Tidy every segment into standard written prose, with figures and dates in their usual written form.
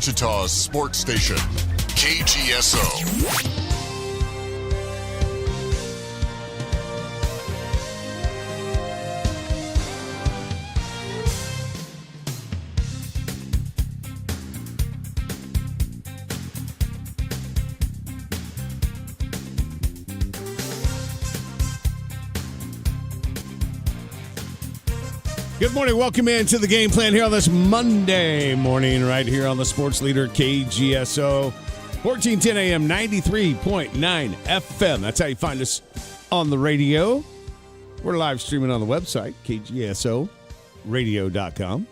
Wichita's sports station, KGSO. Good morning. Welcome in to the game plan here on this Monday morning, right here on the Sports Leader KGSO, 1410 AM, 93.9 FM. That's how you find us on the radio. We're live streaming on the website, kgsoradio.com.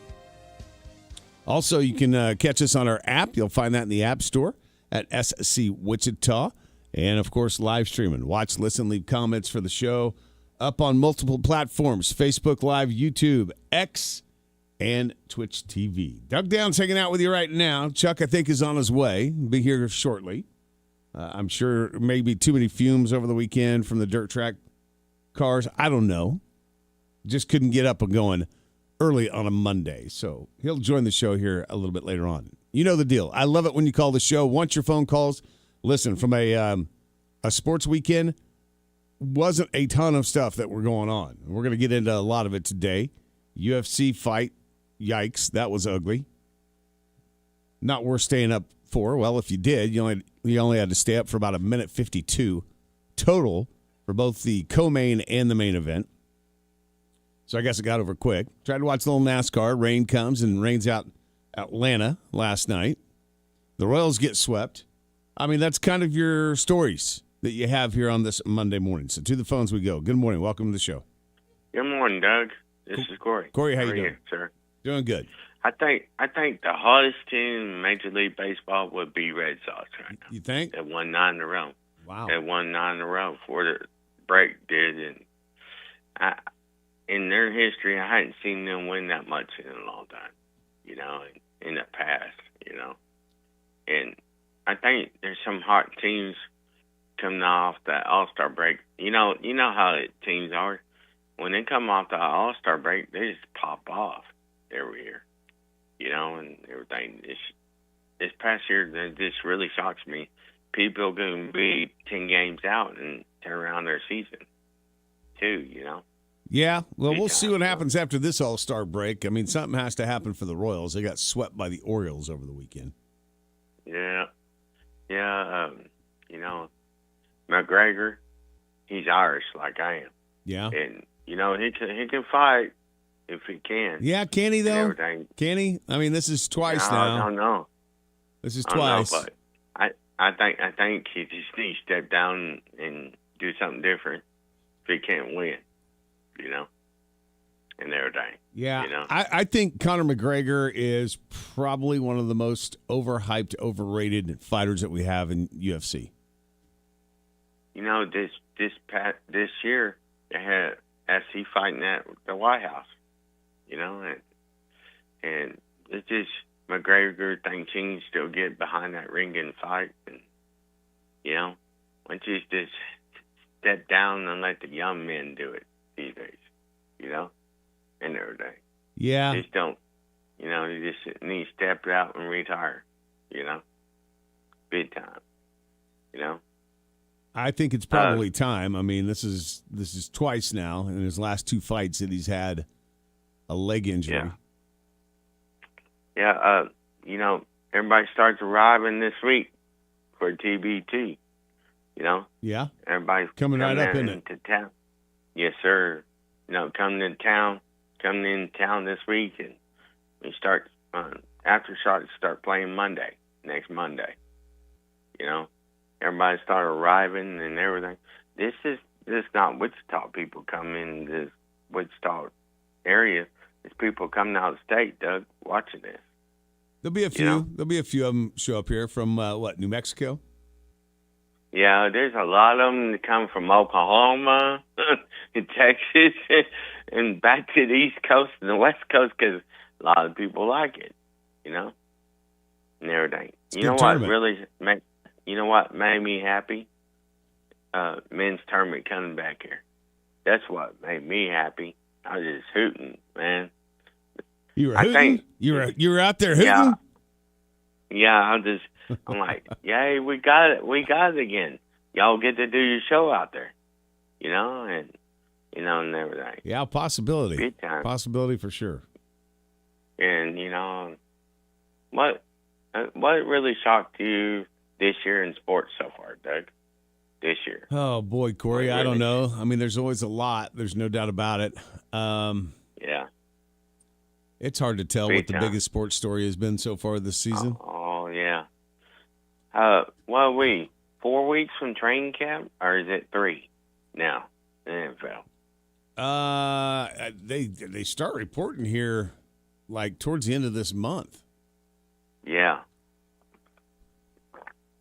Also, you can catch us on our app. You'll find that in the App Store at SC Wichita. And, of course, live streaming. Watch, listen, leave comments for the show. Up on multiple platforms, Facebook Live, YouTube, X, and Twitch TV. Doug Downs hanging out with you right now. Chuck, I think, is on his way. He'll be here shortly. I'm sure maybe too many fumes over the weekend from the dirt track cars. I don't know. Just couldn't get up and going early on a Monday. So he'll join the show here a little bit later on. You know the deal. I love it when you call the show. Want your phone calls. Listen, from a sports weekend, wasn't a ton of stuff that were going on. We're going to get into a lot of it today. UFC fight, yikes, that was ugly. Not worth staying up for. Well, if you did, you only had to stay up for about a minute 52 total for both the co-main and the main event. So I guess it got over quick. Tried to watch a little NASCAR. Rain comes and rains out Atlanta last night. The Royals get swept. I mean, that's kind of your stories that you have here on this Monday morning. So to the phones we go. Good morning. Welcome to the show. Good morning, Doug. This is Corey. Corey, how you doing? Sir? Doing good. I think the hottest team in Major League Baseball would be Red Sox right now. You think? They won 9 in a row. Wow. They won 9 in a row before the break did. And in their history, I hadn't seen them win that much in a long time, in the past, And I think there's some hot teams coming off that All-Star break. You know how teams are. When they come off the All-Star break, they just pop off every year, and everything. This past year, this really shocks me. People going to be 10 games out and turn around their season, too, Yeah, well, we'll see what happens after this All-Star break. I mean, something has to happen for the Royals. They got swept by the Orioles over the weekend. Yeah, McGregor, he's Irish like I am. Yeah. And, he can fight if he can. Yeah, can he, though? Can he? I mean, this is twice now. I don't know. This is twice. But I think he just needs to step down and do something different if he can't win, and everything. Yeah, I think Conor McGregor is probably one of the most overhyped, overrated fighters that we have in UFC. This year they had SC fighting at the White House, and it's just McGregor thinks he can still get behind that ring and fight, and once you just step down and let the young men do it these days, and everything. Yeah, just don't, you just need to step out and retire, big time, I think it's probably time. I mean, this is twice now in his last 2 fights that he's had a leg injury. Yeah. Everybody starts arriving this week for TBT. Yeah. Everybody's coming right up in into town. Yes, sir. Coming into town this week, and we start Aftershocks start playing next Monday. Everybody started arriving and everything. This is not Wichita people coming in this Wichita area. It's people coming out of the state, Doug, watching this. There'll be a few. There'll be a few of them show up here from New Mexico. Yeah, there's a lot of them that come from Oklahoma and Texas and back to the East Coast and the West Coast because a lot of people like it, and everything. You know what made me happy? Men's tournament coming back here. That's what made me happy. I was just hooting, man. You were hooting? You were out there hooting? Yeah, I'm like, yay, we got it again. Y'all get to do your show out there, and everything. Yeah, possibility. Big time. Possibility for sure. And what really shocked you this year in sports so far, Doug? This year. Oh boy, Corey, I don't know. I mean, there's always a lot. There's no doubt about it. Yeah. It's hard to tell Big what the time. biggest sports story has been so far this season. Oh yeah. What are we? 4 weeks from training camp, or is it 3 now in the NFL? They start reporting here like towards the end of this month. Yeah.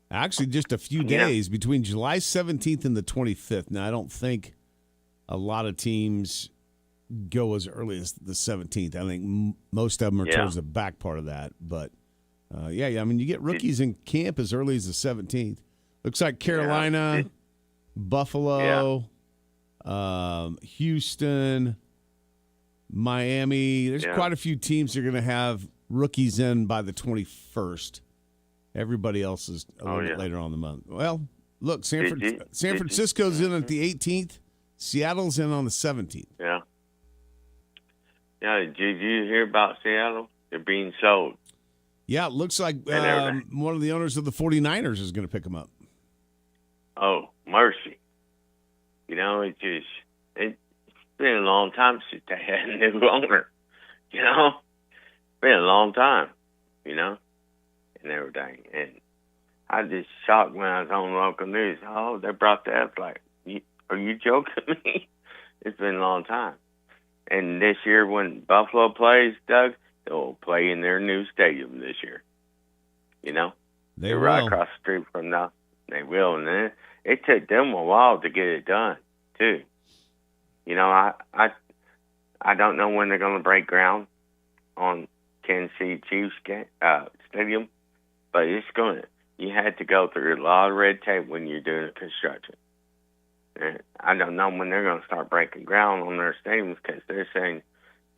Actually, just a few days between July 17th and the 25th. Now, I don't think a lot of teams go as early as the 17th. I think most of them are towards the back part of that. But, yeah, I mean, you get rookies in camp as early as the 17th. Looks like Carolina, Buffalo, Houston, Miami. There's quite a few teams that are going to have rookies in by the 21st. Everybody else is a little bit later on in the month. Well, look, San Francisco's in at the 18th. Seattle's in on the 17th. Yeah. Yeah, did you hear about Seattle? They're being sold. Yeah, it looks like one of the owners of the 49ers is going to pick them up. Oh, mercy. It's been a long time since they had a new owner. It's been a long time, and everything. And I was just shocked when I was on local news. Oh, they brought that up. Like, are you joking me? It's been a long time. And this year when Buffalo plays, Doug, they'll play in their new stadium this year. They're right across the street from now. They will. And then it took them a while to get it done, too. I don't know when they're going to break ground on Kansas City Chiefs stadium, but you had to go through a lot of red tape when you're doing construction. And I don't know when they're going to start breaking ground on their stadiums because they're saying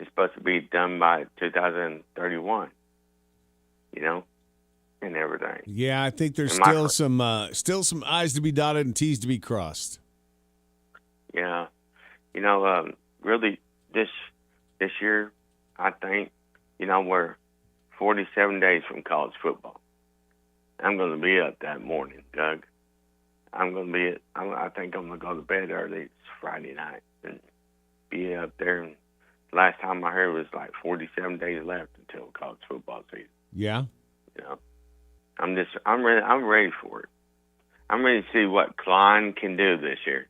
it's supposed to be done by 2031, and everything. Yeah, I think there's still some I's to be dotted and T's to be crossed. Yeah. Really this year, I think, we're 47 days from college football. I'm going to be up that morning, Doug. I think I'm going to go to bed early. It's Friday night and be up there. And last time I heard it was like 47 days left until college football season. Yeah. I'm ready for it. I'm ready to see what Klein can do this year.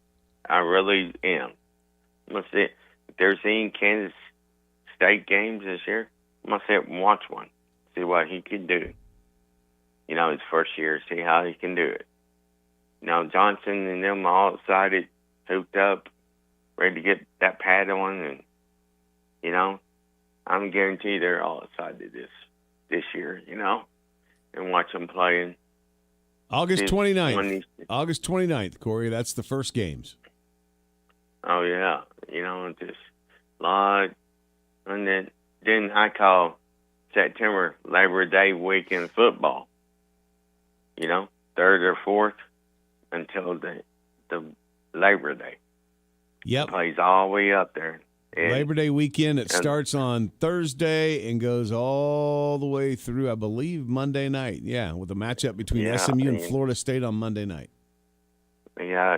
I really am. Let's see if there's any Kansas State games this year. I'm gonna sit and watch one, see what he can do. His first year, see how he can do it. Johnson and them all excited, hooped up, ready to get that pad on, and I'm guaranteed they're all excited this year, and watch them playing. August 29th. August 29th, Corey. That's the first games. Oh, yeah. Just lot. And then I call September Labor Day weekend football. 3rd or 4th until the Labor Day. Yep. Plays all the way up there. And Labor Day weekend. It starts on Thursday and goes all the way through, I believe, Monday night. Yeah, with a matchup between SMU and Florida State on Monday night. Yeah,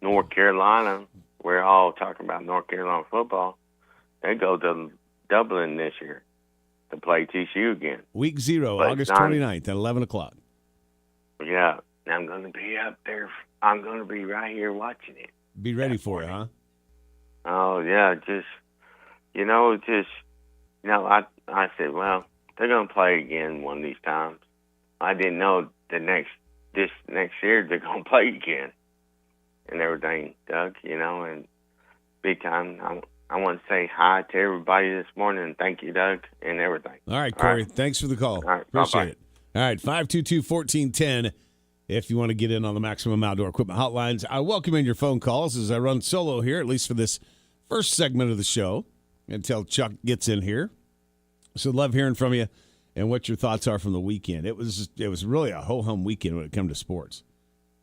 North Carolina, we're all talking about North Carolina football. They go to Dublin this year to play TCU again. Week 0, August 29th at 11 o'clock. Yeah, I'm going to be up there. I'm going to be right here watching it. Be ready for it, huh? Oh, yeah, I said, well, they're going to play again one of these times. I didn't know this next year they're going to play again and everything, Doug, and big time. I want to say hi to everybody this morning and thank you, Doug, and everything. All right, Corey, thanks for the call. All right, appreciate bye-bye. it. All right, 522-1410 if you want to get in on the Maximum Outdoor Equipment hotlines. I welcome in your phone calls as I run solo here, at least for this first segment of the show, until Chuck gets in here. So love hearing from you and what your thoughts are from the weekend. It was really a ho-hum weekend when it comes to sports.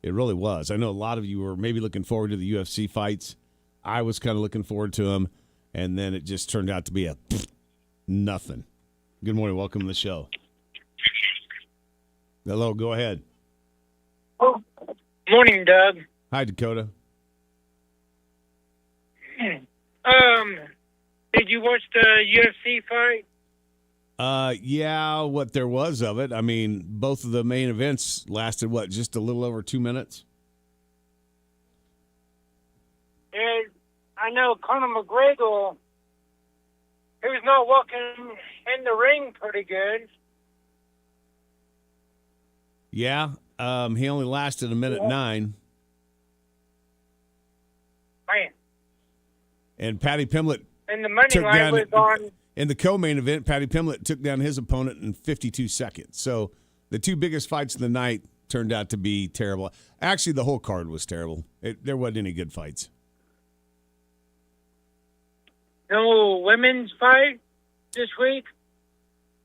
It really was. I know a lot of you were maybe looking forward to the UFC fights. I was kind of looking forward to them, and then it just turned out to be a nothing. Good morning. Welcome to the show. Hello. Go ahead. Oh, morning, Doug. Hi, Dakota. Did you watch the UFC fight? Yeah, what there was of it. I mean, both of the main events lasted, just a little over 2 minutes? And I know Conor McGregor, he was not walking in the ring pretty good. Yeah, he only lasted 1:09. Man. And Patty Pimblett And the money took line down was on. in the co-main event. Patty Pimblett took down his opponent in 52 seconds. So the two biggest fights of the night turned out to be terrible. Actually, the whole card was terrible. There wasn't any good fights. No women's fight this week?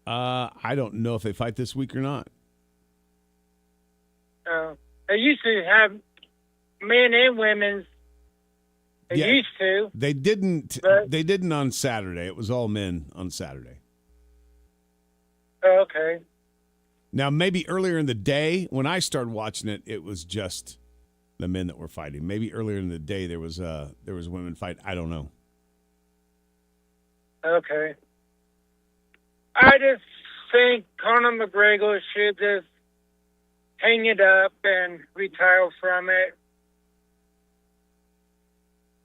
I don't know if they fight this week or not. They used to have men and women's. They Yeah, used to. They didn't. But- They didn't on Saturday. It was all men on Saturday. Okay. Now, maybe earlier in the day when I started watching it, it was just the men that were fighting. Maybe earlier in the day there was women fight. I don't know. Okay. I just think Conor McGregor should just hang it up and retire from it.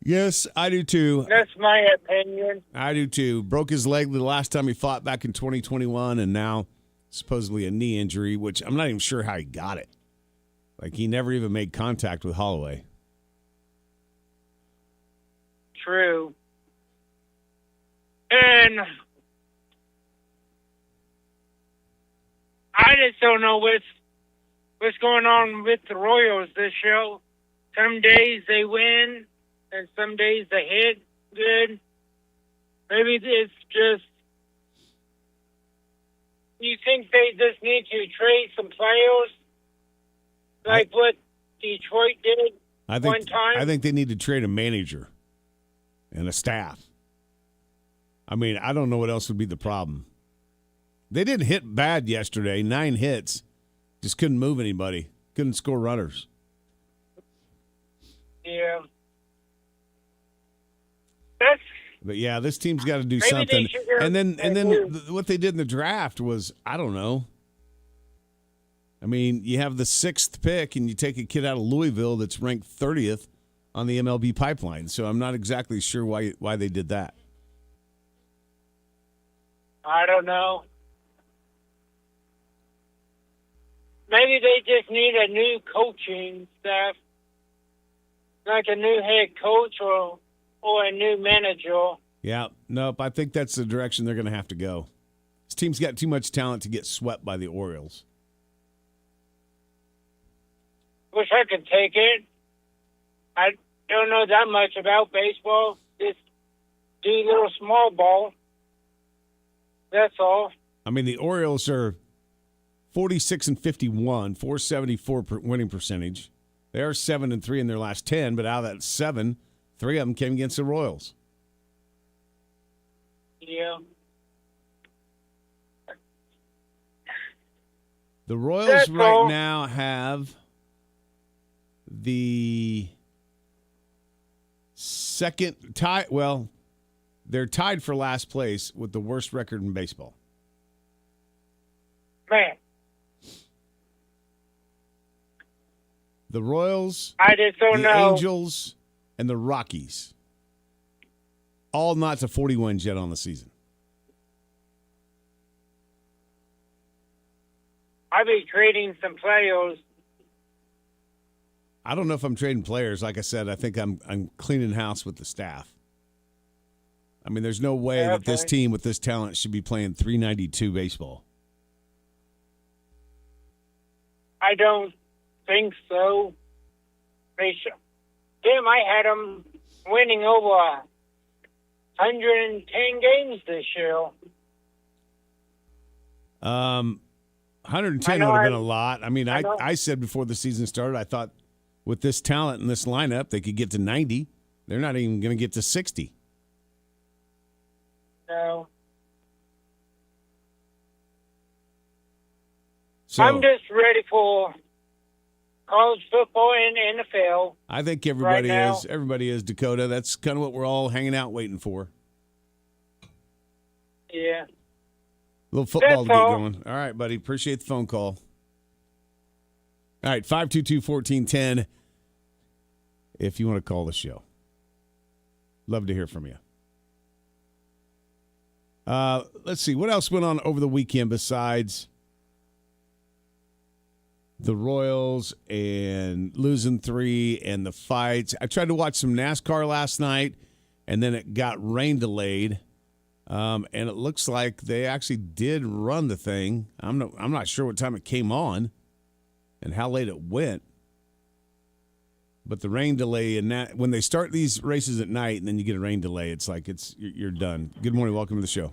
Yes, I do too. That's my opinion. I do too. Broke his leg the last time he fought back in 2021, and now supposedly a knee injury, which I'm not even sure how he got it. Like, he never even made contact with Holloway. True. And I just don't know what's going on with the Royals this year. Some days they win, and some days they hit good. Maybe it's just, you think they just need to trade some players like what Detroit did one time? I think they need to trade a manager and a staff. I mean, I don't know what else would be the problem. They didn't hit bad yesterday. 9 hits. Just couldn't move anybody. Couldn't score runners. Yeah. That's, But yeah, this team's got to do Maybe something. they should- And then they what they did in the draft was, I don't know. I mean, you have the 6th pick and you take a kid out of Louisville that's ranked 30th on the MLB pipeline. So I'm not exactly sure why they did that. I don't know. Maybe they just need a new coaching staff, like a new head coach or a new manager. Yeah, nope. I think that's the direction they're going to have to go. This team's got too much talent to get swept by the Orioles. Wish I could take it. I don't know that much about baseball. Just do a little small ball. That's all. I mean, the Orioles are 46-51, 474 winning percentage. They are 7-3 in their last 10, but out of that 7, 3 of them came against the Royals. Yeah. The Royals That's right all. now have the second tie. Well, they're tied for last place with the worst record in baseball. Man, The Royals, I just don't the know. Angels, and the Rockies. All not to 40 wins yet on the season. I'll be trading some players. I don't know if I'm trading players. Like I said, I think I'm cleaning house with the staff. I mean, there's no way that this Okay. team with this talent should be playing 392 baseball. I don't think so. They should. Damn, I had them winning over 110 games this year. 110 would have been a lot. I mean, I said before the season started, I thought with this talent in this lineup, they could get to 90. They're not even going to get to 60. No. So, I'm just ready for college football and NFL. I think everybody right is. Everybody is, Dakota. That's kind of what we're all hanging out waiting for. Yeah. A little football to That's get all. going. All right, buddy. Appreciate the phone call. All right, 522-1410 if you want to call the show. Love to hear from you. Let's see. What else went on over the weekend besides the Royals and losing 3 and the fights? I tried to watch some NASCAR last night, and then it got rain delayed. And it looks like they actually did run the thing. I'm not sure what time it came on and how late it went. But the rain delay, and that when they start these races at night and then you get a rain delay, it's like you're done. Good morning. Welcome to the show.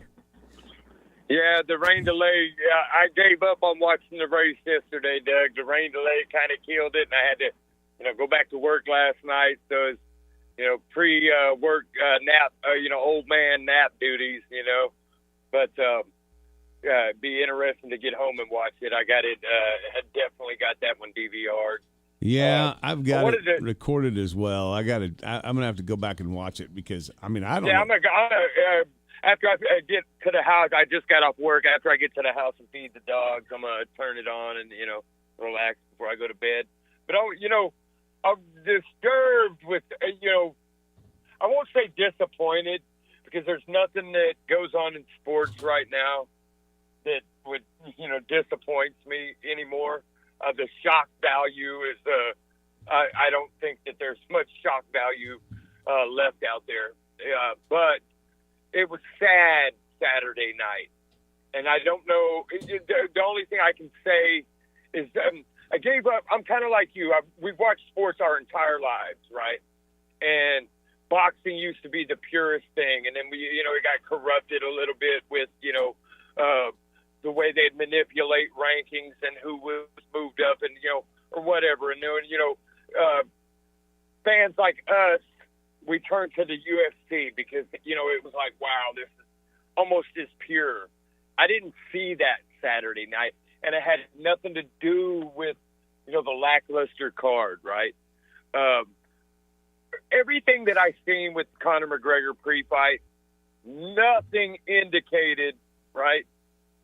Yeah, the rain delay. I gave up on watching the race yesterday, Doug. The rain delay kind of killed it, and I had to, go back to work last night. So it's, pre-work nap, old man nap duties, But it'd be interesting to get home and watch it. I got it. I definitely got that one DVR'd. Yeah, I've got it recorded as well. I'm gonna have to go back and watch it because I don't. Yeah, I'm gonna after I get to the house. I just got off work. After I get to the house and feed the dogs, I'm gonna turn it on and relax before I go to bed. But I'm disturbed with I won't say disappointed because there's nothing that goes on in sports right now that would disappoints me anymore. The shock value is I don't think that there's much shock value left out there. But it was sad Saturday night, and I don't know. The only thing I can say is I gave up. I'm kind of like you. We've watched sports our entire lives, right? And boxing used to be the purest thing, and then it got corrupted a little bit with the way they'd manipulate rankings and who was moved up and, or whatever. And, fans like us, we turned to the UFC because, it was like, wow, this is almost as pure. I didn't see that Saturday night, and it had nothing to do with, the lackluster card, right? Everything that I seen with Conor McGregor pre-fight, nothing indicated, right?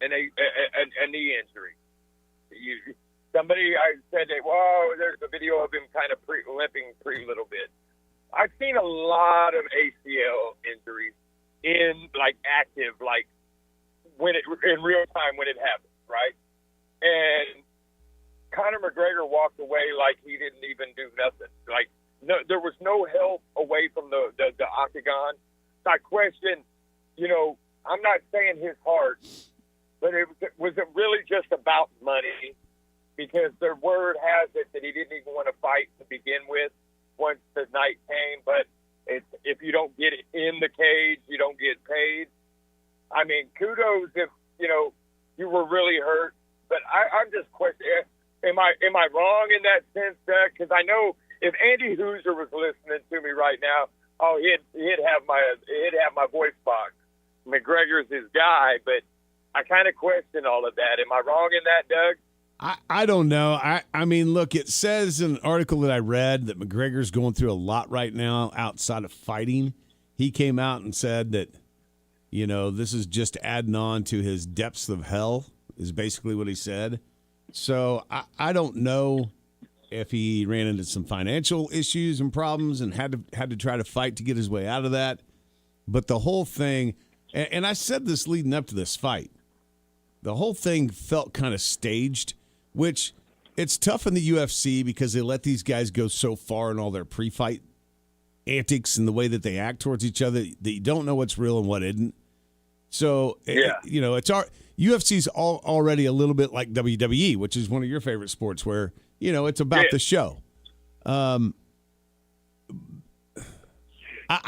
A knee injury. I said that, whoa, there's a video of him kind of limping a little bit. I've seen a lot of ACL injuries in active, when it in real time when it happens, right? And Conor McGregor walked away like he didn't even do nothing. No, there was no help away from the octagon. So I question, I'm not saying his heart. But was it really just about money? Because the word has it that he didn't even want to fight to begin with once the night came. But if you don't get it in the cage, you don't get paid. I mean, kudos if, you were really hurt. But I'm just questioning, am I wrong in that sense, Doug? Because I know if Andy Hoosier was listening to me right now, he'd have my voice box. McGregor's his guy, but I kind of question all of that. Am I wrong in that, Doug? I don't know. I mean, look, it says in an article that I read that McGregor's going through a lot right now outside of fighting. He came out and said that, this is just adding on to his depths of hell is basically what he said. So I don't know if he ran into some financial issues and problems and had to try to fight to get his way out of that. But the whole thing, and I said this leading up to this fight, the whole thing felt kind of staged, which it's tough in the UFC because they let these guys go so far in all their pre-fight antics and the way that they act towards each other that you don't know what's real and what isn't. So, it's UFC's already a little bit like WWE, which is one of your favorite sports where, it's about the show. I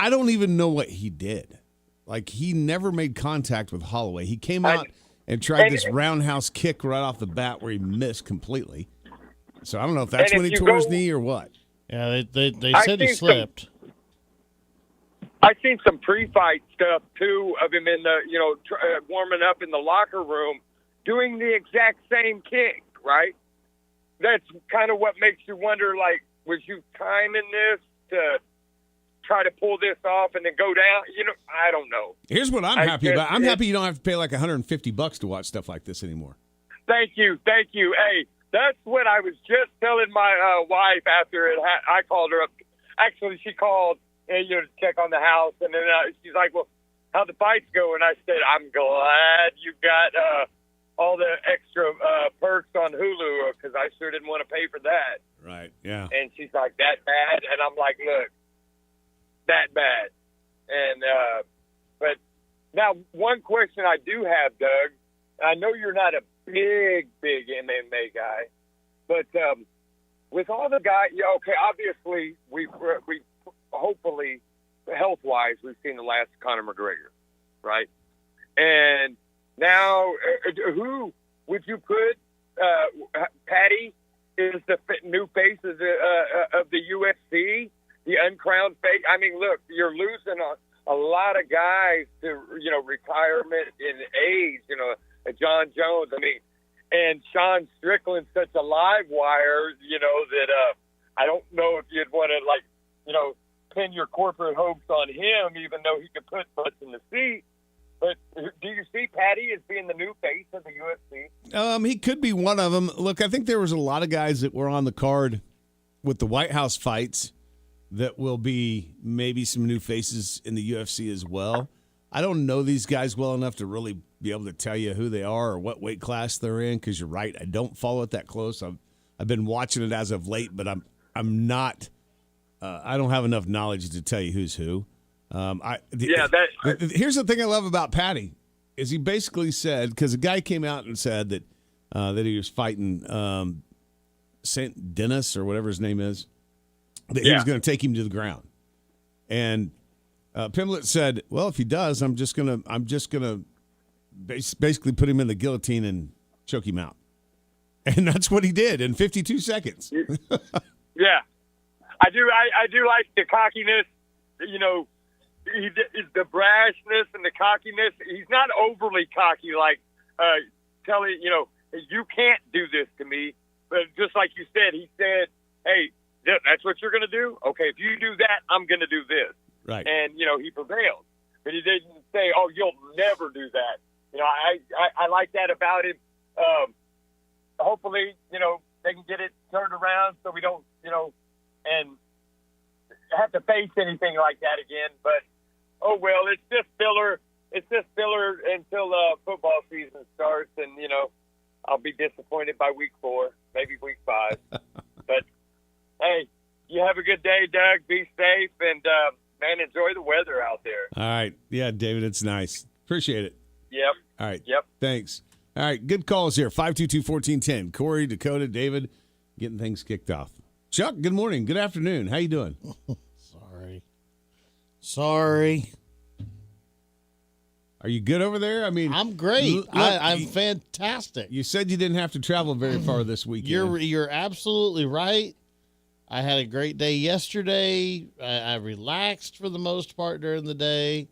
don't even know what he did. He never made contact with Holloway. He came out and tried this roundhouse kick right off the bat where he missed completely. So I don't know if that's when he tore his knee or what. Yeah, they said he slipped. I've seen some pre-fight stuff too of him in the warming up in the locker room, doing the exact same kick. Right. That's kind of what makes you wonder. Like, was you timing this to try to pull this off and then go down? I don't know. Here's what I'm happy about. I'm happy you don't have to pay like $150 to watch stuff like this anymore. Thank you. Hey, that's what I was just telling my wife after I called her up. Actually, she called to check on the house, and then she's like, "Well, how'd the fights go?" And I said, "I'm glad you got all the extra perks on Hulu, because I sure didn't want to pay for that." Right. Yeah. And she's like, "That bad?" And I'm like, "Look, that bad." And but now, one question I do have, Doug. I know you're not a big MMA guy, but with all the guys, obviously we hopefully health-wise we've seen the last Conor McGregor, right? And now, who would you put? Patty is the new face of the UFC, the uncrowned face. I mean, look, you're losing a lot of guys to retirement in age. John Jones. I mean, and Sean Strickland's such a live wire. That I don't know if you'd want to pin your corporate hopes on him, even though he could put butts in the seat. But do you see Patty as being the new face of the UFC? He could be one of them. Look, I think there was a lot of guys that were on the card with the White House fights that will be maybe some new faces in the UFC as well. I don't know these guys well enough to really be able to tell you who they are or what weight class they're in, because you're right, I don't follow it that close. I've been watching it as of late, but I'm not. I don't have enough knowledge to tell you who's who. Here's the thing I love about Patty is he basically said, because a guy came out and said that he was fighting St. Dennis or whatever his name is, that he was going to take him to the ground, and Pimblett said, "Well, if he does, I'm just gonna basically put him in the guillotine and choke him out," and that's what he did in 52 seconds. Yeah, I do like the cockiness. The brashness and the cockiness. He's not overly cocky, like telling you can't do this to me. But just like you said, he said, "Hey, that's what you're going to do. Okay, if you do that, I'm going to do this." Right. And he prevailed, but he didn't say, "Oh, you'll never do that." I like that about him. Hopefully, they can get it turned around so we don't, and have to face anything like that again. But oh well, it's just filler. It's just filler until football season starts, and I'll be disappointed by week 4, maybe week 5. But hey, you have a good day, Doug. Be safe, and man, enjoy the weather out there. All right, yeah, David, it's nice. Appreciate it. Yep. All right. Yep. Thanks. All right, good calls here. 522-1410. Corey, Dakota, David, getting things kicked off. Chuck, good morning. Good afternoon. How you doing? Sorry. Are you good over there? I mean, I'm great. Look, I'm fantastic. You said you didn't have to travel very far this weekend. You're absolutely right. I had a great day yesterday. I relaxed for the most part during the day.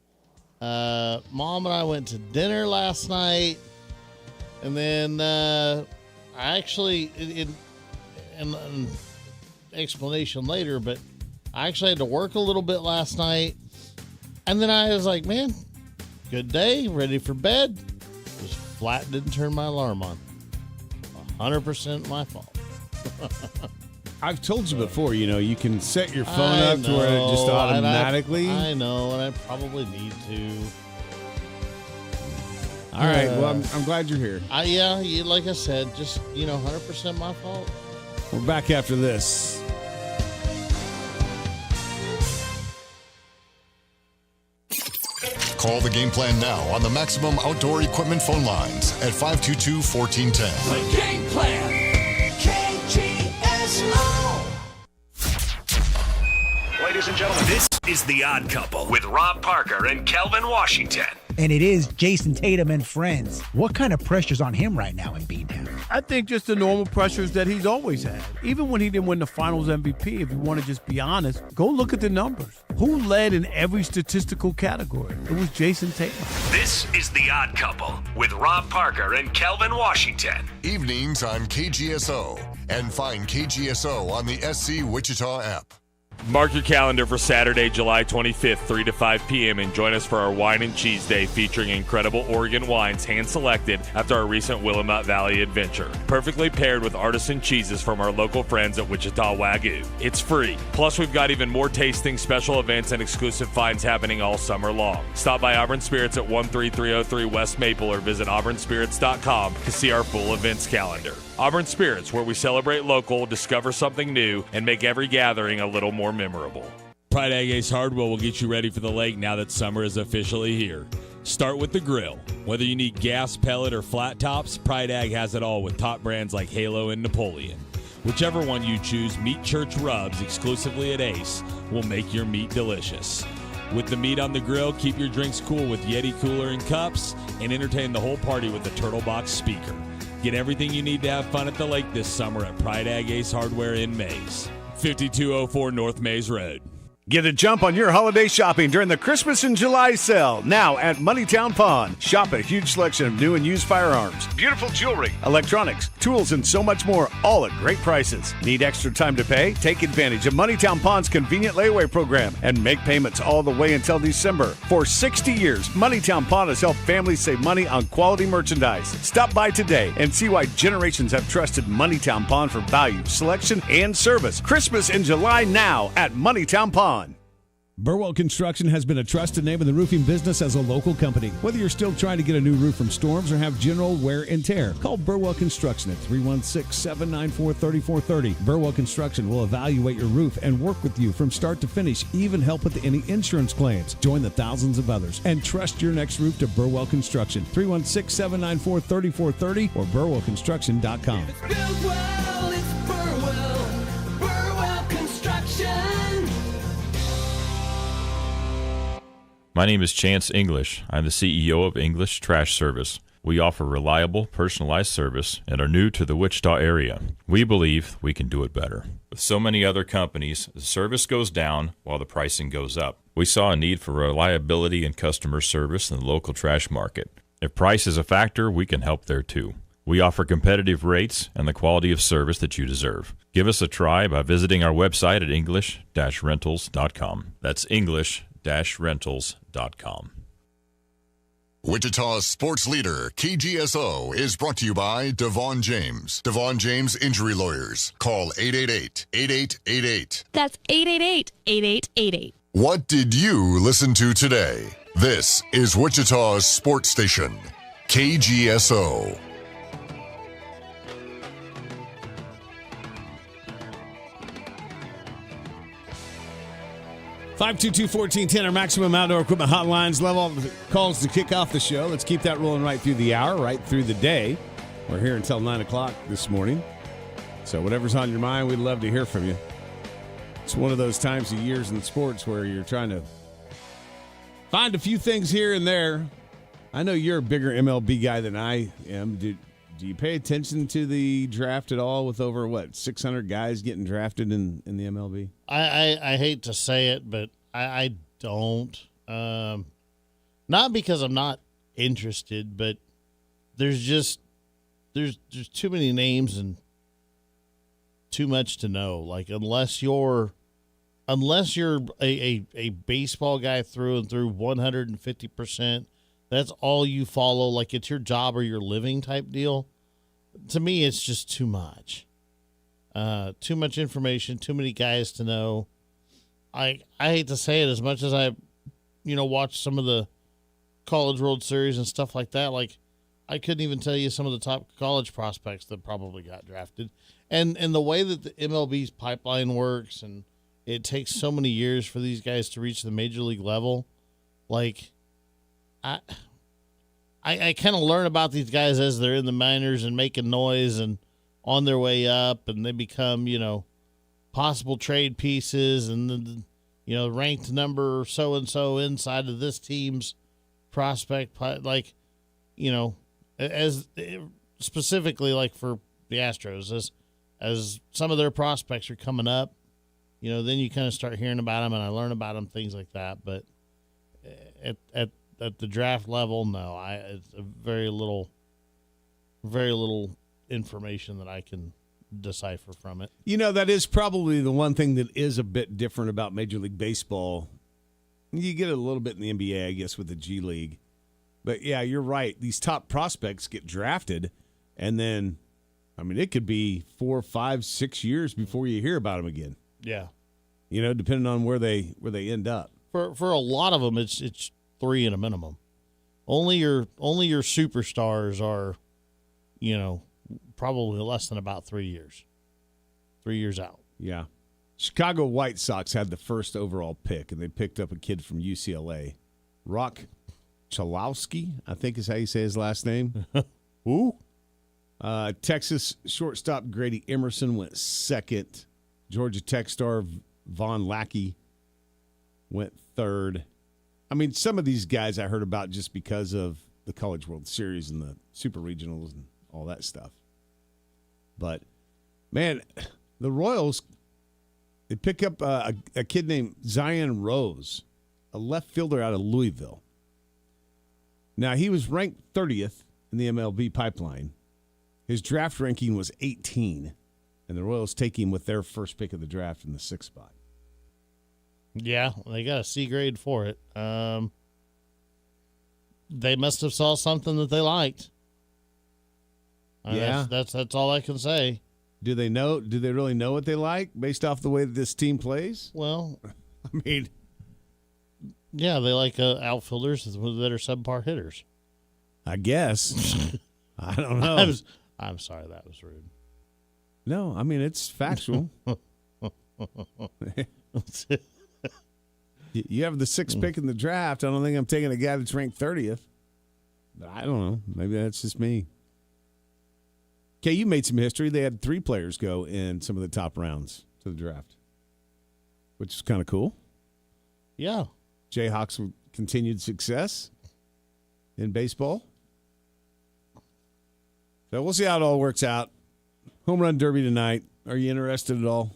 Mom and I went to dinner last night, and then I actually, in an explanation later, but I actually had to work a little bit last night, and then I was like, man, good day, ready for bed. Just flat didn't turn my alarm on. 100% my fault. I've told you before, you can set your phone up to where it just automatically. I know, and I probably need to. All right. Well, I'm glad you're here. Like I said, just 100% my fault. We're back after this. Call the game plan now on the Maximum Outdoor Equipment phone lines at 522-1410. The game plan. Ladies and gentlemen, this is The Odd Couple with Rob Parker and Kelvin Washington. and it is Jason Tatum and friends. What kind of pressure's on him right now in B-Town? I think just the normal pressures that he's always had. Even when he didn't win the Finals MVP, if you want to just be honest, go look at the numbers. Who led in every statistical category? It was Jason Tatum. This is The Odd Couple with Rob Parker and Kelvin Washington. Evenings on KGSO. And find KGSO on the SC Wichita app. Mark your calendar for Saturday, July 25th, 3 to 5 p.m. and join us for our Wine and Cheese Day featuring incredible Oregon wines hand-selected after our recent Willamette Valley adventure. Perfectly paired with artisan cheeses from our local friends at Wichita Wagyu. It's free. Plus, we've got even more tasting, special events, and exclusive finds happening all summer long. Stop by Auburn Spirits at 13303 West Maple or visit auburnspirits.com to see our full events calendar. Auburn Spirits, where we celebrate local, discover something new, and make every gathering a little more memorable. Pride Ag Ace Hardware will get you ready for the lake now that summer is officially here. Start with the grill. Whether you need gas, pellet, or flat tops, Pride Ag has it all with top brands like Halo and Napoleon. Whichever one you choose, Meat Church Rubs, exclusively at Ace, will make your meat delicious. With the meat on the grill, keep your drinks cool with Yeti cooler and cups, and entertain the whole party with the Turtle Box speaker. Get everything you need to have fun at the lake this summer at Pride Ag Ace Hardware in Mays. 5204 North Mays Road. Get a jump on your holiday shopping during the Christmas in July sale now at Moneytown Pawn. Shop a huge selection of new and used firearms, beautiful jewelry, electronics, tools, and so much more, all at great prices. Need extra time to pay? Take advantage of Moneytown Pawn's convenient layaway program and make payments all the way until December. For 60 years, Moneytown Pawn has helped families save money on quality merchandise. Stop by today and see why generations have trusted Moneytown Pawn for value, selection, and service. Christmas in July now at Moneytown Pawn. Burwell Construction has been a trusted name in the roofing business as a local company. Whether you're still trying to get a new roof from storms or have general wear and tear, call Burwell Construction at 316-794-3430. Burwell Construction will evaluate your roof and work with you from start to finish, even help with any insurance claims. Join the thousands of others and trust your next roof to Burwell Construction. 316-794-3430 or burwellconstruction.com. It's Burwell, it's Burwell. Burwell Construction. My name is Chance English. I'm the CEO of English Trash Service. We offer reliable, personalized service and are new to the Wichita area. We believe we can do it better. With so many other companies, the service goes down while the pricing goes up. We saw a need for reliability and customer service in the local trash market. If price is a factor, we can help there too. We offer competitive rates and the quality of service that you deserve. Give us a try by visiting our website at english-rentals.com. That's english-rentals.com. Wichita's sports leader, KGSO, is brought to you by Devon James. Devon James Injury Lawyers. Call 888-8888. That's 888-8888. What did you listen to today? This is Wichita's sports station, KGSO. Five two two 1410, our Maximum Outdoor Equipment hotlines. Love all the calls to kick off the show. Let's keep that rolling right through the hour, right through the day. We're here until 9 o'clock this morning. So whatever's on your mind, we'd love to hear from you. It's one of those times of years in sports where you're trying to find a few things here and there. I know you're a bigger MLB guy than I am. Do you pay attention to the draft at all with over, 600 guys getting drafted in the MLB? I hate to say it, but I don't. Not because I'm not interested, but there's too many names and too much to know. Like unless you're a baseball guy through and through 150%, that's all you follow, like it's your job or your living type deal. To me, it's just too much. Too much information, too many guys to know. I hate to say it, as much as I, watch some of the College World Series and stuff like that. Like, I couldn't even tell you some of the top college prospects that probably got drafted. And the way that the MLB's pipeline works, and it takes so many years for these guys to reach the major league level, like, I kind of learn about these guys as they're in the minors and making noise and on their way up, and they become, possible trade pieces and then, ranked number so-and-so inside of this team's prospect, like, as specifically like for the Astros, as some of their prospects are coming up, then you kind of start hearing about them, and I learn about them, things like that. But at the draft level, no, it's a very little information that I can decipher from it. That is probably the one thing that is a bit different about Major League Baseball. You get it a little bit in the NBA, I guess, with the G League. But, yeah, you're right. These top prospects get drafted, and then, it could be 4, 5, 6 years before you hear about them again. Yeah. Depending on where they end up. For a lot of them, it's 3 at a minimum. Only your superstars are, probably less than about 3 years. 3 years out. Yeah. Chicago White Sox had the first overall pick, and they picked up a kid from UCLA. Rock Chalowski, I think is how you say his last name. Who? Texas shortstop Grady Emerson went second. Georgia Tech star Von Lackey went third. Some of these guys I heard about just because of the College World Series and the Super Regionals and all that stuff. But, man, the Royals, they pick up a kid named Zion Rose, a left fielder out of Louisville. Now, he was ranked 30th in the MLB pipeline. His draft ranking was 18, and the Royals take him with their first pick of the draft in the 6th spot. Yeah, they got a C grade for it. They must have saw something that they liked. Yeah, that's all I can say. Do they really know what they like based off the way that this team plays? Well, yeah, they like outfielders that are subpar hitters. I guess. I don't know. I'm sorry, that was rude. No, it's factual. You have the 6th pick in the draft. I don't think I'm taking a guy that's ranked 30th. But I don't know. Maybe that's just me. Okay, you made some history. They had 3 players go in some of the top rounds to the draft, which is kind of cool. Yeah. Jayhawks with continued success in baseball. So we'll see how it all works out. Home run derby tonight. Are you interested at all?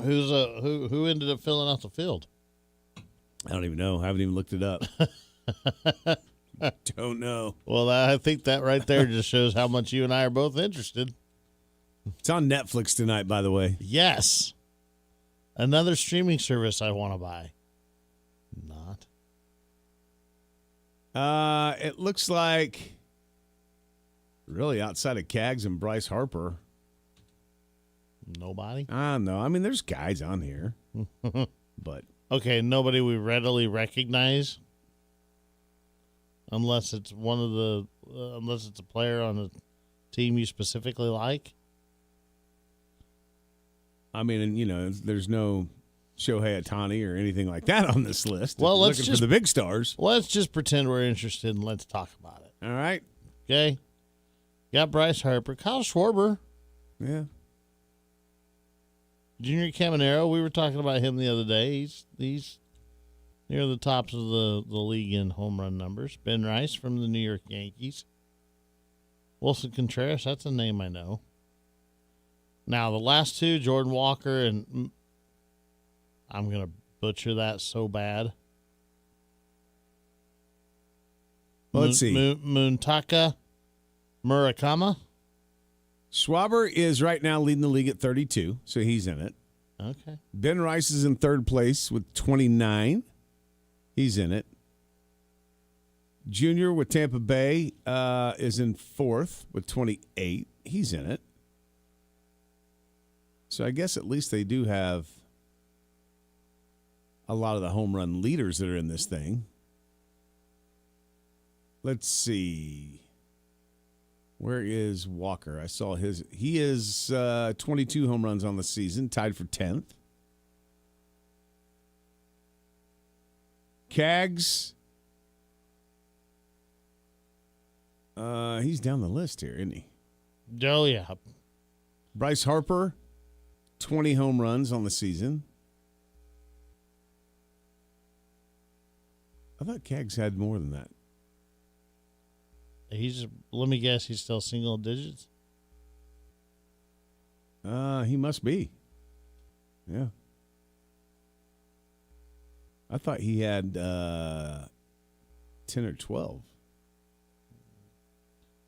Who ended up filling out the field? I don't even know. I haven't even looked it up. Don't know. Well, I think that right there just shows how much you and I are both interested. It's on Netflix tonight, by the way. Yes. Another streaming service I want to buy. Not. It looks like really outside of Cags and Bryce Harper. Nobody? No. There's guys on here. But okay, nobody we readily recognize. Unless it's unless it's a player on a team you specifically like. There's no Shohei Ohtani or anything like that on this list. Well, let's looking for the big stars. Let's just pretend we're interested and let's talk about it. All right. Okay. Got Bryce Harper, Kyle Schwarber. Yeah. Junior Caminero, we were talking about him the other day. He's near the tops of the league in home run numbers. Ben Rice from the New York Yankees. Wilson Contreras, that's a name I know. Now, the last 2, Jordan Walker and I'm going to butcher that so bad. Let's see. Muntaka Murakami. Schwarber is right now leading the league at 32, so he's in it. Okay. Ben Rice is in 3rd place with 29. He's in it. Junior with Tampa Bay is in 4th with 28. He's in it. So I guess at least they do have a lot of the home run leaders that are in this thing. Let's see. Where is Walker? I saw his. He is 22 home runs on the season, tied for 10th. Cags. He's down the list here, isn't he? Oh, yeah. Bryce Harper, 20 home runs on the season. I thought Keggs had more than that. Let me guess, he's still single digits? He must be. Yeah. I thought he had 10 or 12.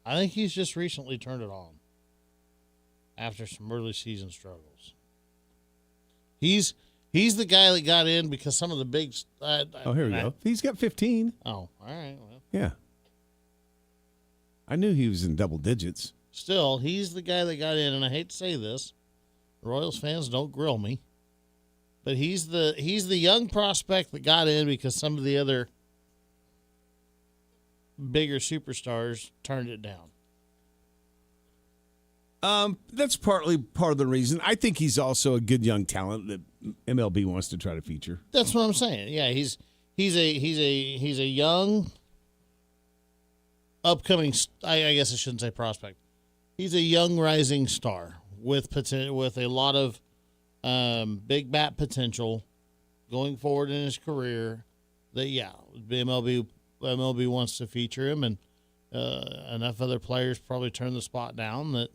I think he's just recently turned it on after some early season struggles. He's the guy that got in because some of the big... here we go. He's got 15. Oh, all right. Well, yeah. I knew he was in double digits. Still, he's the guy that got in, and I hate to say this, Royals fans, don't grill me, but he's the young prospect that got in because some of the other bigger superstars turned it down. That's partly part of the reason. I think he's also a good young talent that MLB wants to try to feature. That's what I'm saying. Yeah, he's a young upcoming. I guess I shouldn't say prospect. He's a young rising star with a lot of big bat potential going forward in his career. That MLB wants to feature him, and enough other players probably turned the spot down that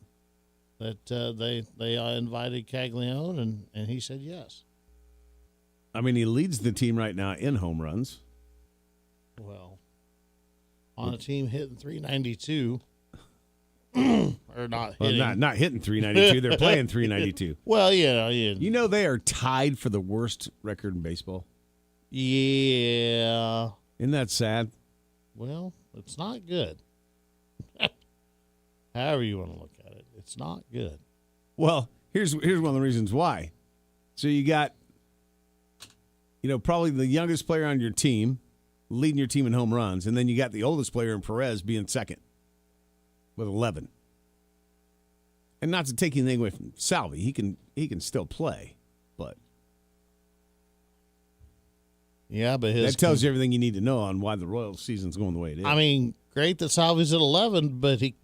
they invited Caglione, and he said yes. I mean, he leads the team right now in home runs. Well, on a team hitting 392, or not hitting. Well, not hitting 392. They're playing 392. Well, yeah. You know they are tied for the worst record in baseball? Yeah. Isn't that sad? Well, it's not good. However you want to look at it, it's not good. Well, here's one of the reasons why. So you got, probably the youngest player on your team leading your team in home runs, and then you got the oldest player in Perez being second with 11. And not to take anything away from Salvi, he can still play, but yeah, but that tells you everything you need to know on why the Royals season's going the way it is. I mean, great that Salvi's at 11, but he,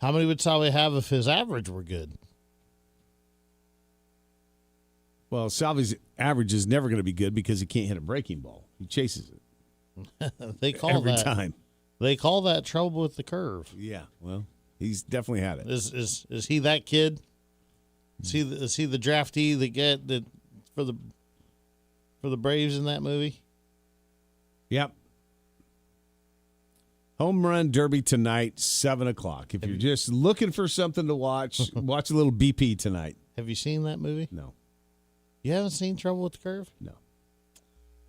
how many would Salvi have if his average were good? Well, Salvi's average is never going to be good because he can't hit a breaking ball. He chases it. They call every that time. They call that trouble with the curve. Yeah, well, he's definitely had it. Is he that kid? Is he the draftee that for the Braves in that movie? Yep. Home Run Derby tonight, 7:00. If you're just looking for something to watch, watch a little BP tonight. Have you seen that movie? No. You haven't seen Trouble with the Curve? No.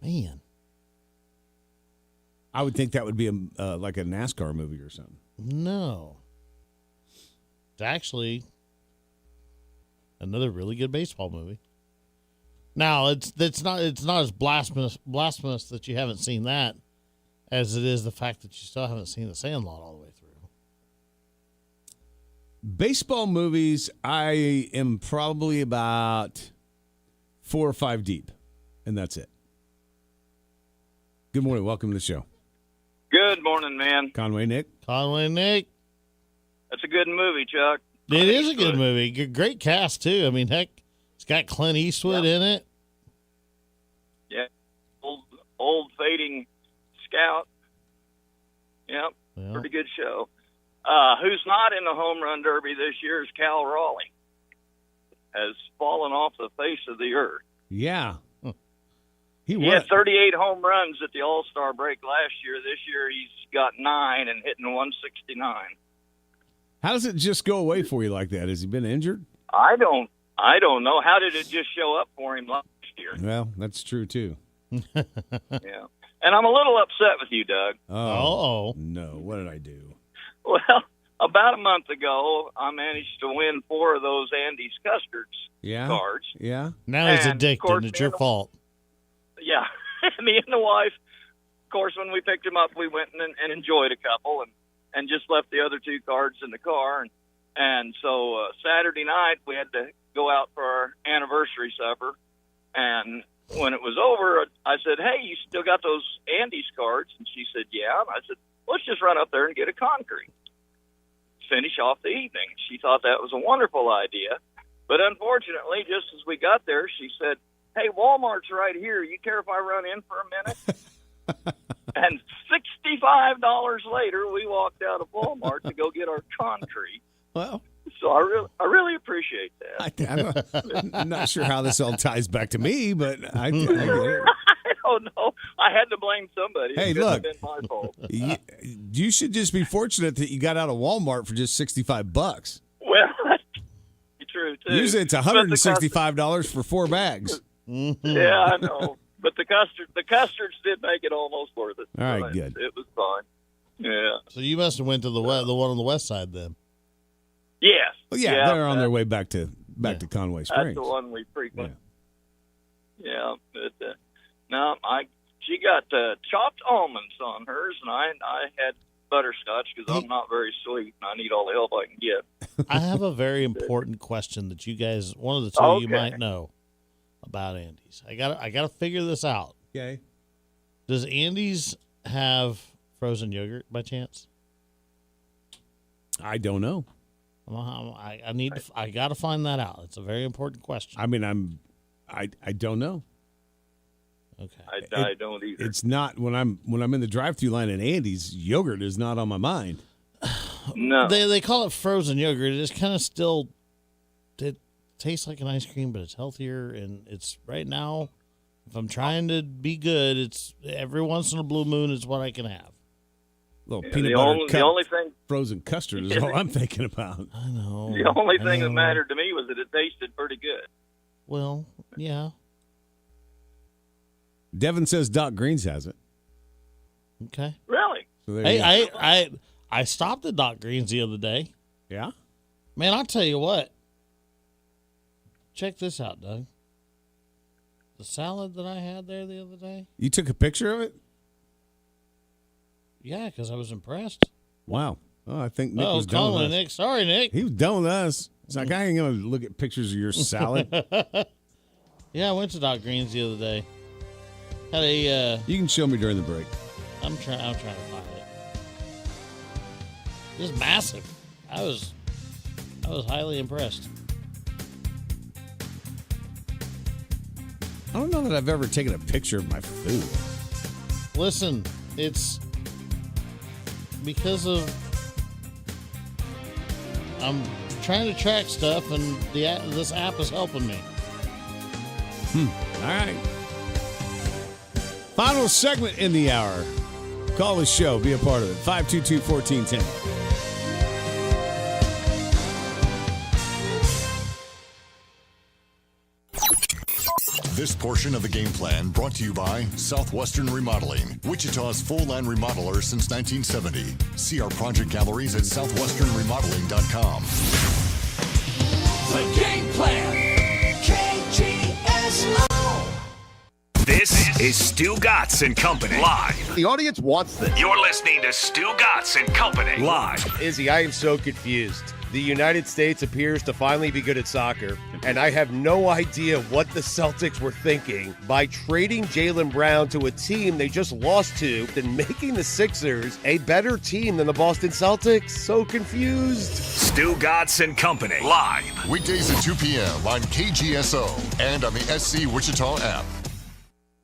Man. I would think that would be like a NASCAR movie or something. No. It's actually another really good baseball movie. Now, it's not as blasphemous that you haven't seen that as it is the fact that you still haven't seen The Sandlot all the way through. Baseball movies, I am probably about 4 or 5 deep, and that's it. Good morning. Welcome to the show. Good morning, man. Conway Nick. That's a good movie, Chuck. It is a good movie. Great cast, too. I mean, heck, it's got Clint Eastwood in it. Yeah. Old fading scout. Yep. Yeah. Pretty good show. Who's not in the home run derby this year is Cal Raleigh. Has fallen off the face of the earth. Yeah. He had 38 home runs at the All-Star break last year. This year he's got 9 and hitting 169. How does it just go away for you like that? Has he been injured? I don't know. How did it just show up for him last year? Well, that's true, too. Yeah. And I'm a little upset with you, Doug. Oh. No. What did I do? Well, about a month ago, I managed to win 4 of those Andy's Custards cards. Yeah. Now he's addicted, and it's your fault. Yeah. Me and the wife, of course, when we picked him up, we went and enjoyed a couple and just left the other 2 cards in the car. And so Saturday night, we had to go out for our anniversary supper. And when it was over, I said, hey, you still got those Andy's cards? And she said, yeah. And I said, let's just run up there and get a concrete. Finish off the evening. She thought that was a wonderful idea. But unfortunately, just as we got there, she said, hey, Walmart's right here. You care if I run in for a minute? And $65 later, we walked out of Walmart to go get our concrete. Well, so I really appreciate that. I'm not sure how this all ties back to me, but I get it. I don't know. I had to blame somebody. Hey, It couldn't look. have been my fault. You should just be fortunate that you got out of Walmart for just $65. Well, that's true too. Usually it's $165 for 4 bags. Yeah, I know. But the custards did make it almost worth it. All right, So good. It was fine. Yeah. So you must have went to the one on the west side then. Yes. Well, yeah, they're on their way back to Conway Springs. That's the one we frequent. Yeah, but no, she got chopped almonds on hers, and I had butterscotch because I'm not very sweet, and I need all the help I can get. I have a very important question that you guys, one of the two, you might know about Andy's. I gotta figure this out. Okay. Does Andy's have frozen yogurt by chance? I don't know. I gotta find that out. It's a very important question. I mean, I don't know. Okay. I don't either. It's not when I'm in the drive-through line at Andy's. Yogurt is not on my mind. No, they call it frozen yogurt. It's kind of still. It tastes like an ice cream, but it's healthier, and it's right now. If I'm trying to be good, it's every once in a blue moon is what I can have. Little peanut butter cup, the only thing frozen custard is all I'm thinking about. I know. The only thing that mattered to me was that it tasted pretty good. Well, yeah. Devin says Doc Green's has it. Okay. Really? So there Hey, you go. I stopped at Doc Green's the other day. Yeah? Man, I'll tell you what. Check this out, Doug. The salad that I had there the other day. You took a picture of it? Yeah, because I was impressed. Wow. Oh, I think Nick was done calling with us. Nick. Sorry, Nick. He was done with us. It's like, I ain't going to look at pictures of your salad. Yeah, I went to Doc Green's the other day. Had a. You can show me during the break. I'm trying to find it. It was massive. I was highly impressed. I don't know that I've ever taken a picture of my food. Listen, it's because of I'm trying to track stuff, and this app is helping me. All right. Final segment in the hour. Call the show. Be a part of it. 522-1410. This portion of the game plan brought to you by Southwestern Remodeling, Wichita's full-line remodeler since 1970. See our project galleries at southwesternremodeling.com. The game plan. KGSO. This is Stu Gatz and Company live. The audience wants this. You're listening to Stu Gatz and Company live. Izzy, I am so confused. The United States appears to finally be good at soccer, and I have no idea what the Celtics were thinking by trading Jaylen Brown to a team they just lost to and making the Sixers a better team than the Boston Celtics. So confused. Stu Gatz and Company live. Weekdays at 2 p.m. on KGSO and on the SC Wichita app.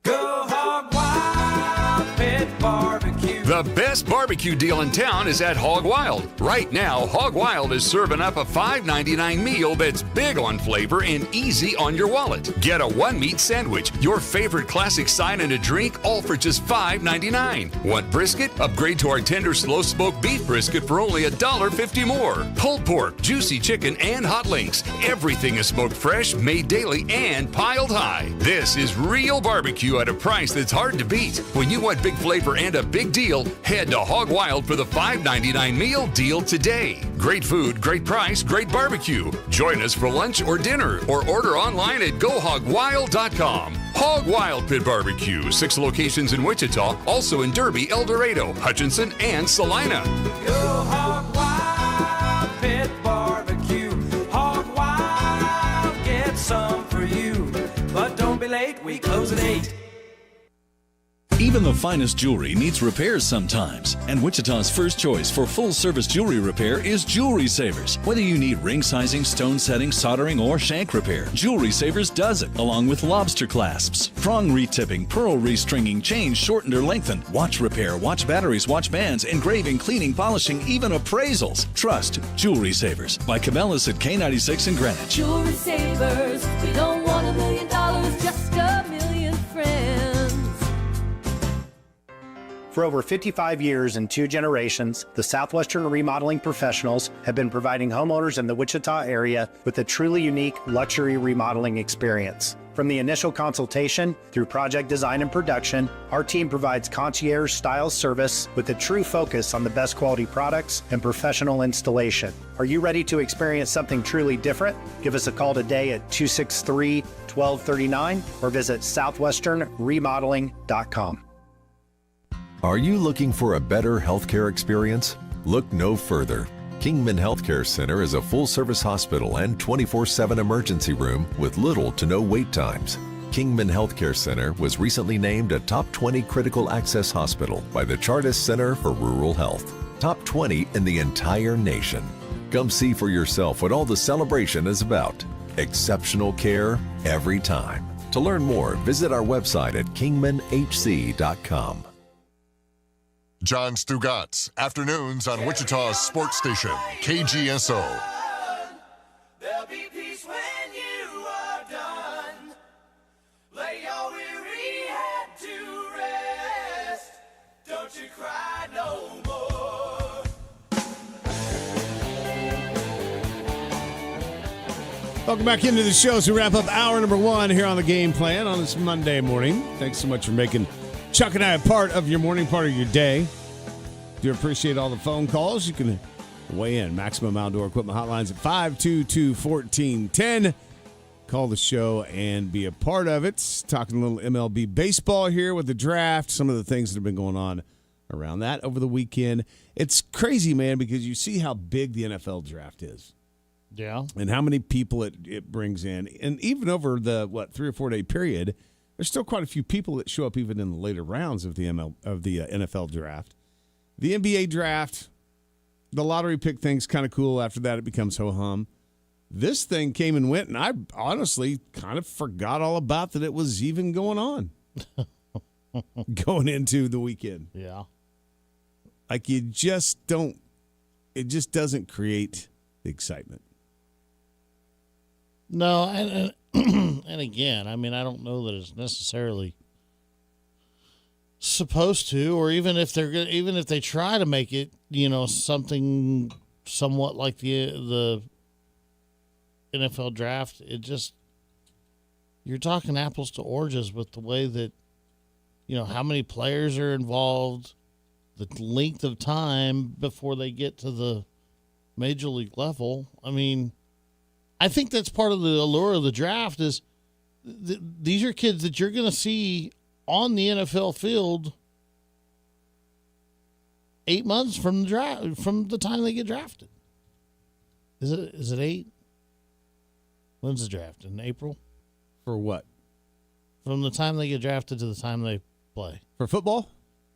Go Hog Wild Pit Barbecue. The best barbecue deal in town is at Hog Wild. Right now, Hog Wild is serving up a $5.99 meal that's big on flavor and easy on your wallet. Get a one-meat sandwich, your favorite classic side, and a drink, all for just $5.99. Want brisket? Upgrade to our tender slow-smoked beef brisket for only $1.50 more. Pulled pork, juicy chicken, and hot links. Everything is smoked fresh, made daily, and piled high. This is real barbecue at a price that's hard to beat. When you want big flavor and a big deal, head to Hog Wild for the $5.99 meal deal today. Great food, great price, great barbecue. Join us for lunch or dinner, or order online at GoHogWild.com. Hog Wild Pit Barbecue, 6 locations in Wichita, also in Derby, El Dorado, Hutchinson, and Salina. Go Hog Wild Pit Barbecue. Hog Wild, get some for you. But don't be late, we close at 8. Even the finest jewelry needs repairs sometimes, and Wichita's first choice for full-service jewelry repair is Jewelry Savers. Whether you need ring sizing, stone setting, soldering, or shank repair, Jewelry Savers does it, along with lobster clasps, prong retipping, pearl restringing, chain shortened or lengthened, watch repair, watch batteries, watch bands, engraving, cleaning, polishing, even appraisals. Trust Jewelry Savers by Cabela's at K96 in Greenwich. Jewelry Savers, we don't want $1 million, just a million friends. For over 55 years and 2 generations, the Southwestern Remodeling Professionals have been providing homeowners in the Wichita area with a truly unique luxury remodeling experience. From the initial consultation through project design and production, our team provides concierge-style service with a true focus on the best quality products and professional installation. Are you ready to experience something truly different? Give us a call today at 263-1239 or visit southwesternremodeling.com. Are you looking for a better healthcare experience? Look no further. Kingman Healthcare Center is a full-service hospital and 24/7 emergency room with little to no wait times. Kingman Healthcare Center was recently named a Top 20 Critical Access Hospital by the Chartist Center for Rural Health. Top 20 in the entire nation. Come see for yourself what all the celebration is about. Exceptional care every time. To learn more, visit our website at kingmanhc.com. John Stugatz, afternoons on Wichita's sports station, KGSO. There'll be peace when you are done. Lay your weary head to rest. Don't you cry no more. Welcome back into the show as we wrap up hour number 1 here on the Game Plan on this Monday morning. Thanks so much for making Chuck and I a part of your morning, part of your day. Do appreciate all the phone calls. You can weigh in. Maximum Outdoor Equipment Hotlines at 522-1410. Call the show and be a part of it. Talking a little MLB baseball here with the draft, some of the things that have been going on around that over the weekend. It's crazy, man, because you see how big the NFL draft is. Yeah. And how many people it brings in. And even over the, 3 or 4 day period, there's still quite a few people that show up even in the later rounds of the NFL draft. The NBA draft, the lottery pick thing's kind of cool. After that, it becomes ho-hum. This thing came and went, and I honestly kind of forgot all about that it was even going on going into the weekend. Yeah. Like it just doesn't create the excitement. No, and again, I mean, I don't know that it's necessarily supposed to, or even if they try to make it, something somewhat like the NFL draft, it just, you're talking apples to oranges with the way that, how many players are involved, the length of time before they get to the major league level. I mean, I think that's part of the allure of the draft is these are kids that you're going to see on the NFL field 8 months from the draft, from the time they get drafted. Is it 8? When's the draft? In April? For what? From the time they get drafted to the time they play. For football?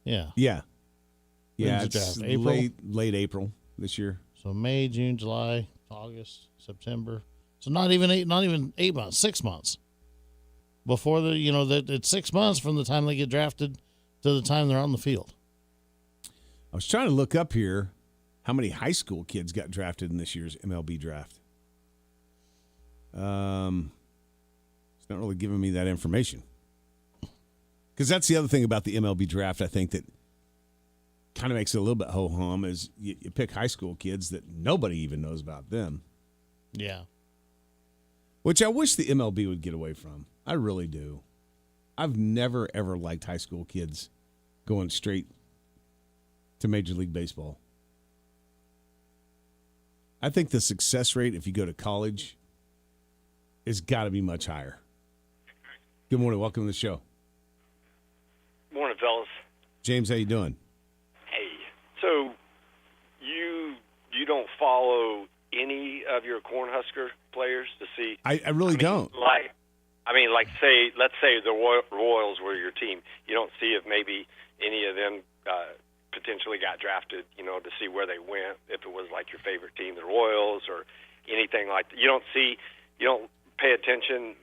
Yeah. Yeah. Yeah, When's the it's draft? April? late April this year. So May, June, July, August, September. So not even 8 months, 6 months. Before it's 6 months from the time they get drafted to the time they're on the field. I was trying to look up here how many high school kids got drafted in this year's MLB draft. It's not really giving me that information. Because that's the other thing about the MLB draft, I think, that kind of makes it a little bit ho-hum is you pick high school kids that nobody even knows about them. Yeah. Which I wish the MLB would get away from. I really do. I've never, ever liked high school kids going straight to Major League Baseball. I think the success rate if you go to college has got to be much higher. Good morning. Welcome to the show. Morning, fellas. James, how you doing? Hey. So you don't follow any of your Cornhusker players to see? I really don't. I mean, let's say the Royals were your team. You don't see if maybe any of them potentially got drafted, to see where they went, if it was like your favorite team, the Royals, or anything like that. You don't pay attention,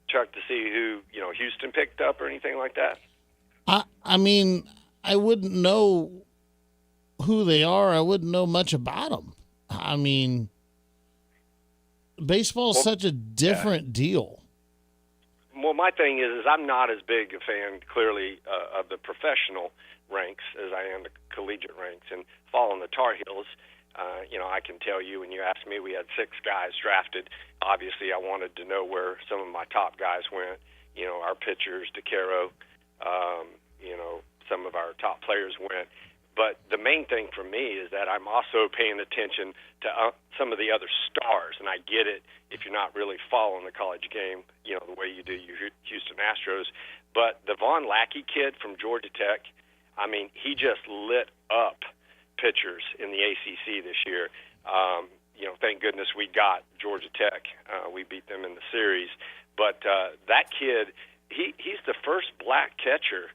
Chuck, to see who, Houston picked up or anything like that? I mean, I wouldn't know who they are. I wouldn't know much about them. I mean, baseball is such a different deal. Well, my thing is I'm not as big a fan, clearly, of the professional ranks as I am the collegiate ranks. And following the Tar Heels, I can tell you, when you asked me, we had 6 guys drafted. Obviously, I wanted to know where some of my top guys went. Our pitchers, DeCaro, some of our top players went. But the main thing for me is that I'm also paying attention to some of the other stars, and I get it if you're not really following the college game, the way you do your Houston Astros. But the Von Lackey kid from Georgia Tech, I mean, he just lit up pitchers in the ACC this year. Thank goodness we got Georgia Tech. We beat them in the series. But that kid, he's the first black catcher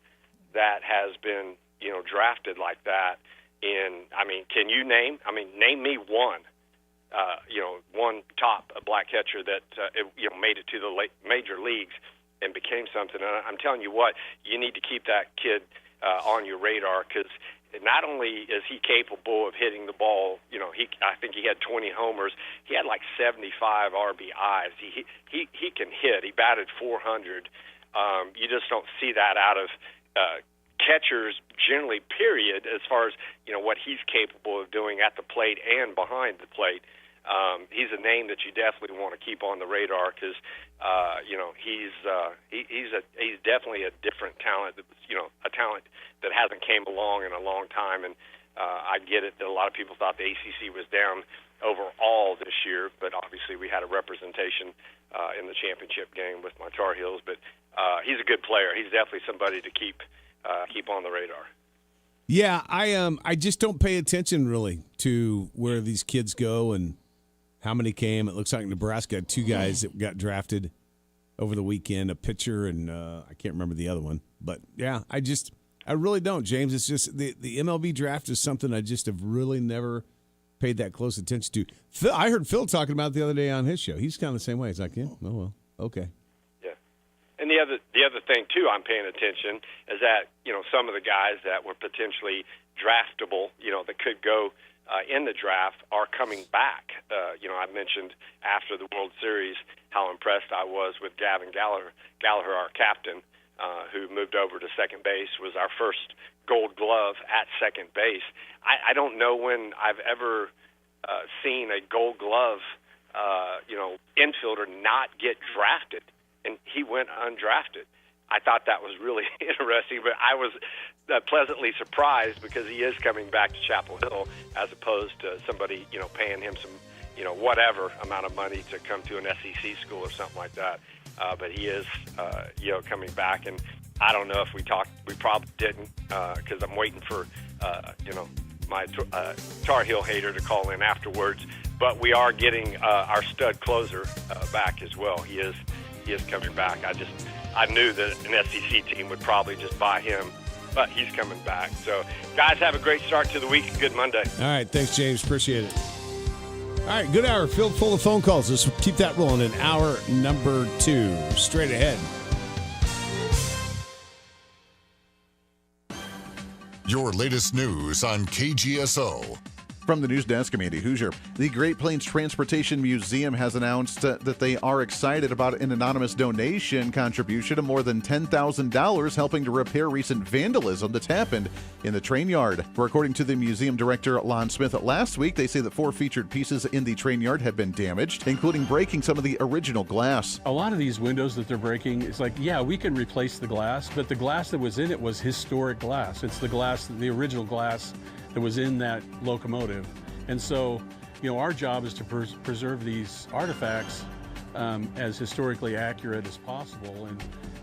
that has been, drafted like that. Can you name me one, one top black catcher that, made it to the major leagues and became something. And I'm telling you what, you need to keep that kid on your radar, because not only is he capable of hitting the ball, I think he had 20 homers. He had like 75 RBIs. He can hit. He batted .400. You just don't see that out of catchers generally, period, as far as, what he's capable of doing at the plate and behind the plate. He's a name that you definitely want to keep on the radar, because he's definitely a different talent. A talent that hasn't came along in a long time. And I get it that a lot of people thought the ACC was down overall this year, but obviously we had a representation in the championship game with my Tar Heels. But he's a good player. He's definitely somebody to keep on the radar. Yeah, I just don't pay attention really to where these kids go and how many came. It looks like Nebraska had 2 guys that got drafted over the weekend, a pitcher and I can't remember the other one. But yeah, I really don't, James. It's just the MLB draft is something I just have really never paid that close attention to. Phil, I heard Phil talking about it the other day on his show. He's kind of the same way. He's like, yeah, oh well, okay. And the other thing too, I'm paying attention is that some of the guys that were potentially draftable, that could go in the draft, are coming back. I mentioned after the World Series how impressed I was with Gavin Gallagher, our captain, who moved over to second base, was our first Gold Glove at second base. I don't know when I've ever seen a Gold Glove, infielder not get drafted. And he went undrafted. I thought that was really interesting, but I was pleasantly surprised because he is coming back to Chapel Hill as opposed to somebody, paying him some, whatever amount of money to come to an SEC school or something like that. But he is, coming back. And I don't know if we probably didn't, because I'm waiting for, my Tar Heel hater to call in afterwards. But we are getting our stud closer back as well. He is coming back. I knew that an SEC team would probably just buy him, but he's coming back. So, guys, have a great start to the week and good Monday. All right. Thanks, James. Appreciate it. All right. Good hour filled full of phone calls. Let's keep that rolling in hour number 2. Straight ahead. Your latest news on KGSO. From the news desk, I'm Andy Hoosier. The Great Plains Transportation Museum has announced that they are excited about an anonymous donation contribution of more than $10,000 helping to repair recent vandalism that's happened in the train yard. According to the museum director, Lon Smith, last week, they say that 4 featured pieces in the train yard have been damaged, including breaking some of the original glass. A lot of these windows that they're breaking, it's like, yeah, we can replace the glass, but the glass that was in it was historic glass. It's the original glass that was in that locomotive. And so, our job is to preserve these artifacts as historically accurate as possible.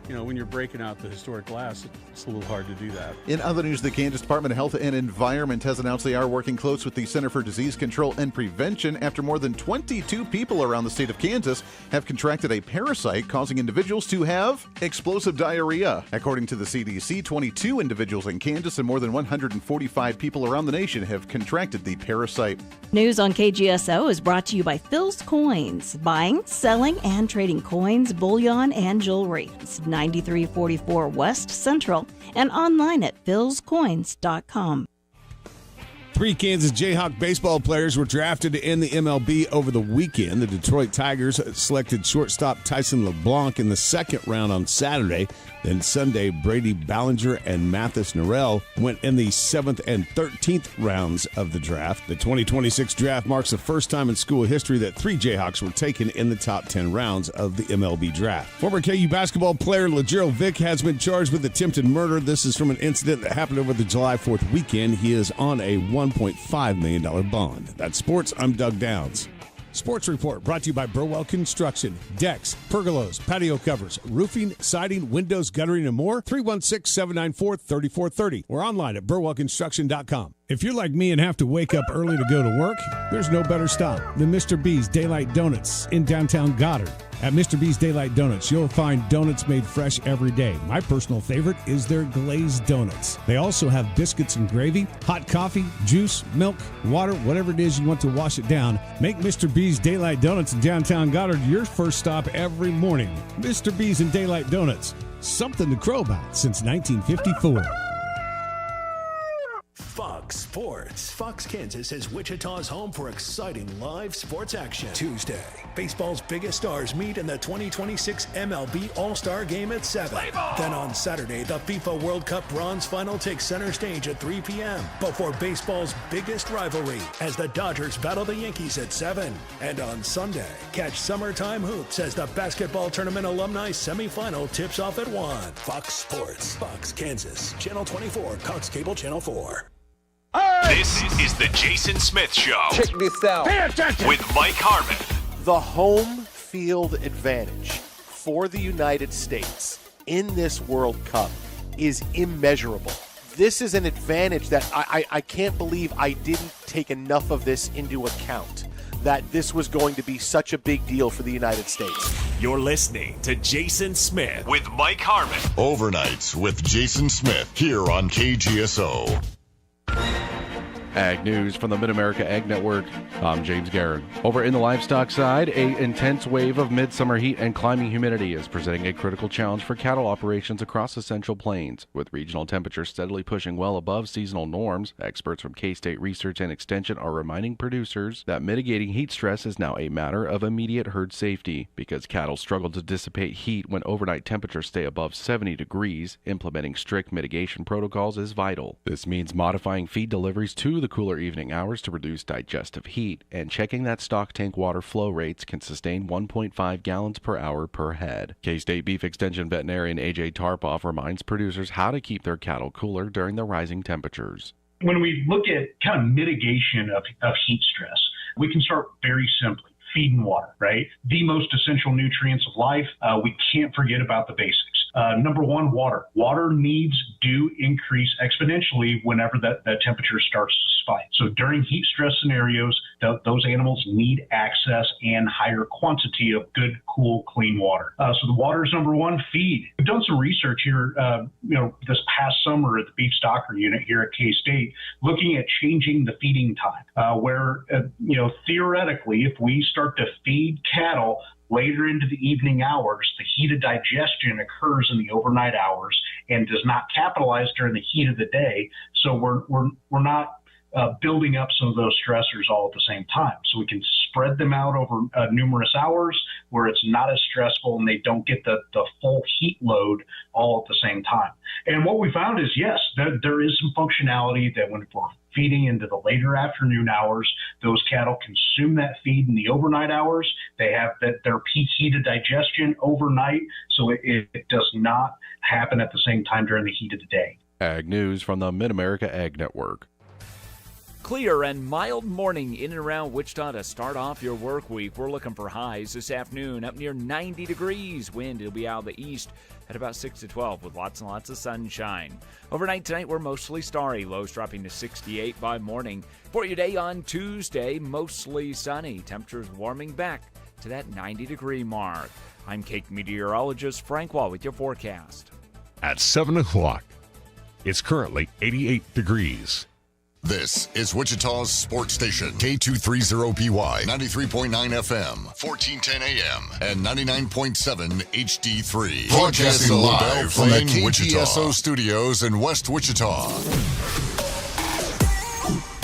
when you're breaking out the historic glass, it's a little hard to do that. In other news, the Kansas Department of Health and Environment has announced they are working close with the Center for Disease Control and Prevention after more than 22 people around the state of Kansas have contracted a parasite causing individuals to have explosive diarrhea. According to the CDC, 22 individuals in Kansas and more than 145 people around the nation have contracted the parasite. News on KGSO is brought to you by Phil's Coins, buying, selling, and trading coins, bullion, and jewelry. It's 9344 West Central and online at philscoins.com. 3 Kansas Jayhawk baseball players were drafted in the MLB over the weekend. The Detroit Tigers selected shortstop Tyson LeBlanc in the second round on Saturday. Then Sunday, Brady Ballinger and Mathis Norrell went in the 7th and 13th rounds of the draft. The 2026 draft marks the first time in school history that 3 Jayhawks were taken in the top 10 rounds of the MLB draft. Former KU basketball player LaGerald Vick has been charged with attempted murder. This is from an incident that happened over the July 4th weekend. He is on a $1.5 million bond. That's sports. I'm Doug Downs. Sports Report brought to you by Burwell Construction. Decks, pergolas, patio covers, roofing, siding, windows, guttering, and more. 316-794-3430. Or online at burwellconstruction.com. If you're like me and have to wake up early to go to work, there's no better stop than Mr. B's Daylight Donuts in downtown Goddard. At Mr. B's Daylight Donuts, you'll find donuts made fresh every day. My personal favorite is their glazed donuts. They also have biscuits and gravy, hot coffee, juice, milk, water, whatever it is you want to wash it down. Make Mr. B's Daylight Donuts in downtown Goddard your first stop every morning. Mr. B's and Daylight Donuts, something to crow about since 1954. Fox Sports. Fox Kansas is Wichita's home for exciting live sports action. Tuesday, baseball's biggest stars meet in the 2026 MLB All-Star Game at 7. Then on Saturday, the FIFA World Cup Bronze Final takes center stage at 3 p.m. before baseball's biggest rivalry as the Dodgers battle the Yankees at 7. And on Sunday, catch summertime hoops as the basketball tournament alumni semifinal tips off at 1. Fox Sports. Fox Kansas. Channel 24. Cox Cable Channel 4. This is the Jason Smith Show. Check this out. Pay attention. With Mike Harmon. The home field advantage for the United States in this World Cup is immeasurable. This is an advantage that I can't believe I didn't take enough of this into account, that this was going to be such a big deal for the United States. You're listening to Jason Smith with Mike Harmon. Overnights with Jason Smith here on KGSO. Ag News from the Mid-America Ag Network. I'm James Guerin. Over in the livestock side, an intense wave of midsummer heat and climbing humidity is presenting a critical challenge for cattle operations across the Central Plains. With regional temperatures steadily pushing well above seasonal norms, experts from K-State Research and Extension are reminding producers that mitigating heat stress is now a matter of immediate herd safety. Because cattle struggle to dissipate heat when overnight temperatures stay above 70 degrees, implementing strict mitigation protocols is vital. This means modifying feed deliveries to the cooler evening hours to reduce digestive heat, and checking that stock tank water flow rates can sustain 1.5 gallons per hour per head. K-State Beef Extension veterinarian AJ Tarpoff reminds producers how to keep their cattle cooler during the rising temperatures. When we look at kind of mitigation of heat stress, we can start very simply. Feed and water, right? The most essential nutrients of life. We can't forget about the basics. Number one, water. Water needs do increase exponentially whenever that temperature starts to spike. So during heat stress scenarios, those animals need access and higher quantity of good, cool, clean water. So the water is number one. Feed. We've done some research here, this past summer at the Beef Stocker Unit here at K-State, looking at changing the feeding time, where, theoretically, if we start to feed cattle later into the evening hours, the heat of digestion occurs in the overnight hours and does not capitalize during the heat of the day. So we're not building up some of those stressors all at the same time. So we can spread them out over numerous hours where it's not as stressful and they don't get the full heat load all at the same time. And what we found is, yes, there is some functionality that when we're feeding into the later afternoon hours, those cattle consume that feed in the overnight hours. They have their peak heat of digestion overnight, so it does not happen at the same time during the heat of the day. Ag News from the Mid-America Ag Network. clear and mild morning in and around Wichita to start off your work week. We're looking for highs this afternoon up near 90 degrees. Wind will be out of the east at about 6 to 12 with lots and lots of sunshine. Overnight tonight, we're mostly starry. Lows dropping to 68 by morning. For your day on Tuesday, mostly sunny. Temperatures warming back to that 90-degree mark. I'm Cake meteorologist Frank Wall with your forecast. At 7 o'clock, it's currently 88 degrees. This is Wichita's sports station, K230BY, 93.9 FM, 1410 AM, and 99.7 HD3. Broadcasting live from the KGSO studios in West Wichita.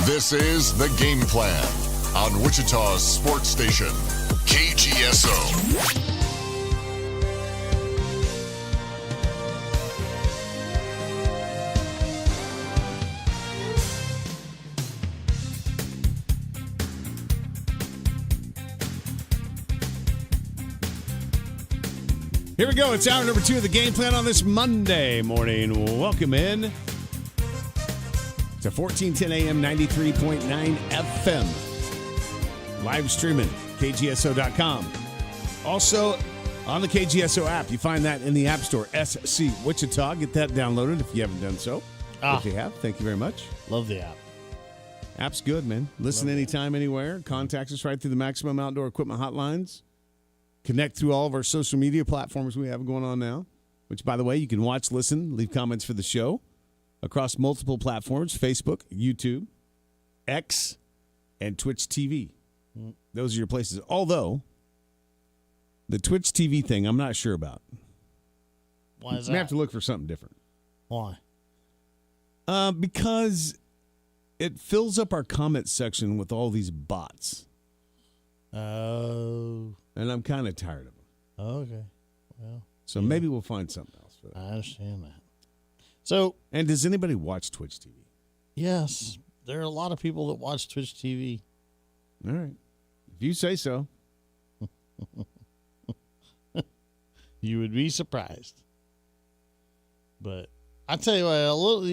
This is The Game Plan on Wichita's sports station, KGSO. Here we go. It's hour number 2 of the Game Plan on this Monday morning. Welcome in to 1410 AM, 93.9 FM. Live streaming, KGSO.com. Also, on the KGSO app, you find that in the App Store, SC Wichita. Get that downloaded if you haven't done so. If you have, thank you very much. Love the app. App's good, man. Listen anytime, anywhere. Contact us right through the Maximum Outdoor Equipment hotlines. Connect through all of our social media platforms we have going on now, which, by the way, you can watch, listen, leave comments for the show across multiple platforms, Facebook, YouTube, X, and Twitch TV. Those are your places. Although, the Twitch TV thing, I'm not sure about. Why is We that? have to look for something different. Why? Because it fills up our comment section with all these bots. Oh. And I'm kind of tired of them. Okay. Well. So maybe we'll find something else for that. I understand that. So. And does anybody watch Twitch TV? Yes. There are a lot of people that watch Twitch TV. All right. If you say so. You would be surprised. But I tell you what, a little,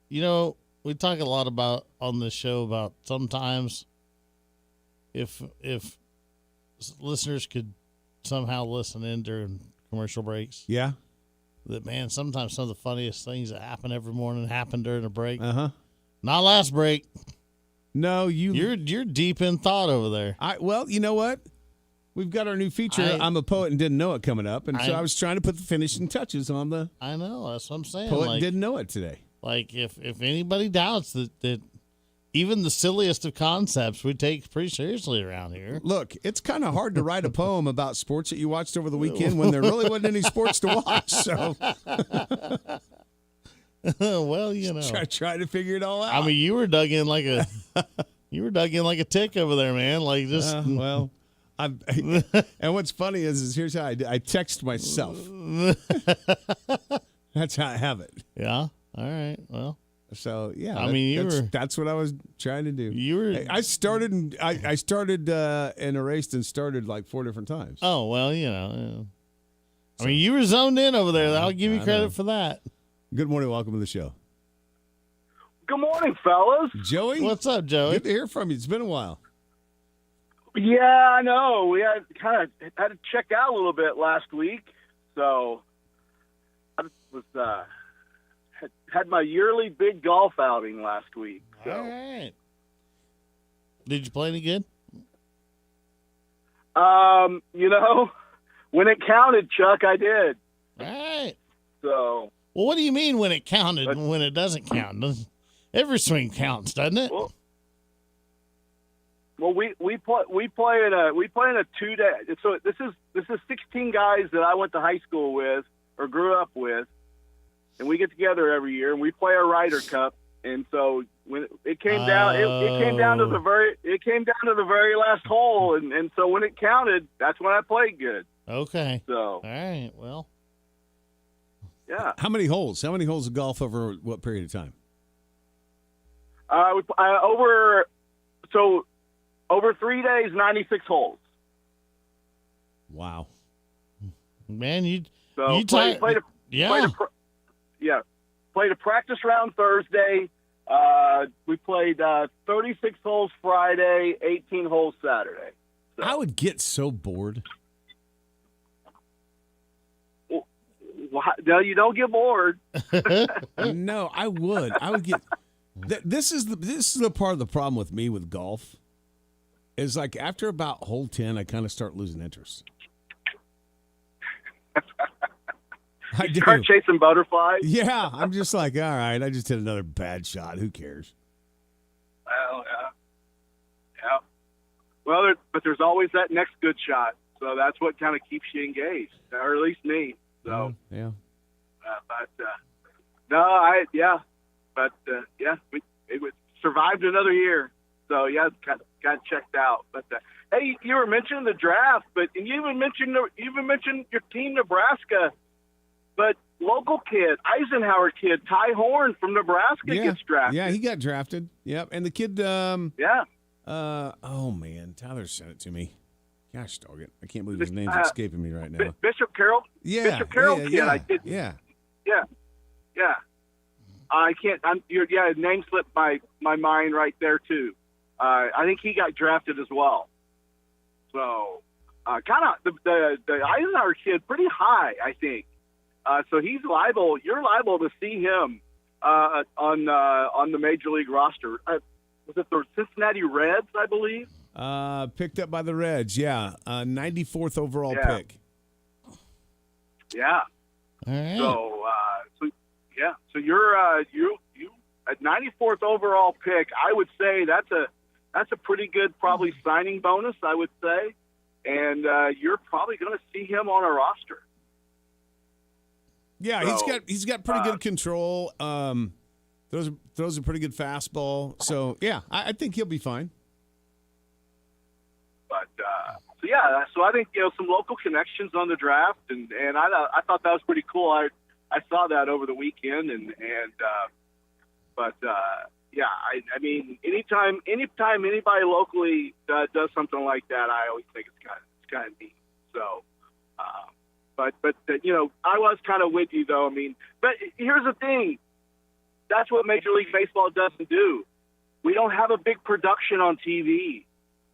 you know, we talk a lot about on this show about sometimes if listeners could somehow listen in during commercial breaks. Yeah. That, man, sometimes some of the funniest things that happen every morning happen during a break. Uh-huh. Not last break. No, you're deep in thought over there. Well, you know what? We've got our new feature, I'm a Poet and Didn't Know It, coming up. And so I was trying to put the finishing touches on the I know, that's what I'm saying. Poet and Didn't Know It today. Like, if anybody doubts that even the silliest of concepts we take pretty seriously around here. Look, it's kind of hard to write a poem about sports that you watched over the weekend when there really wasn't any sports to watch. So, well, you know, try to figure it all out. I mean, you were dug in like a tick over there, man. Like just well. And what's funny is here's how I text myself. That's how I have it. Yeah. All right. Well. So yeah. I mean, that's what I was trying to do. You were. I started and erased and started like 4 different times. Oh well, you know. I mean, you were zoned in over there. I'll give you credit for that. Good morning. Welcome to the show. Good morning, fellas. Joey. What's up, Joey? Good to hear from you. It's been a while. Yeah, I know. We had to check out a little bit last week, so I was had my yearly big golf outing last week. So. All right. Did you play any good? You know, when it counted, Chuck, I did. All right. So. Well, what do you mean when it counted and when it doesn't count? Every swing counts, doesn't it? Well, we play in a 2-day. So this is 16 guys that I went to high school with or grew up with, and we get together every year and we play a Ryder Cup. And so when it came down, it came down to the very last hole, and so when it counted, that's when I played good. Okay. So all right, well, yeah. How many holes? How many holes of golf over what period of time? Over 3 days, 96 holes. Wow. Man, played a practice round Thursday, We played 36 holes Friday, 18 holes Saturday. I would get so bored. No, you don't get bored. No, I would. I would get. This is the part of the problem with me with golf. Is like after about hole 10, I kind of start losing interest. I do. Start chasing butterflies. Yeah, I'm just like, all right, I just hit another bad shot. Who cares? Well, yeah. Well, but there's always that next good shot, so that's what kind of keeps you engaged, or at least me. So yeah. We survived another year. So yeah, got checked out. But hey, you were mentioning the draft, but and you even mentioned your team, Nebraska. But local kid, Eisenhower kid, Ty Horn from Nebraska gets drafted. Yeah, he got drafted. Yep, and the kid. Oh man, Tyler sent it to me. Gosh dog it, I can't believe his name's escaping me right now. Bishop Carroll. Yeah, Bishop Carroll kid. Yeah. I can't. His name slipped my mind right there too. I think he got drafted as well. So, kind of the Eisenhower kid pretty high, I think. So he's liable. You're liable to see him on the major league roster. Was it the Cincinnati Reds, I believe? Picked up by the Reds. Yeah, 94th overall pick. Yeah. All right. So you're you at 94th overall pick. I would say that's a pretty good probably signing bonus. I would say, and you're probably going to see him on a roster. Yeah, he's got pretty good control. Throws a pretty good fastball. So yeah, I think he'll be fine. But so I think some local connections on the draft, and I thought that was pretty cool. I saw that over the weekend, I mean, anytime anybody locally does something like that, I always think it's kind of neat. So, but I was kind of with you though. I mean, but here's the thing: that's what Major League Baseball doesn't do. We don't have a big production on TV.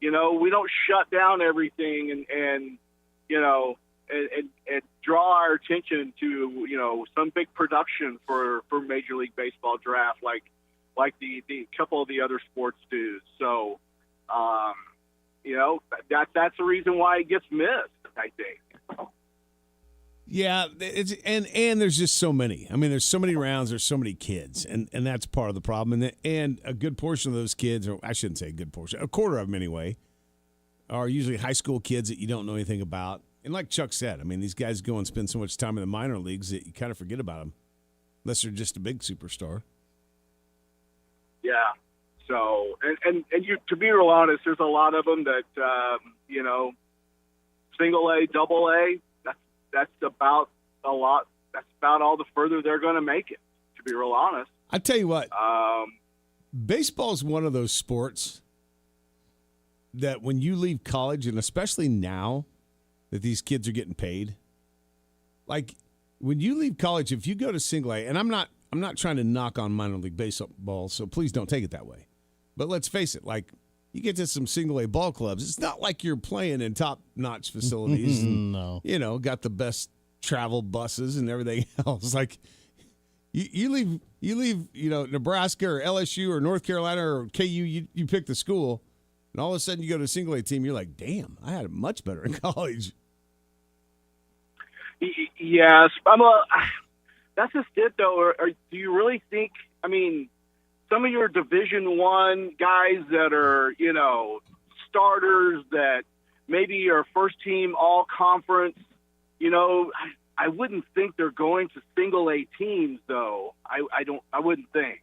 We don't shut down everything and draw our attention to some big production for Major League Baseball draft like the couple of the other sports do. So that's the reason why it gets missed, I think. Yeah, and there's just so many. I mean, there's so many rounds, there's so many kids, and that's part of the problem. And a good portion of those kids, or I shouldn't say a good portion, a quarter of them anyway, are usually high school kids that you don't know anything about. And like Chuck said, I mean, these guys go and spend so much time in the minor leagues that you kind of forget about them, unless they're just a big superstar. Yeah. So, and you, to be real honest, there's a lot of them that, single A, double A, that's about a lot. That's about all the further they're going to make it, to be real honest. I tell you what, baseball is one of those sports that when you leave college, and especially now that these kids are getting paid, like when you leave college, if you go to single A, and I'm not trying to knock on minor league baseball, so please don't take it that way. But let's face it, like you get to some single A ball clubs, it's not like you're playing in top-notch facilities and, no. Got the best travel buses and everything else. Like you leave, Nebraska or LSU or North Carolina or KU, you pick the school, and all of a sudden you go to a single A team, you're like, damn, I had it much better in college. Yes, that's just it, though. Or do you really think? I mean, some of your Division I guys that are, starters that maybe are first team all conference, I wouldn't think they're going to single A teams, though. I wouldn't think.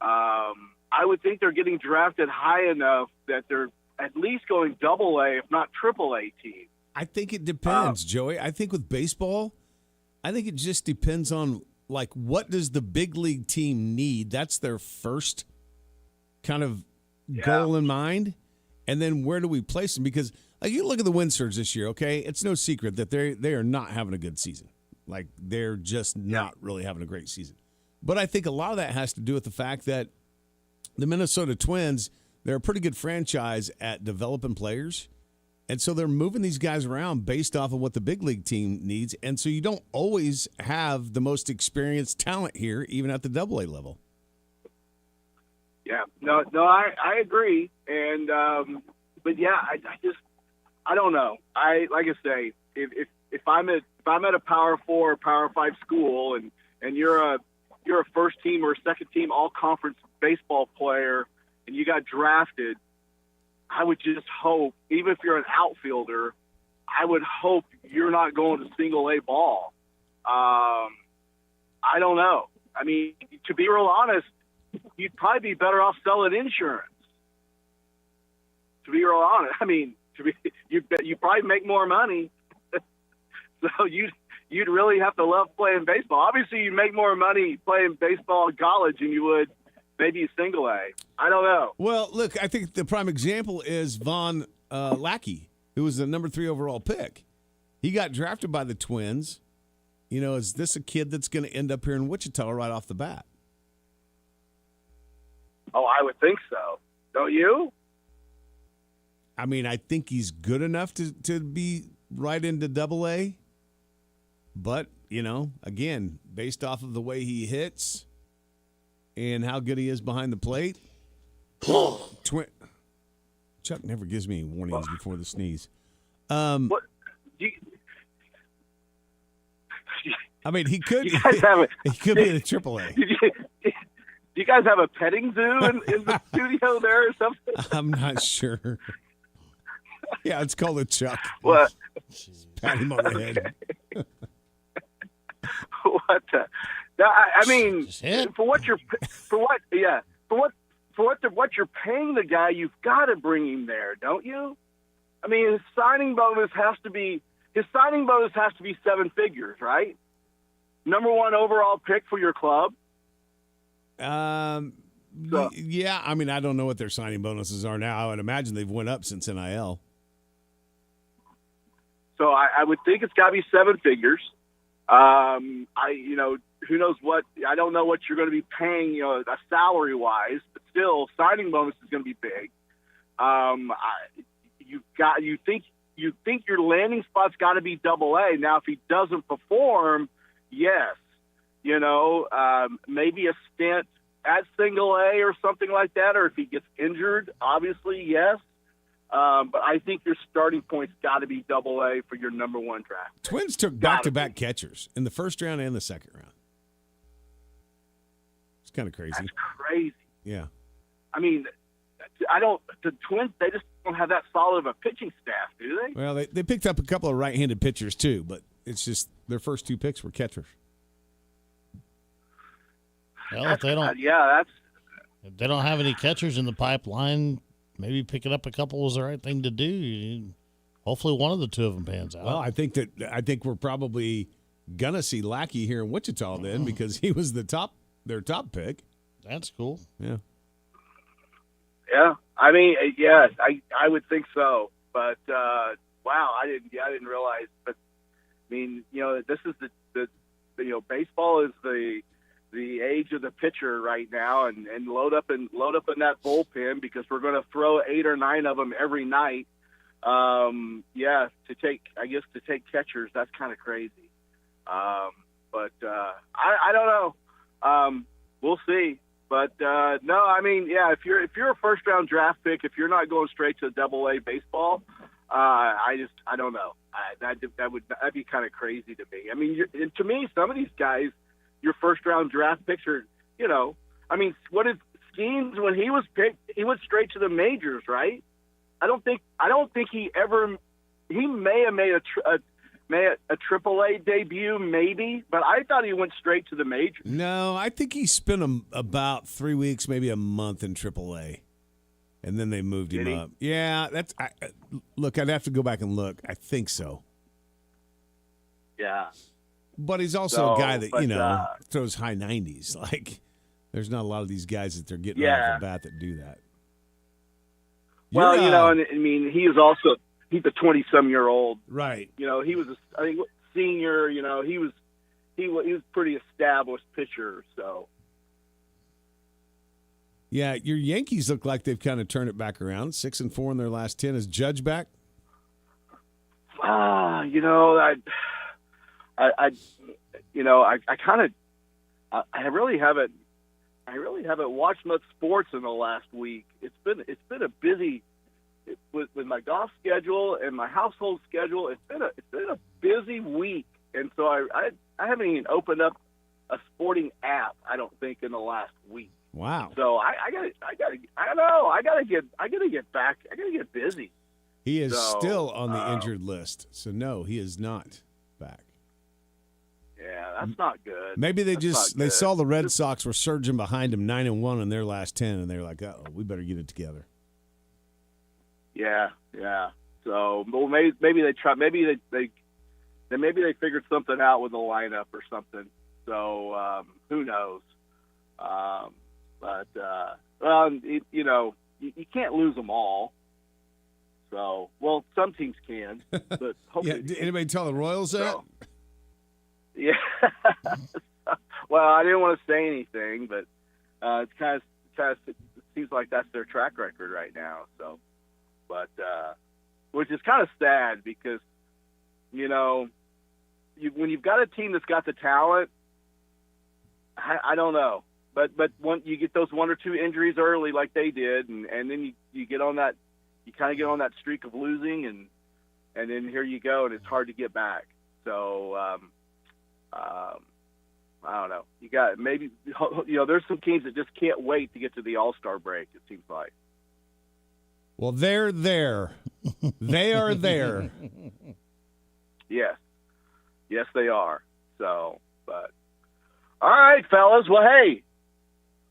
I would think they're getting drafted high enough that they're at least going double A, if not triple A teams. I think it depends, Joey. I think with baseball, I think it just depends on, like, what does the big league team need? That's their first kind of goal in mind. And then where do we place them? Because like, you look at the Wind Surge this year, okay? It's no secret that they are not having a good season. Like, they're just not really having a great season. But I think a lot of that has to do with the fact that the Minnesota Twins, they're a pretty good franchise at developing players. And so they're moving these guys around based off of what the big league team needs. And so you don't always have the most experienced talent here, even at the AA level. Yeah, no, I agree. And, but yeah, I don't know. Like I say, if I'm at a Power 4 or Power 5 school and you're a first team or second team all conference baseball player and you got drafted, I would just hope, even if you're an outfielder, I would hope you're not going to single A ball. I don't know. I mean, to be real honest, you'd probably be better off selling insurance. To be real honest, I mean, you probably make more money. So you'd really have to love playing baseball. Obviously, you make more money playing baseball in college than you would maybe a single A. I don't know. Well, look, I think the prime example is Von Lackey, who was the number 3 overall pick. He got drafted by the Twins. You know, is this a kid that's going to end up here in Wichita right off the bat? Oh, I would think so. Don't you? I mean, I think he's good enough to be right into AA. But, you know, again, based off of the way he hits and how good he is behind the plate, Chuck never gives me warnings before the sneeze. I mean, he could be in AAA. Do you guys have a petting zoo in the studio there or something? I'm not sure. Yeah, it's called a Chuck. What? Pat him on the head. What? I mean, for what you're paying the guy, you've got to bring him there, don't you? I mean, his signing bonus has to be 7 figures, right? Number 1 overall pick for your club. Yeah, I mean, I don't know what their signing bonuses are now. I would imagine they've went up since NIL. So I would think it's got to be 7 figures. Who knows what? I don't know what you're going to be paying, salary wise, but still, signing bonus is going to be big. You think your landing spot's got to be AA. Now, if he doesn't perform, yes, maybe a stint at single A or something like that, or if he gets injured, obviously, yes. But I think your starting point's got to be AA for your number 1 draft. Twins took back-to-back catchers in the first round and the second round. It's kind of crazy. That's crazy. Yeah. I mean, the Twins, they just don't have that solid of a pitching staff, do they? Well, they picked up a couple of right-handed pitchers too, but it's just their first 2 picks were catchers. Well, if they don't, if they don't have any catchers in the pipeline, maybe picking up a couple is the right thing to do. Hopefully, one of the 2 of them pans out. Well, I think we're probably gonna see Lackey here in Wichita then, because he was their top pick. That's cool. Yeah. Yeah, I mean, yes, I would think so. But wow, I didn't realize. But I mean, this is the baseball is the age of the pitcher right now, and load up in that bullpen, because we're going to throw 8 or 9 of them every night. To take catchers, that's kind of crazy. But I don't know. We'll see. But no, I mean, yeah, if you're a first round draft pick, if you're not going straight to AA baseball, I don't know. That'd be kind of crazy to me. I mean, to me, some of these guys, your first round draft picks are, I mean, what did Skeens, when he was picked, he went straight to the majors, right? I don't think he may have made a AAA debut, maybe, but I thought he went straight to the majors. No, I think he spent about 3 weeks, maybe a month in AAA, and then they moved him up. Yeah, look, I'd have to go back and look. I think so. Yeah. But he's also a guy that, throws high 90s. Like, there's not a lot of these guys that they're getting off the bat that do that. Well, and I mean, he's a 20-some-year-old. Right. He was, I think, senior, he was pretty established pitcher. So, Yeah, your Yankees look like they've kind of turned it back around. 6-4 in their last 10. Is Judge back? You know, I really haven't watched much sports in the last week. It's been a busy with my golf schedule and my household schedule. It's been a busy week, and so I haven't even opened up a sporting app, I don't think, in the last week. Wow. So I gotta get back. I gotta get busy. He is still on the injured list. So no, he is not back. Yeah, that's not good. Maybe they That's saw the Red Sox were surging behind him 9-1 in their last 10, and they're like, "Oh, we better get it together." Yeah. So, well, maybe they try. Maybe they figured something out with the lineup or something. So who knows? You can't lose them all. So, well, some teams can, but hopefully. Did anybody tell the Royals that? Yeah. Well, I didn't want to say anything, but it's kind of it seems like that's their track record right now. So, but which is kind of sad because, when you've got a team that's got the talent, I don't know, but when you get those 1 or 2 injuries early like they did, and then you get on that, you kind of get on that streak of losing, and then here you go, and it's hard to get back. So. I don't know. You got maybe there's some teams that just can't wait to get to the All-Star break. It seems like. Well, they're there. They are there. Yes, they are. So, but all right, fellas. Well, hey,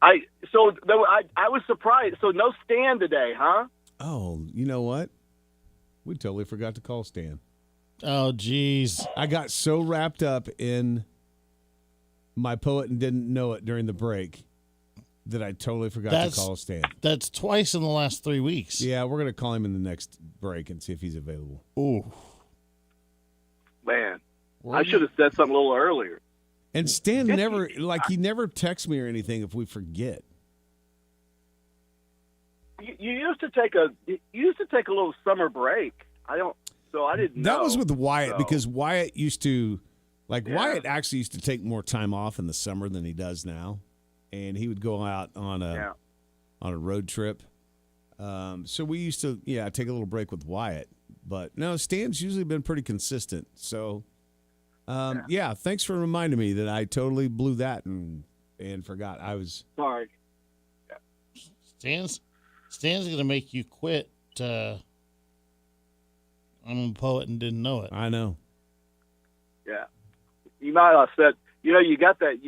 I was surprised. So no Stan today, huh? Oh, you know what? We totally forgot to call Stan. Oh, geez. I got so wrapped up in my poet and didn't know it during the break that I totally forgot to call Stan. That's twice in the last 3 weeks. Yeah, we're going to call him in the next break and see if he's available. Ooh. Man, I should have said something a little earlier. And Stan he never texts me or anything if we forget. You used to take a little summer break. I didn't know. That was with Wyatt because Wyatt used to, Wyatt actually used to take more time off in the summer than he does now, and he would go out on a road trip. So we used to take a little break with Wyatt, but no, Stan's usually been pretty consistent. So thanks for reminding me that I totally blew that and forgot. I was sorry. Stan's gonna make you quit. I'm a poet and didn't know it. I know. Yeah, you might have said. You got that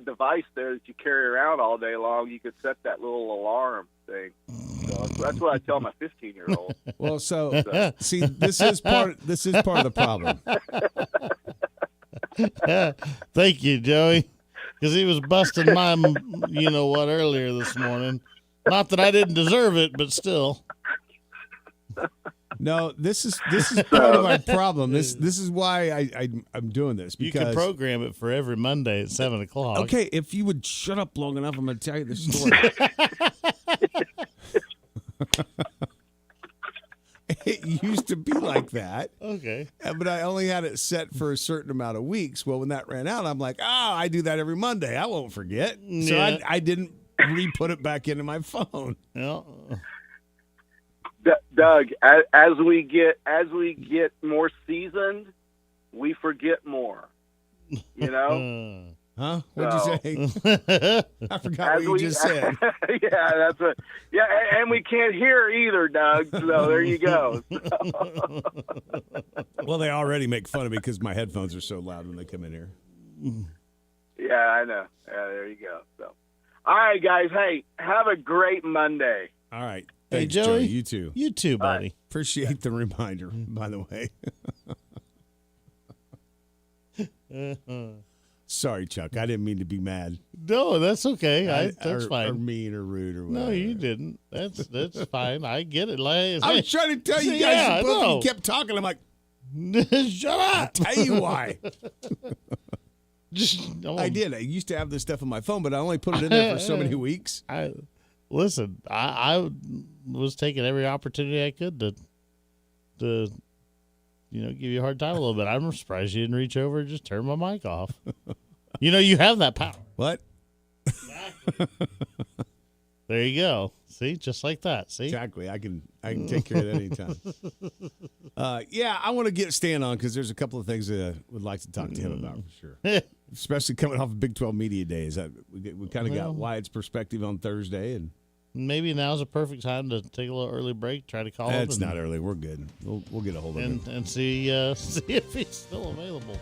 device there that you carry around all day long. You could set that little alarm thing. So that's what I tell my 15-year-old. Well, so see, this is part of the problem. Thank you, Joey, because he was busting my, earlier this morning. Not that I didn't deserve it, but still. No, this is part of my problem. This is why I'm doing this. Because you can program it for every Monday at 7:00. Okay, if you would shut up long enough, I'm going to tell you the story. It used to be like that. Okay. But I only had it set for a certain amount of weeks. Well, when that ran out, I'm like, I do that every Monday. I won't forget. So I didn't re-put it back into my phone. Yeah. Doug, as we get more seasoned, we forget more. Huh? What'd you say? I forgot what you just said. Yeah, that's it. Yeah, and we can't hear either, Doug. So there you go. Well, they already make fun of me because my headphones are so loud when they come in here. Yeah, I know. Yeah, there you go. So, all right, guys. Hey, have a great Monday. All right. Hey, Thanks, Joey. You too. You too, buddy. Right. Appreciate the reminder, by the way. Sorry, Chuck. I didn't mean to be mad. No, that's okay. That's fine. Or mean or rude or whatever. No, you didn't. That's fine. I get it. I was trying to tell you guys both, and you kept talking. I'm like, shut up. I'll tell you why. I did. I used to have this stuff on my phone, but I only put it in there for so many weeks. I was taking every opportunity I could to give you a hard time a little bit. I'm surprised you didn't reach over and just turn my mic off. You have that power. What? Exactly. There you go. See, just like that. See, exactly. I can take care of that anytime. I want to get Stan on because there's a couple of things that I would like to talk to him about for sure. Especially coming off of Big 12 Media Days. We kind of got Wyatt's perspective on Thursday, and maybe now's a perfect time to take a little early break. Try to call him. It's not early. We're good. We'll get a hold of him and see if he's still available.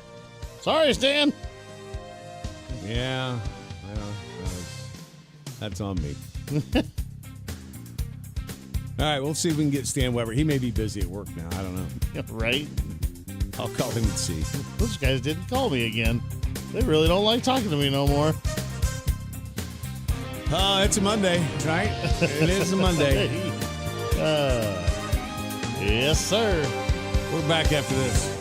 Sorry, Stan. Yeah, well, that's on me. All right, we'll see if we can get Stan Weber. He may be busy at work now. I don't know. Right? I'll call him and see. Those guys didn't call me again. They really don't like talking to me no more. It's a Monday, right? It is a Monday. Yes, sir. We're back after this.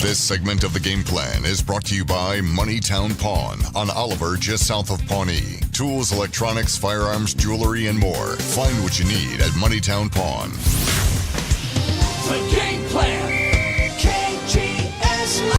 This segment of the game plan is brought to you by Moneytown Pawn on Oliver, just south of Pawnee. Tools, electronics, firearms, jewelry, and more. Find what you need at Moneytown Pawn. The game plan. KGSO.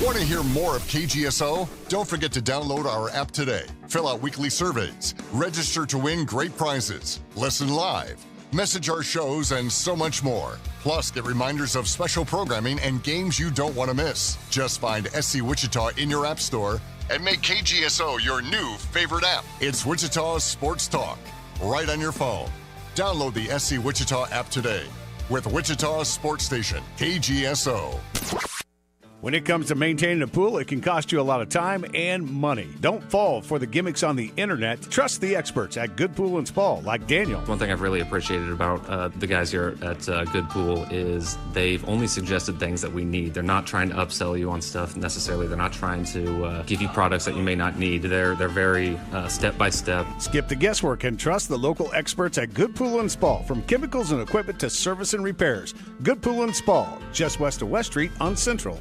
Want to hear more of KGSO? Don't forget to download our app today. Fill out weekly surveys. Register to win great prizes. Listen live. Message our shows and so much more. Plus, get reminders of special programming and games you don't want to miss. Just find SC Wichita in your app store and make KGSO your new favorite app. It's Wichita's Sports Talk, right on your phone. Download the SC Wichita app today with Wichita's Sports Station, KGSO. When it comes to maintaining a pool, it can cost you a lot of time and money. Don't fall for the gimmicks on the internet. Trust the experts at Good Pool and Spa, like Daniel. One thing I've really appreciated about the guys here at Good Pool is they've only suggested things that we need. They're not trying to upsell you on stuff necessarily. They're not trying to give you products that you may not need. They're very step by step. Skip the guesswork and trust the local experts at Good Pool and Spa. From chemicals and equipment to service and repairs. Good Pool and Spa, just west of West Street on Central.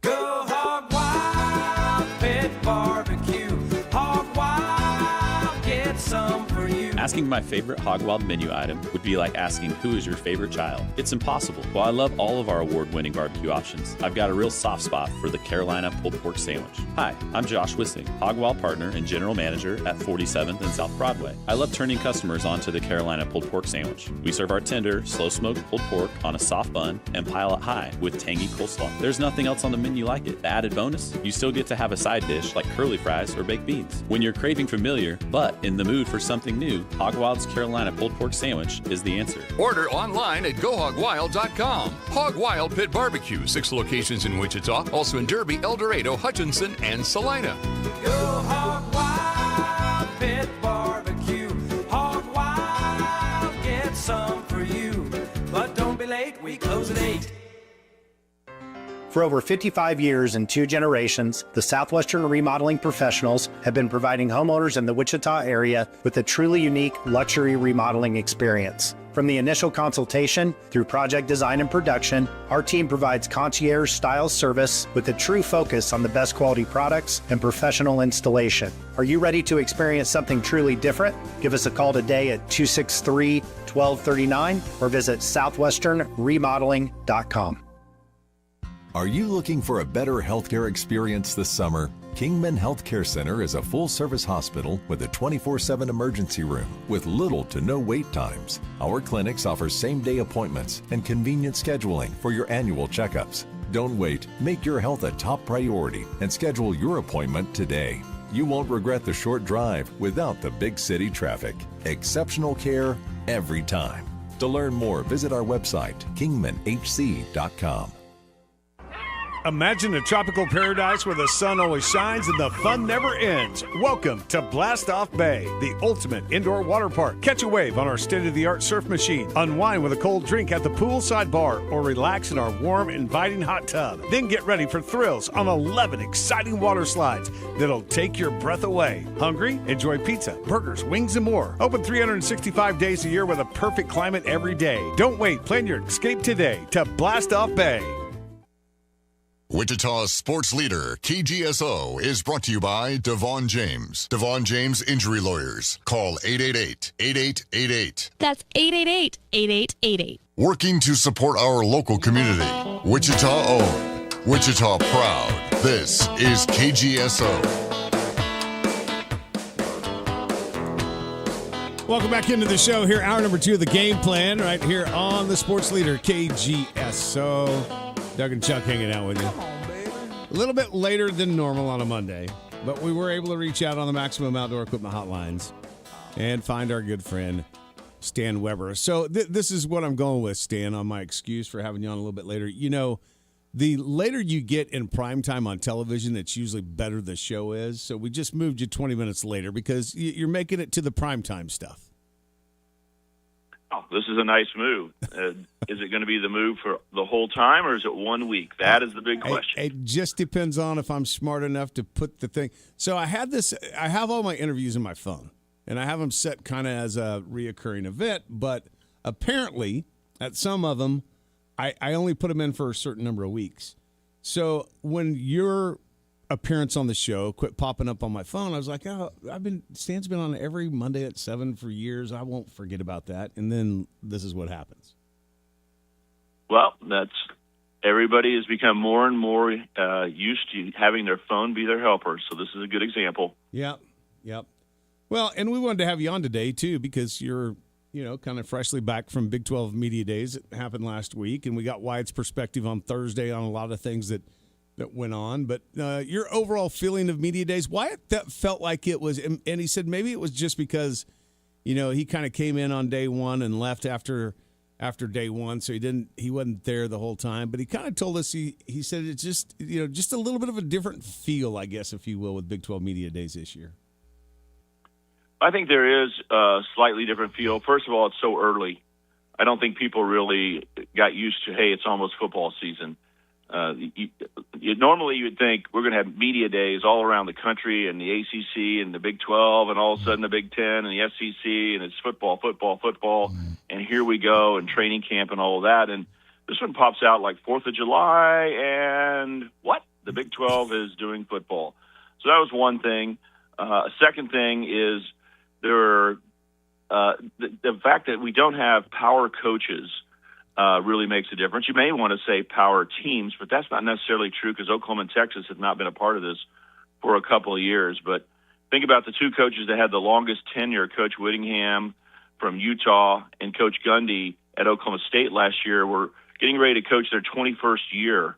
Go Hog Wild Pit Barbecue. Hog Wild, get some for you. Asking my favorite Hog Wild menu item would be like asking who is your favorite child. It's impossible. While I love all of our award-winning barbecue options, I've got a real soft spot for the Carolina pulled pork sandwich. Hi, I'm Josh Wissing, Hog Wild partner and general manager at 47th and South Broadway. I love turning customers onto the Carolina pulled pork sandwich. We serve our tender, slow-smoked pulled pork on a soft bun and pile it high with tangy coleslaw. There's nothing else on the menu like it. The added bonus, you still get to have a side dish like curly fries or baked beans. When you're craving familiar, but in the mood for something new, Hog Wild's Carolina pulled pork sandwich is the answer. Order online at GoHogWild.com. Hog Wild Pit Barbecue, 6 locations in Wichita, also in Derby, El Dorado, Hutchinson, and Salina. Go Hog Wild Pit Barbecue. Hog Wild, get some for you. But don't be late, we close at 8. For over 55 years and 2 generations, the Southwestern Remodeling Professionals have been providing homeowners in the Wichita area with a truly unique luxury remodeling experience. From the initial consultation through project design and production, our team provides concierge-style service with a true focus on the best quality products and professional installation. Are you ready to experience something truly different? Give us a call today at 263-1239 or visit southwesternremodeling.com. Are you looking for a better healthcare experience this summer? Kingman Healthcare Center is a full-service hospital with a 24/7 emergency room with little to no wait times. Our clinics offer same-day appointments and convenient scheduling for your annual checkups. Don't wait. Make your health a top priority and schedule your appointment today. You won't regret the short drive without the big city traffic. Exceptional care every time. To learn more, visit our website, kingmanhc.com. Imagine a tropical paradise where the sun always shines and the fun never ends. Welcome to Blast Off Bay, the ultimate indoor water park. Catch a wave on our state-of-the-art surf machine, unwind with a cold drink at the poolside bar, or relax in our warm, inviting hot tub. Then get ready for thrills on 11 exciting water slides that'll take your breath away. Hungry? Enjoy pizza, burgers, wings, and more. Open 365 days a year with a perfect climate every day. Don't wait. Plan your escape today to Blast Off Bay. Wichita's sports leader, KGSO, is brought to you by Devon James. Devon James Injury Lawyers. Call 888-8888. That's 888-8888. Working to support our local community. Wichita owned. Wichita proud. This is KGSO. Welcome back into the show here. Hour number 2 of the game plan right here on the sports leader, KGSO. Doug and Chuck hanging out with you. A little bit later than normal on a Monday, but we were able to reach out on the Maximum Outdoor Equipment hotlines and find our good friend, Stan Weber. So this is what I'm going with, Stan, on my excuse for having you on a little bit later. You know, the later you get in primetime on television, it's usually better the show is. So we just moved you 20 minutes later because you're making it to the primetime stuff. Oh, this is a nice move. Is it going to be the move for the whole time, or is it 1 week? That is the big question. It just depends on if I'm smart enough to put the thing. So I have all my interviews in my phone, and I have them set kind of as a reoccurring event, but apparently at some of them, I only put them in for a certain number of weeks. So when your appearance on the show quit popping up on my phone, I was like, oh, Stan's been on every Monday at 7 for years. I won't forget about that. And then this is what happens. Well, everybody has become more and more used to having their phone be their helper. So this is a good example. Yep. Well, and we wanted to have you on today too, because you're, kind of freshly back from Big 12 Media Days that happened last week. And we got Wyatt's perspective on Thursday on a lot of things that went on, but your overall feeling of Media Days, Wyatt felt like it was, and he said maybe it was just because, he kind of came in on day one and left after day one, so he wasn't there the whole time. But he kind of told us he said it's just just a little bit of a different feel, I guess, if you will, with Big 12 Media Days this year. I think there is a slightly different feel. First of all, it's so early. I don't think people really got used to, hey, it's almost football season. Normally you'd think we're going to have media days all around the country and the ACC and the Big 12 and all of a sudden the Big 10 and the SEC and it's football. And here we go and training camp and all of that. And this one pops out like 4th of July and what? The Big 12 is doing football. So that was one thing. A second thing is the fact that we don't have power coaches really makes a difference. You may want to say power teams, but that's not necessarily true because Oklahoma and Texas have not been a part of this for a couple of years. But think about the two coaches that had the longest tenure, Coach Whittingham from Utah and Coach Gundy at Oklahoma State last year, were getting ready to coach their 21st year.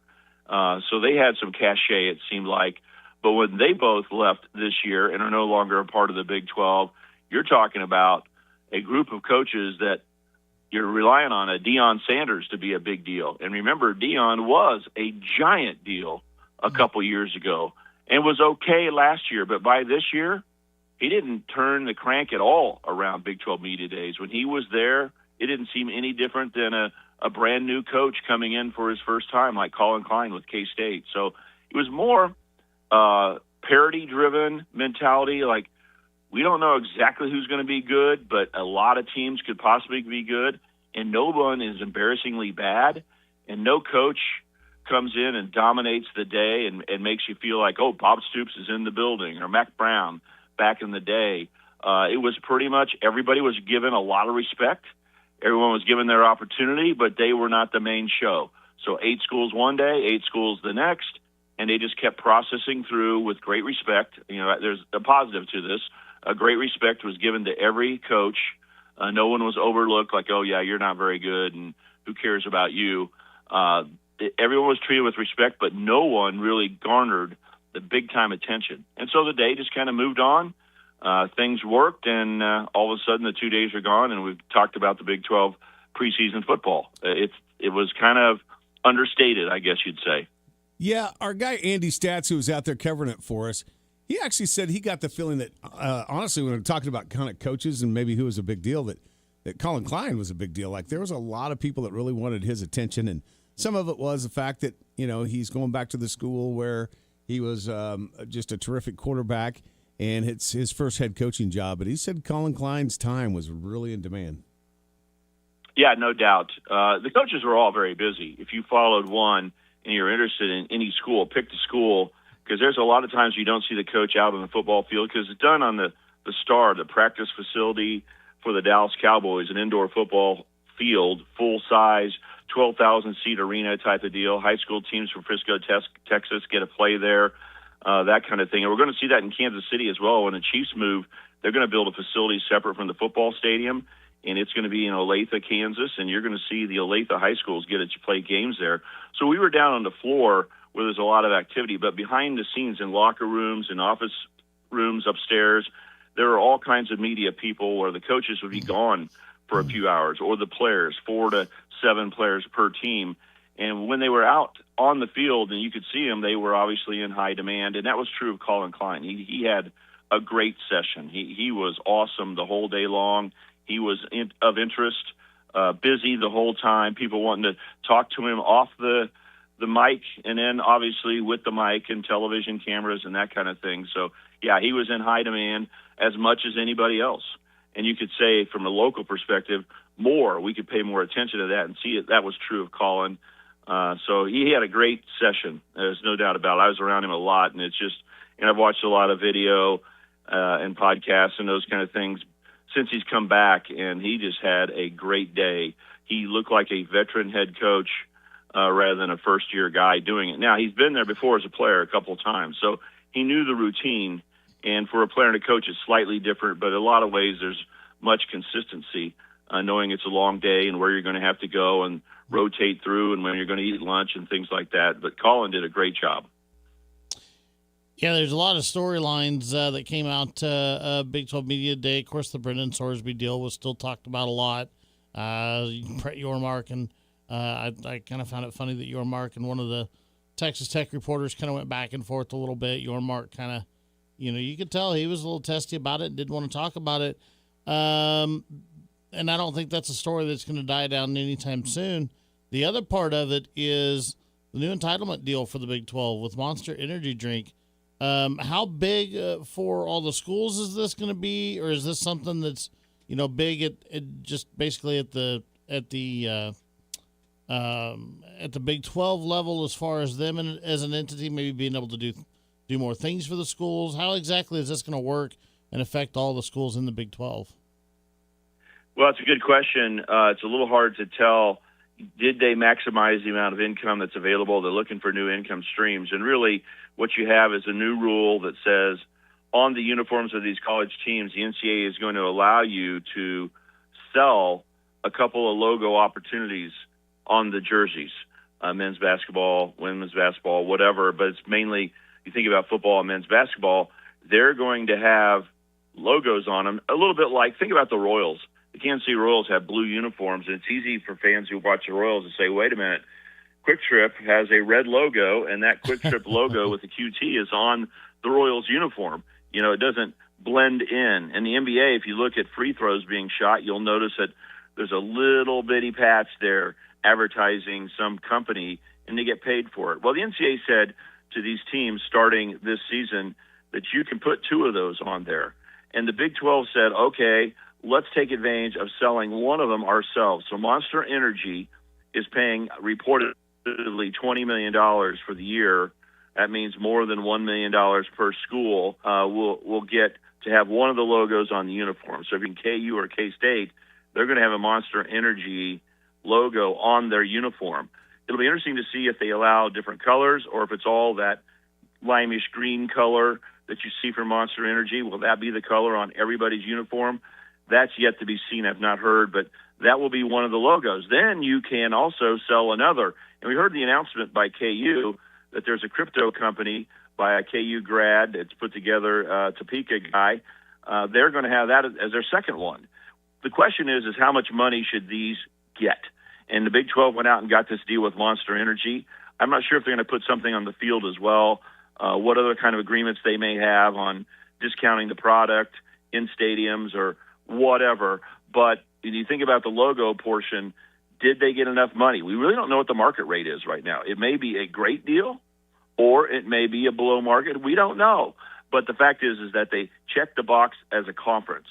So they had some cachet, it seemed like. But when they both left this year and are no longer a part of the Big 12, you're talking about a group of coaches that you're relying on a Deion Sanders to be a big deal. And remember, Deion was a giant deal a couple years ago and was okay last year. But by this year, he didn't turn the crank at all around Big 12 Media Days. When he was there, it didn't seem any different than a brand new coach coming in for his first time, like Colin Klein with K-State. So it was more parity-driven mentality, like, we don't know exactly who's going to be good, but a lot of teams could possibly be good, and no one is embarrassingly bad, and no coach comes in and dominates the day and makes you feel like, oh, Bob Stoops is in the building, or Mac Brown back in the day. It was pretty much everybody was given a lot of respect. Everyone was given their opportunity, but they were not the main show. So 8 schools one day, 8 schools the next, and they just kept processing through with great respect. There's a positive to this. A great respect was given to every coach. No one was overlooked like, oh, yeah, you're not very good, and who cares about you? Everyone was treated with respect, but no one really garnered the big-time attention. And so the day just kind of moved on. Things worked, and all of a sudden the 2 days are gone, and we've talked about the Big 12 preseason football. It was kind of understated, I guess you'd say. Yeah, our guy Andy Stats, who was out there covering it for us, he actually said he got the feeling that, honestly, when we're talking about kind of coaches and maybe who was a big deal, that Colin Klein was a big deal. Like, there was a lot of people that really wanted his attention, and some of it was the fact that, he's going back to the school where he was just a terrific quarterback, and it's his first head coaching job. But he said Colin Klein's time was really in demand. Yeah, no doubt. The coaches were all very busy. If you followed one and you're interested in any school, pick the school, because there's a lot of times you don't see the coach out on the football field because it's done on the Star, the practice facility for the Dallas Cowboys, an indoor football field, full size, 12,000-seat arena type of deal. High school teams from Frisco, Texas get to play there, that kind of thing. And we're going to see that in Kansas City as well. When the Chiefs move, they're going to build a facility separate from the football stadium, and it's going to be in Olathe, Kansas, and you're going to see the Olathe high schools get to play games there. So we were down on the floor where there's a lot of activity, but behind the scenes in locker rooms and office rooms upstairs, there are all kinds of media people where the coaches would be gone for a few hours, or the players, 4 to 7 players per team. And when they were out on the field and you could see them, they were obviously in high demand, and that was true of Colin Klein. He had a great session. He was awesome the whole day long. He was of interest, busy the whole time, people wanting to talk to him off the mic, and then obviously with the mic and television cameras and that kind of thing. So, yeah, he was in high demand as much as anybody else. And you could say from a local perspective, we could pay more attention to that and see it. That was true of Colin. So he had a great session. There's no doubt about it. I was around him a lot, and and I've watched a lot of video and podcasts and those kind of things since he's come back, and he just had a great day. He looked like a veteran head coach rather than a first-year guy doing it. Now, he's been there before as a player a couple of times, so he knew the routine. And for a player and a coach, it's slightly different, but in a lot of ways there's much consistency, knowing it's a long day and where you're going to have to go and rotate through and when you're going to eat lunch and things like that. But Colin did a great job. Yeah, there's a lot of storylines that came out Big 12 Media Day. Of course, the Brendan Sorsby deal was still talked about a lot. Brett Yormark, and I kind of found it funny that Yormark and one of the Texas Tech reporters kind of went back and forth a little bit. Yormark kind of, you could tell he was a little testy about it and didn't want to talk about it. And I don't think that's a story that's going to die down anytime soon. The other part of it is the new entitlement deal for the Big 12 with Monster Energy Drink. How big for all the schools is this going to be, or is this something that's big at just basically at the Big 12 level as far as them and as an entity maybe being able to do more things for the schools? How exactly is this going to work and affect all the schools in the Big 12? Well, it's a good question. It's a little hard to tell. Did they maximize the amount of income that's available? They're looking for new income streams. And really what you have is a new rule that says on the uniforms of these college teams, the NCAA is going to allow you to sell a couple of logo opportunities on the jerseys, men's basketball, women's basketball, whatever. But it's mainly, you think about football and men's basketball, they're going to have logos on them, a little bit like, think about the Royals. The Kansas City Royals have blue uniforms, and it's easy for fans who watch the Royals to say, wait a minute, Quick Trip has a red logo, and that Quick Trip logo with the QT is on the Royals uniform. It doesn't blend in. In the NBA, if you look at free throws being shot, you'll notice that there's a little bitty patch there advertising some company, and they get paid for it. Well, the NCAA said to these teams starting this season that you can put 2 of those on there. And the Big 12 said, okay, let's take advantage of selling one of them ourselves. So Monster Energy is paying reportedly $20 million for the year. That means more than $1 million per school will get to have one of the logos on the uniform. So if you're in KU or K-State, they're going to have a Monster Energy logo on their uniform. It'll be interesting to see if they allow different colors or if it's all that limeish green color that you see from Monster Energy. Will that be the color on everybody's uniform? That's yet to be seen. I've not heard, but that will be one of the logos. Then you can also sell another. And we heard the announcement by KU that there's a crypto company by a KU grad that's put together, Topeka guy. They're going to have that as their second one. The question is how much money should these get? And the Big 12 went out and got this deal with Monster Energy. I'm not sure if they're going to put something on the field as well. What other kind of agreements they may have on discounting the product in stadiums or whatever. But when you think about the logo portion, did they get enough money? We really don't know what the market rate is right now. It may be a great deal or it may be a below market. We don't know. But the fact is that they check the box as a conference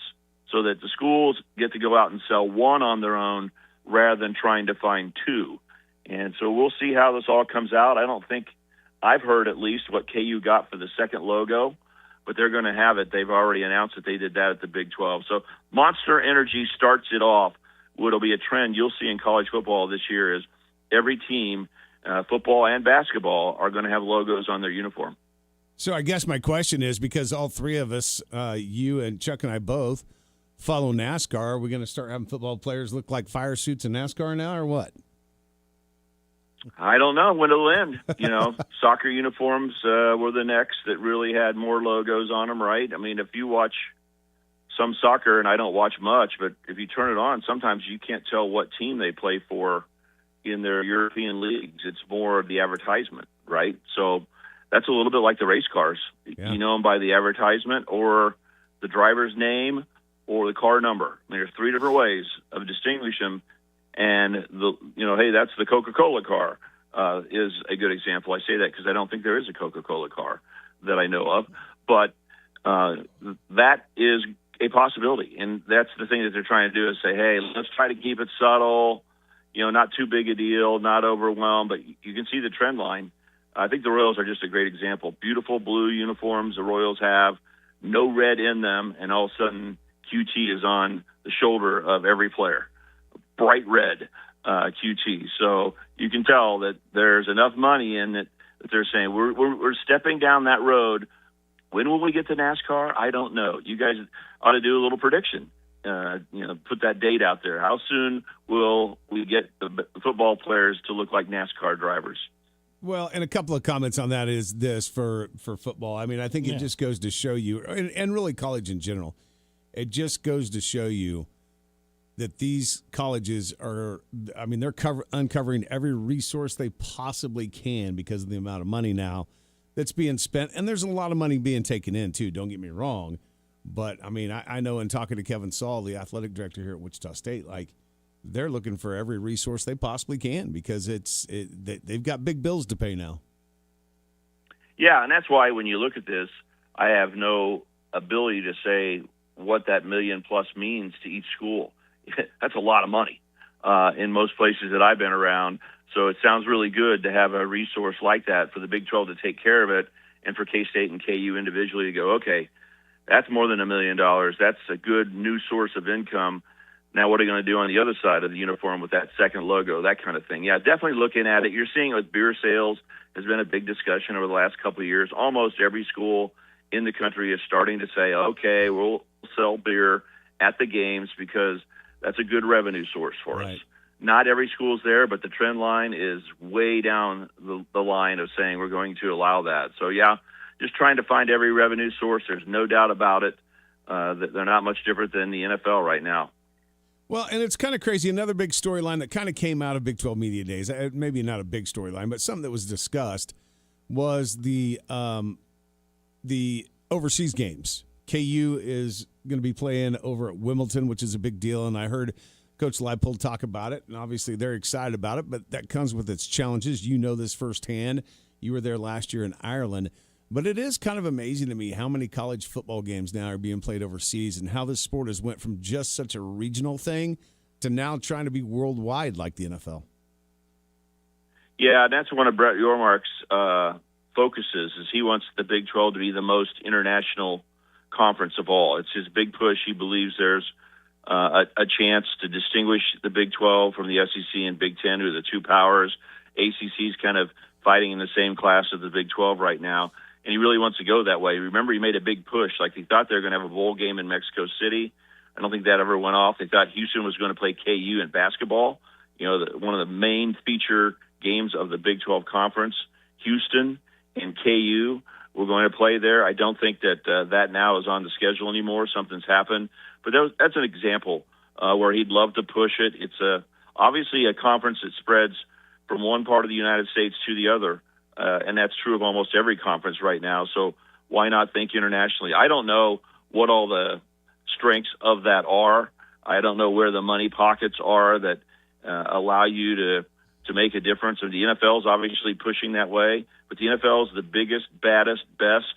so that the schools get to go out and sell one on their own rather than trying to find two. And so we'll see how this all comes out. I don't think I've heard at least what KU got for the second logo, but they're going to have it. They've already announced that they did that at the Big 12. So Monster Energy starts it off. What'll be a trend you'll see in college football this year is every team, football and basketball, are going to have logos on their uniform. So I guess my question is, because all three of us, you and Chuck and I both, follow NASCAR, are we going to start having football players look like fire suits in NASCAR now or what? I don't know when it'll end. Soccer uniforms were the next that really had more logos on them, right? I mean, if you watch some soccer, and I don't watch much, but if you turn it on, sometimes you can't tell what team they play for in their European leagues. It's more of the advertisement, right? So that's a little bit like the race cars. Yeah. You know them by the advertisement or the driver's name or the car number. I mean, there's three different ways of distinguishing them. And hey, that's the Coca-Cola car is a good example. I say that because I don't think there is a Coca-Cola car that I know of, but that is a possibility. And that's the thing that they're trying to do is say, hey, let's try to keep it subtle, not too big a deal, not overwhelmed, but you can see the trend line. I think the Royals are just a great example. Beautiful blue uniforms the Royals have, no red in them, and all of a sudden QT is on the shoulder of every player. Bright red QT. So you can tell that there's enough money in it that they're saying we're stepping down that road. When will we get to NASCAR? I don't know. You guys ought to do a little prediction. Put that date out there. How soon will we get the football players to look like NASCAR drivers? Well, and a couple of comments on that is this for football. I mean, I think it just goes to show you, and really college in general, it just goes to show you that these colleges are, they're uncovering every resource they possibly can because of the amount of money now that's being spent. And there's a lot of money being taken in, too. Don't get me wrong. But, I know in talking to Kevin Saul, the athletic director here at Wichita State, they're looking for every resource they possibly can because they've got big bills to pay now. Yeah, and that's why when you look at this, I have no ability to say what that $1 million+ means to each school. That's a lot of money in most places that I've been around. So it sounds really good to have a resource like that for the Big 12 to take care of it and for K-State and KU individually to go, okay, that's more than $1 million. That's a good new source of income. Now what are you going to do on the other side of the uniform with that second logo, that kind of thing? Yeah, definitely looking at it. You're seeing it with beer sales has been a big discussion over the last couple of years. Almost every school in the country is starting to say, okay, we'll sell beer at the games because that's a good revenue source for us. Not every school's there, but the trend line is way down the line of saying we're going to allow that. So, yeah, just trying to find every revenue source. There's no doubt about it that they're not much different than the NFL right now. Well, and it's kind of crazy. Another big storyline that kind of came out of Big 12 Media Days, maybe not a big storyline, but something that was discussed was the overseas games. KU is going to be playing over at Wimbledon, which is a big deal, and I heard Coach Leipold talk about it, and obviously they're excited about it, but that comes with its challenges. You know this firsthand. You were there last year in Ireland. But it is kind of amazing to me how many college football games now are being played overseas and how this sport has went from just such a regional thing to now trying to be worldwide like the NFL. Yeah, that's one of Brett Yormark's focuses is he wants the Big 12 to be the most international conference of all. It's his big push. He believes there's a chance to distinguish the Big 12 from the SEC and Big 10, who are the two powers. ACC's kind of fighting in the same class as the Big 12 right now, and he really wants to go that way. Remember, he made a big push. Like, he thought they were going to have a bowl game in Mexico City. I don't think that ever went off. They thought Houston was going to play KU in basketball. One of the main feature games of the Big 12 Conference, Houston and KU were going to play there. I don't think that that now is on the schedule anymore. Something's happened. But that's an example where he'd love to push it. It's obviously a conference that spreads from one part of the United States to the other, and that's true of almost every conference right now. So why not think internationally? I don't know what all the strengths of that are. I don't know where the money pockets are that allow you to make a difference. And the NFL is obviously pushing that way, but the NFL is the biggest, baddest, best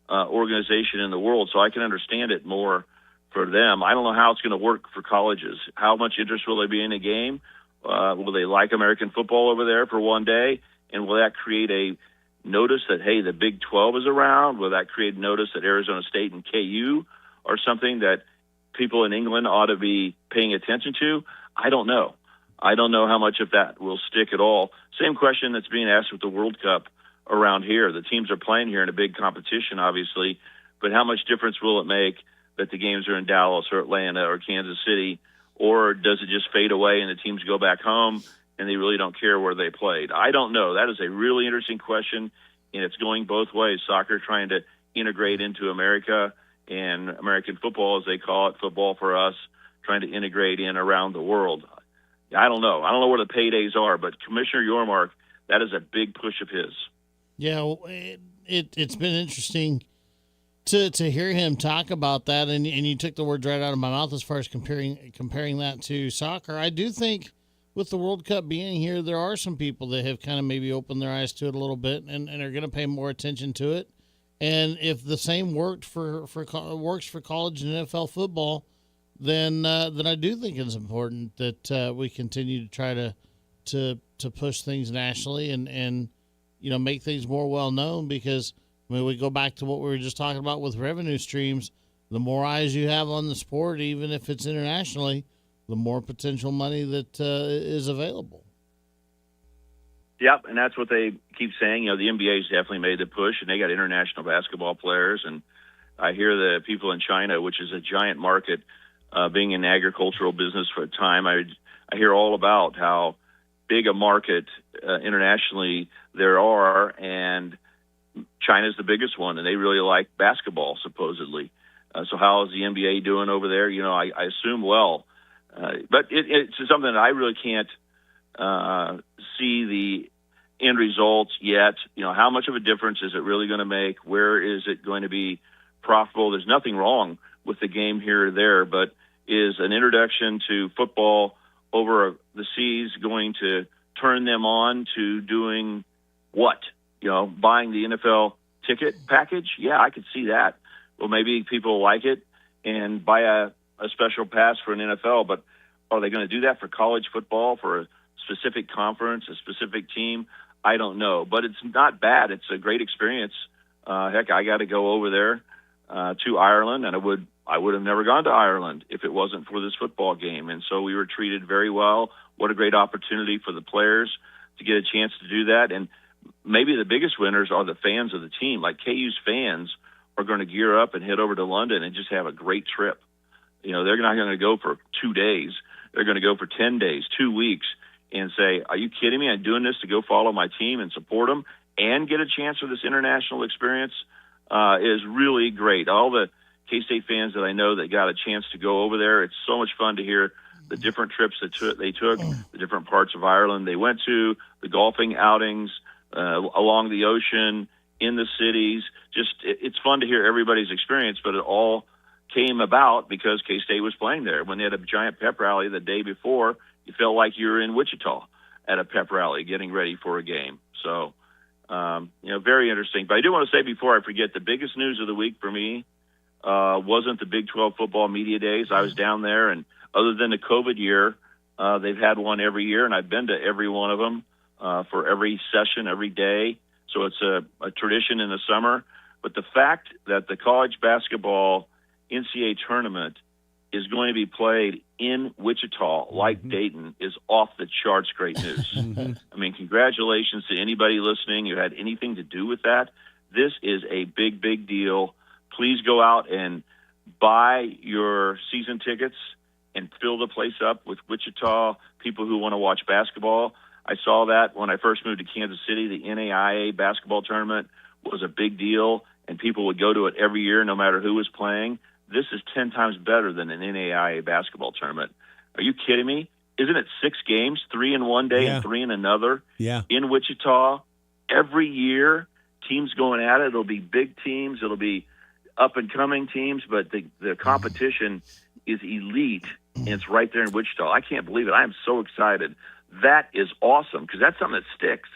organization in the world, so I can understand it more for them. I don't know how it's going to work for colleges. How much interest will there be in a game? Will they like American football over there for one day? And will that create a notice that, hey, the Big 12 is around? Will that create notice that Arizona State and KU are something that people in England ought to be paying attention to? I don't know. I don't know how much of that will stick at all. Same question that's being asked with the World Cup around here. The teams are playing here in a big competition, obviously, but how much difference will it make that the games are in Dallas or Atlanta or Kansas City, or does it just fade away and the teams go back home and they really don't care where they played? I don't know. That is a really interesting question, and it's going both ways. Soccer trying to integrate into America, and American football, as they call it, football for us, trying to integrate in around the world. I don't know. I don't know where the paydays are, but Commissioner Yormark, that is a big push of his. Yeah, well, it's been interesting to hear him talk about that, and you took the words right out of my mouth as far as comparing that to soccer. I do think with the World Cup being here, there are some people that have kind of maybe opened their eyes to it a little bit and are going to pay more attention to it. And if the same works for college and NFL football, then I do think it's important that we continue to try to push things nationally and make things more well known, because we go back to what we were just talking about with revenue streams. The more eyes you have on the sport, even if it's internationally, the more potential money that is available. Yep, and that's what they keep saying. The NBA's definitely made the push, and they got international basketball players. And I hear the people in China, which is a giant market, being in agricultural business for a time, I hear all about how big a market internationally there are, and China's the biggest one, and they really like basketball, supposedly. So how is the NBA doing over there? I assume well. But it's something that I really can't see the end results yet. How much of a difference is it really going to make? Where is it going to be profitable? There's nothing wrong with the game here or there, but is an introduction to football over the seas going to turn them on to doing what? Buying the NFL ticket package? Yeah, I could see that. Well, maybe people like it and buy a special pass for an NFL, but are they going to do that for college football, for a specific conference, a specific team? I don't know, but it's not bad. It's a great experience. Heck, I got to go over there to Ireland, and I would have never gone to Ireland if it wasn't for this football game. And so we were treated very well. What a great opportunity for the players to get a chance to do that. And maybe the biggest winners are the fans of the team. Like KU's fans are going to gear up and head over to London and just have a great trip. They're not going to go for 2 days. They're going to go for 10 days, 2 weeks, and say, are you kidding me? I'm doing this to go follow my team and support them and get a chance for this international experience is really great. All the K-State fans that I know that got a chance to go over there, it's so much fun to hear the different trips that they took, the different parts of Ireland they went to, the golfing outings along the ocean, in the cities. It's fun to hear everybody's experience, but it all came about because K-State was playing there. When they had a giant pep rally the day before, you felt like you were in Wichita at a pep rally getting ready for a game. So, very interesting. But I do want to say before I forget, the biggest news of the week for me wasn't the Big 12 football media days. I was down there, and other than the COVID year, they've had one every year, and I've been to every one of them for every session, every day. So it's a tradition in the summer. But the fact that the college basketball NCAA tournament is going to be played in Wichita, like Dayton, is off the charts great news. I mean, congratulations to anybody listening who had anything to do with that. This is a big, big deal. Please go out and buy your season tickets and fill the place up with Wichita people who want to watch basketball. I saw that when I first moved to Kansas City. The NAIA basketball tournament was a big deal, and people would go to it every year no matter who was playing. This is 10 times better than an NAIA basketball tournament. Are you kidding me? isn't it 6 games, 3 in one day and 3 in another? Yeah. In Wichita, every year, teams going at it. It'll be big teams. It'll be up-and-coming teams, but the competition is elite, and it's right there in Wichita. I can't believe it. I am so excited. That is awesome because that's something that sticks.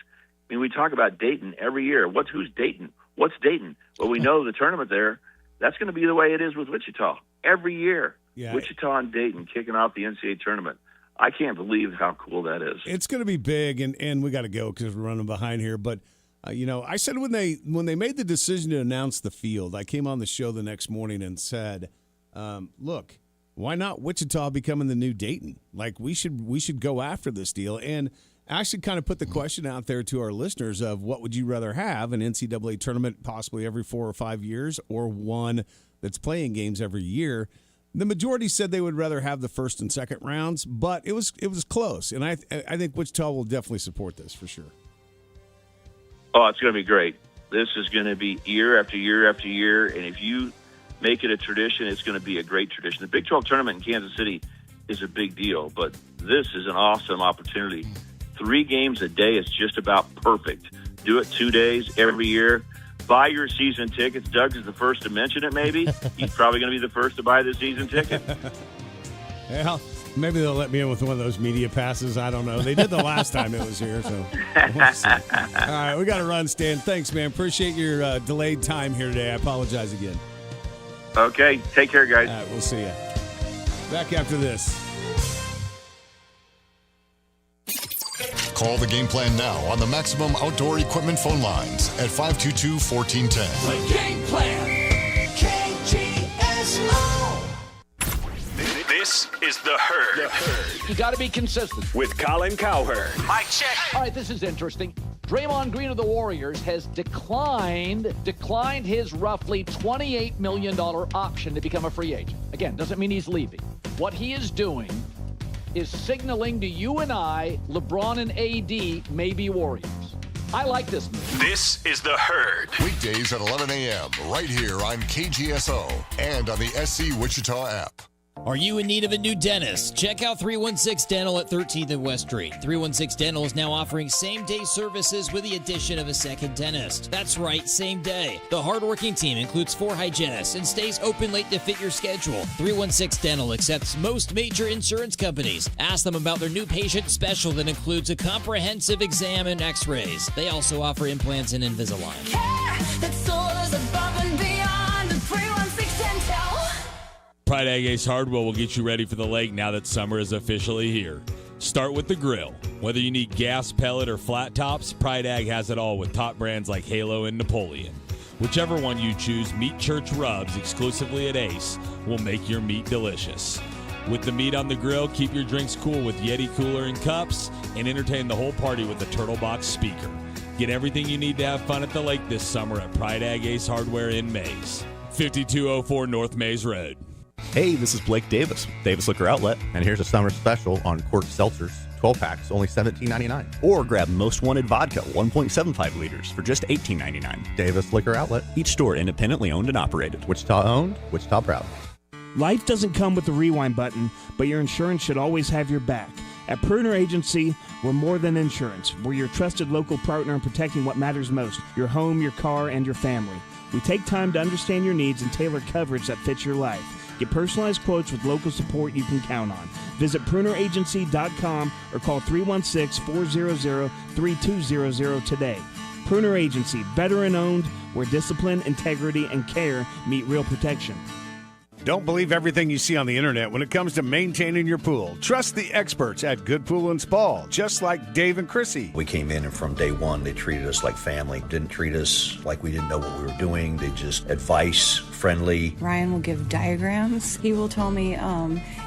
I mean, we talk about Dayton every year. Who's Dayton? What's Dayton? Well, we know the tournament there. That's going to be the way it is with Wichita every year. Yeah. Wichita and Dayton kicking off the NCAA tournament. I can't believe how cool that is. It's going to be big, and we got to go because we're running behind here. But I said when they made the decision to announce the field, I came on the show the next morning and said, "Look, why not Wichita becoming the new Dayton? Like we should go after this deal." And actually, kind of put the question out there to our listeners of what would you rather have, an NCAA tournament possibly every 4 or 5 years, or one that's playing games every year. The majority said they would rather have the first and second rounds, but it was close, and I think Wichita will definitely support this for sure. Oh, it's going to be great. This is going to be year after year after year, and if you make it a tradition, it's going to be a great tradition. The Big 12 tournament in Kansas City is a big deal, but this is an awesome opportunity. 3 games a day is just about perfect. Do it 2 days every year. Buy your season tickets. Doug is the first to mention it, maybe. He's probably going to be the first to buy the season ticket. Well, maybe they'll let me in with one of those media passes. I don't know. They did the last time it was here, so we'll see. All right, we got to run, Stan. Thanks, man. Appreciate your delayed time here today. I apologize again. Okay, take care, guys. All right, we'll see you. Back after this. Call the game plan now on the Maximum Outdoor Equipment phone lines at 522-1410. The game plan. KGSO. This is The Herd. You got to be consistent. With Colin Cowherd. Mic check. All right, this is interesting. Draymond Green of the Warriors has declined his roughly $28 million option to become a free agent. Again, doesn't mean he's leaving. What he is doing is signaling to you and I, LeBron and AD may be Warriors. I like this move. This is The Herd. Weekdays at 11 a.m. right here on KGSO and on the SC Wichita app. Are you in need of a new dentist? Check out 316 Dental at 13th and West Street. 316 Dental is now offering same-day services with the addition of a second dentist. That's right, same day. The hardworking team includes 4 hygienists and stays open late to fit your schedule. 316 Dental accepts most major insurance companies. Ask them about their new patient special that includes a comprehensive exam and x-rays. They also offer implants and Invisalign. That soars above and beyond the 316 Dental. Pride Ag Ace Hardware will get you ready for the lake now that summer is officially here. Start with the grill. Whether you need gas, pellet, or flat tops, Pride Ag has it all with top brands like Halo and Napoleon. Whichever one you choose, Meat Church Rubs, exclusively at Ace, will make your meat delicious. With the meat on the grill, keep your drinks cool with Yeti cooler and cups, and entertain the whole party with the Turtle Box speaker. Get everything you need to have fun at the lake this summer at Pride Ag Ace Hardware in Mays, 5204 North Mays Road. Hey, this is Blake Davis, Davis Liquor Outlet, and here's a summer special on corked seltzers. 12 packs, only $17.99. Or grab Most Wanted Vodka, 1.75 liters, for just $18.99. Davis Liquor Outlet, each store independently owned and operated. Wichita owned, Wichita proud. Life doesn't come with the rewind button, but your insurance should always have your back. At Pruner Agency, we're more than insurance. We're your trusted local partner in protecting what matters most, your home, your car, and your family. We take time to understand your needs and tailor coverage that fits your life. Get personalized quotes with local support you can count on. Visit pruneragency.com or call 316-400-3200 today. Pruner Agency, veteran-owned, where discipline, integrity, and care meet real protection. Don't believe everything you see on the internet when it comes to maintaining your pool. Trust the experts at Good Pool and Spa, just like Dave and Chrissy. We came in and from day one, they treated us like family. Didn't treat us like we didn't know what we were doing. They just advice, friendly. Ryan will give diagrams. He will tell me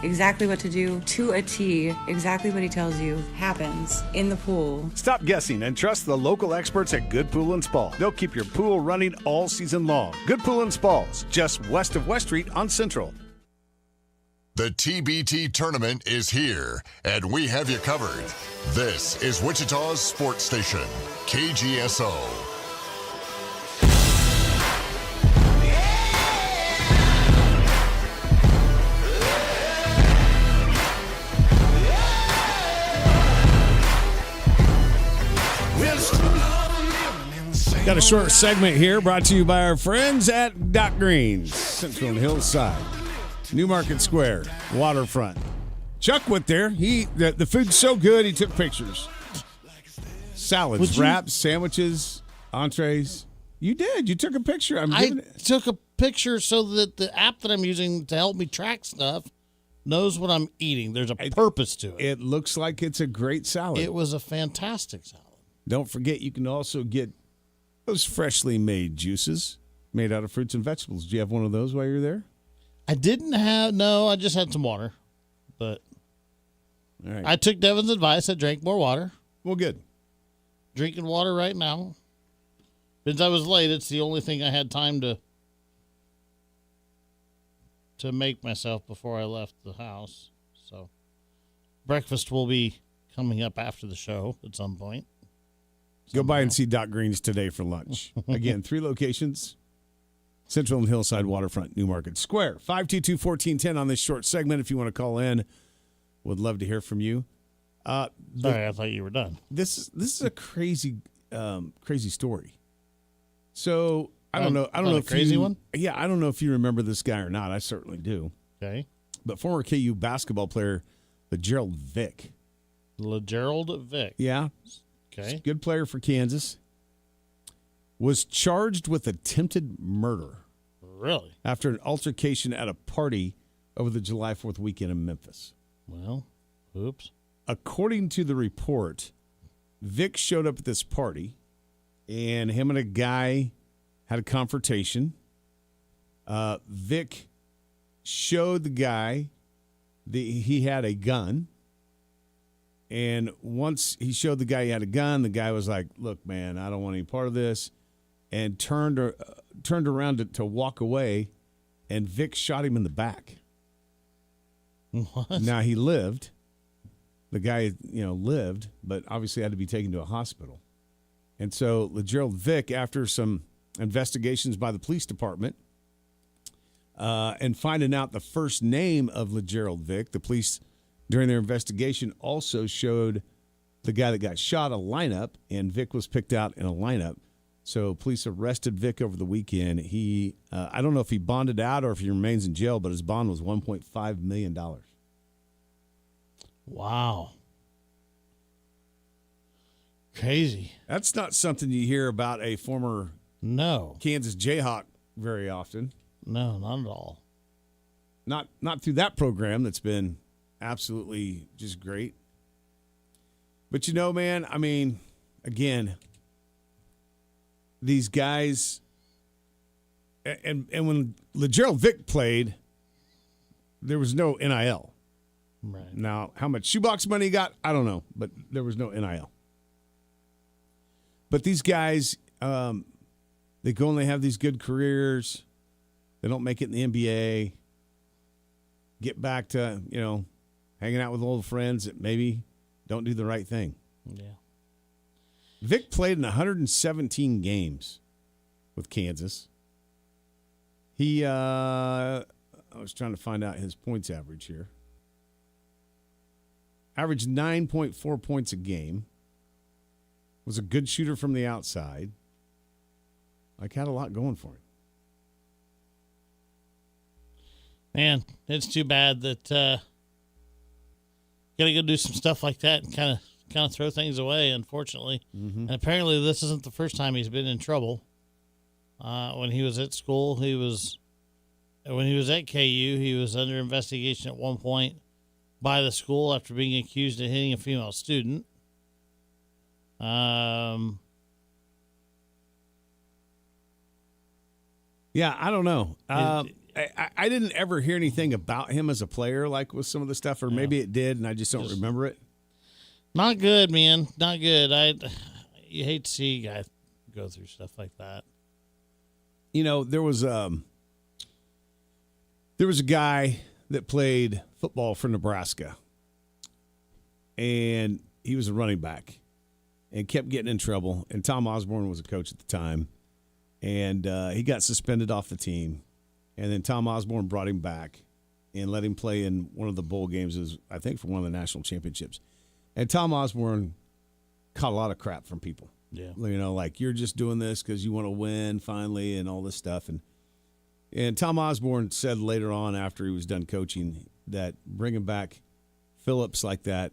exactly what to do to a T. Exactly what he tells you happens in the pool. Stop guessing and trust the local experts at Good Pool and Spa. They'll keep your pool running all season long. Good Pool and Spas, just west of West Street on Central. The TBT tournament is here, and we have you covered. This is Wichita's sports station, KGSO. Got a short segment here brought to you by our friends at Doc Green's, Central and Hillside, Newmarket Square, Waterfront. Chuck went there. The food's so good, he took pictures. Salads, wraps, sandwiches, entrees. You did. You took a picture. I took a picture so that the app that I'm using to help me track stuff knows what I'm eating. There's a purpose to it. It looks like it's a great salad. It was a fantastic salad. Don't forget, you can also get those freshly made juices made out of fruits and vegetables. Do you have one of those while you're there? I didn't have, no, I just had some water. But all right. I took Devin's advice. I drank more water. Well, good. Drinking water right now. Since I was late, it's the only thing I had time to make myself before I left the house. So breakfast will be coming up after the show at some point. Go by and see Doc Green's today for lunch. Again, 3 locations, Central and Hillside, Waterfront, Newmarket Square. 522-1410 on this short segment if you want to call in. Would love to hear from you. Sorry, I thought you were done. This is a crazy story. So I don't know if crazy one. Yeah, I don't know if you remember this guy or not. I certainly do. Okay. But former KU basketball player, LeGerald Vick. LeGerald Vick. Yeah. Okay. Good player for Kansas. Was charged with attempted murder. Really? After an altercation at a party over the July 4th weekend in Memphis. Well, oops. According to the report, Vick showed up at this party, and him and a guy had a confrontation. Vick showed the guy that he had a gun. And once he showed the guy he had a gun, the guy was like, look, man, I don't want any part of this, and turned around to walk away, and Vick shot him in the back. What? Now, he lived. The guy, lived, but obviously had to be taken to a hospital. And so LeGerald Vick, after some investigations by the police department and finding out the first name of LeGerald Vick, the police, during their investigation, also showed the guy that got shot a lineup, and Vick was picked out in a lineup. So police arrested Vick over the weekend. He, I don't know if he bonded out or if he remains in jail, but his bond was $1.5 million. Wow. Crazy. That's not something you hear about a former Kansas Jayhawk very often. No, not at all. Not through that program that's been absolutely just great. But man, I mean, again, these guys, and when LeGerald Vick played, there was no NIL. Right. Now, how much shoebox money he got, I don't know, but there was no NIL. But these guys, they go and they have these good careers. They don't make it in the NBA. Get back to, hanging out with old friends that maybe don't do the right thing. Yeah. Vick played in 117 games with Kansas. He, I was trying to find out his points average here. Averaged 9.4 points a game. Was a good shooter from the outside. Had a lot going for him. Man, it's too bad that got to go do some stuff like that and kind of throw things away, unfortunately. Mm-hmm. And apparently this isn't the first time he's been in trouble. When he was at school, when he was at KU, he was under investigation at one point by the school after being accused of hitting a female student. Yeah, I don't know. I didn't ever hear anything about him as a player, like with some of the stuff, or maybe it did, and I just don't remember it. Not good, man. Not good. You hate to see a guy go through stuff like that. There was a guy that played football for Nebraska, and he was a running back, and kept getting in trouble. And Tom Osborne was a coach at the time, and he got suspended off the team. And then Tom Osborne brought him back and let him play in one of the bowl games, I think for one of the national championships. And Tom Osborne caught a lot of crap from people. Yeah. You know, like you're just doing this because you want to win finally and all this stuff. And Tom Osborne said later on after he was done coaching that bringing back Phillips like that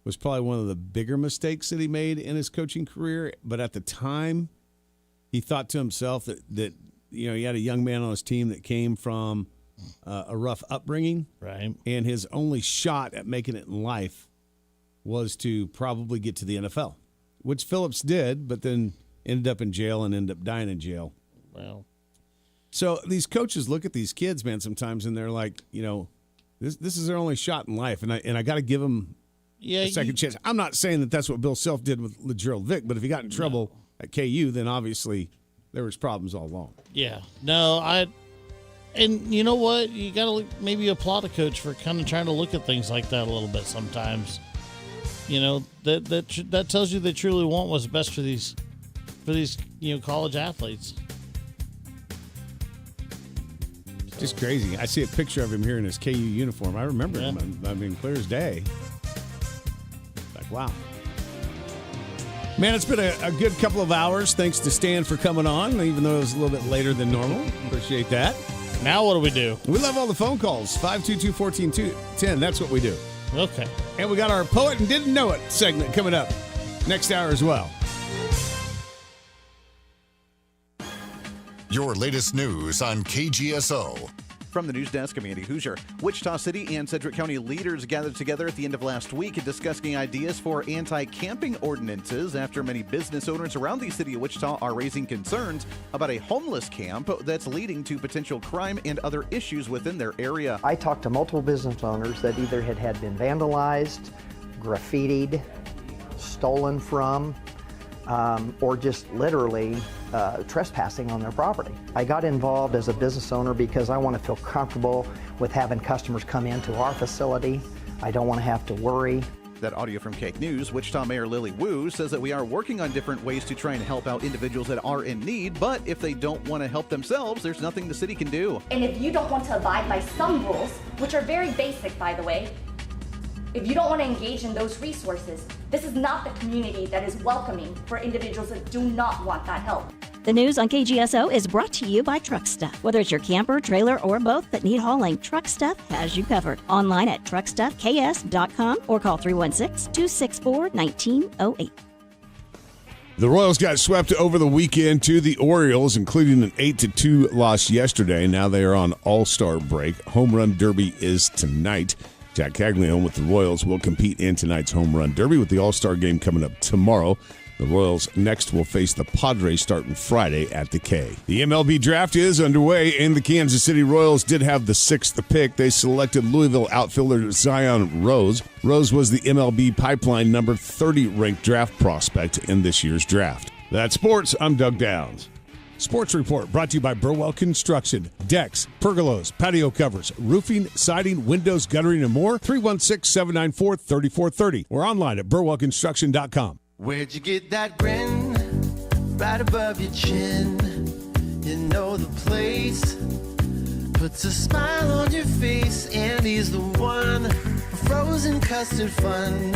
was probably one of the bigger mistakes that he made in his coaching career. But at the time, he thought to himself that you know, he had a young man on his team that came from a rough upbringing. Right. And his only shot at making it in life was to probably get to the NFL, which Phillips did, but then ended up in jail and ended up dying in jail. Well, so these coaches look at these kids, man, sometimes, and they're like, you know, this is their only shot in life, and I got to give them a second chance. I'm not saying that that's what Bill Self did with Gerald Vick, but if he got in trouble at KU, then obviously there was problems all along. Yeah. No, and you know what? You got to maybe applaud a coach for kind of trying to look at things like that a little bit sometimes. You know, that tells you they truly want what's best for these college athletes. Just crazy. I see a picture of him here in his KU uniform. I remember him. I mean, clear as day. Like, wow. Man, it's been a good couple of hours. Thanks to Stan for coming on, even though it was a little bit later than normal. Appreciate that. Now what do we do? We love all the phone calls. 522-1410. That's what we do. Okay. And we got our Poet and Didn't Know It segment coming up next hour as well. Your latest news on KGSO. From the news desk, I'm Andy Hoosier. Wichita City and Sedgwick County leaders gathered together at the end of last week discussing ideas for anti-camping ordinances after many business owners around the city of Wichita are raising concerns about a homeless camp that's leading to potential crime and other issues within their area. I talked to multiple business owners that either had been vandalized, graffitied, stolen from, or just literally trespassing on their property. I got involved as a business owner because I want to feel comfortable with having customers come into our facility. I don't want to have to worry. That audio from Cake News. Wichita Mayor Lily Wu says that we are working on different ways to try and help out individuals that are in need, but if they don't want to help themselves, there's nothing the city can do. And if you don't want to abide by some rules, which are very basic, by the way, if you don't want to engage in those resources, this is not the community that is welcoming for individuals that do not want that help. The news on KGSO is brought to you by Truck Stuff. Whether it's your camper, trailer, or both that need hauling, Truck Stuff has you covered. Online at truckstuffks.com or call 316-264-1908. The Royals got swept over the weekend to the Orioles, including an 8-2 loss yesterday. Now they are on All-Star break. Home Run Derby is tonight. Jack Caglione with the Royals will compete in tonight's Home Run Derby with the All-Star game coming up tomorrow. The Royals next will face the Padres starting Friday at the K. The MLB draft is underway, and the Kansas City Royals did have the 6th pick. They selected Louisville outfielder Zion Rose. Rose was the MLB Pipeline number 30 ranked draft prospect in this year's draft. That's sports. I'm Doug Downs. Sports Report brought to you by Burwell Construction. Decks, pergolas, patio covers, roofing, siding, windows, guttering, and more. 316-794-3430. We're online at burwellconstruction.com. Where'd you get that grin? Right above your chin. You know the place. Puts a smile on your face. Andy's the one for frozen custard fun.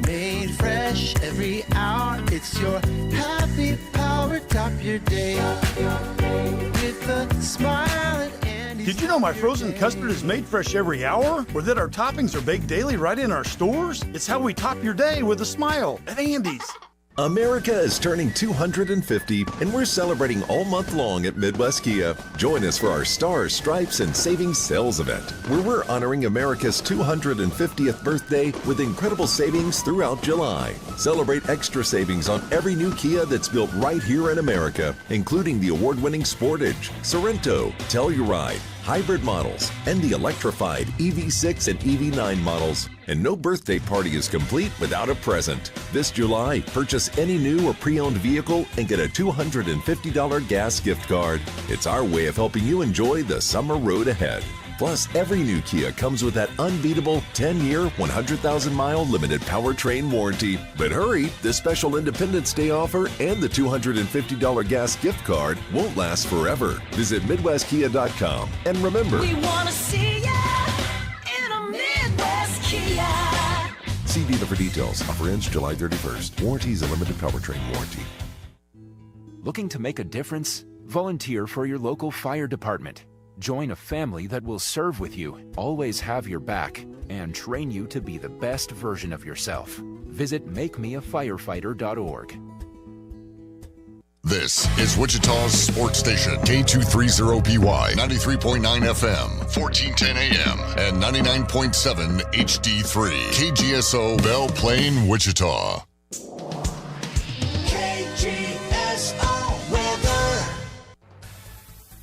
Made fresh every hour. It's your happy power. Top your day with a smile at Andy's. Did you know my frozen custard is made fresh every hour? Or that our toppings are baked daily right in our stores? It's how we top your day with a smile at Andy's. America is turning 250, and we're celebrating all month long at Midwest Kia. Join us for our Stars, Stripes, and Savings Sales event, where we're honoring America's 250th birthday with incredible savings throughout July. Celebrate extra savings on every new Kia that's built right here in America, including the award-winning Sportage, Sorento, Telluride, hybrid models, and the electrified EV6 and EV9 models. And no birthday party is complete without a present. This July, purchase any new or pre-owned vehicle and get a $250 gas gift card. It's our way of helping you enjoy the summer road ahead. Plus, every new Kia comes with that unbeatable 10-year, 100,000-mile limited powertrain warranty. But hurry, this special Independence Day offer and the $250 gas gift card won't last forever. Visit MidwestKia.com. And remember, We want to see ya in a Midwest Kia. See dealer for details. Offer ends July 31st. Warranties and limited powertrain warranty. Looking to make a difference? Volunteer for your local fire department. Join a family that will serve with you, always have your back, and train you to be the best version of yourself. Visit makemeafirefighter.org. This is Wichita's sports station, K230BY, 93.9 FM, 1410 AM, and 99.7 HD3. KGSO, Belle Plaine, Wichita.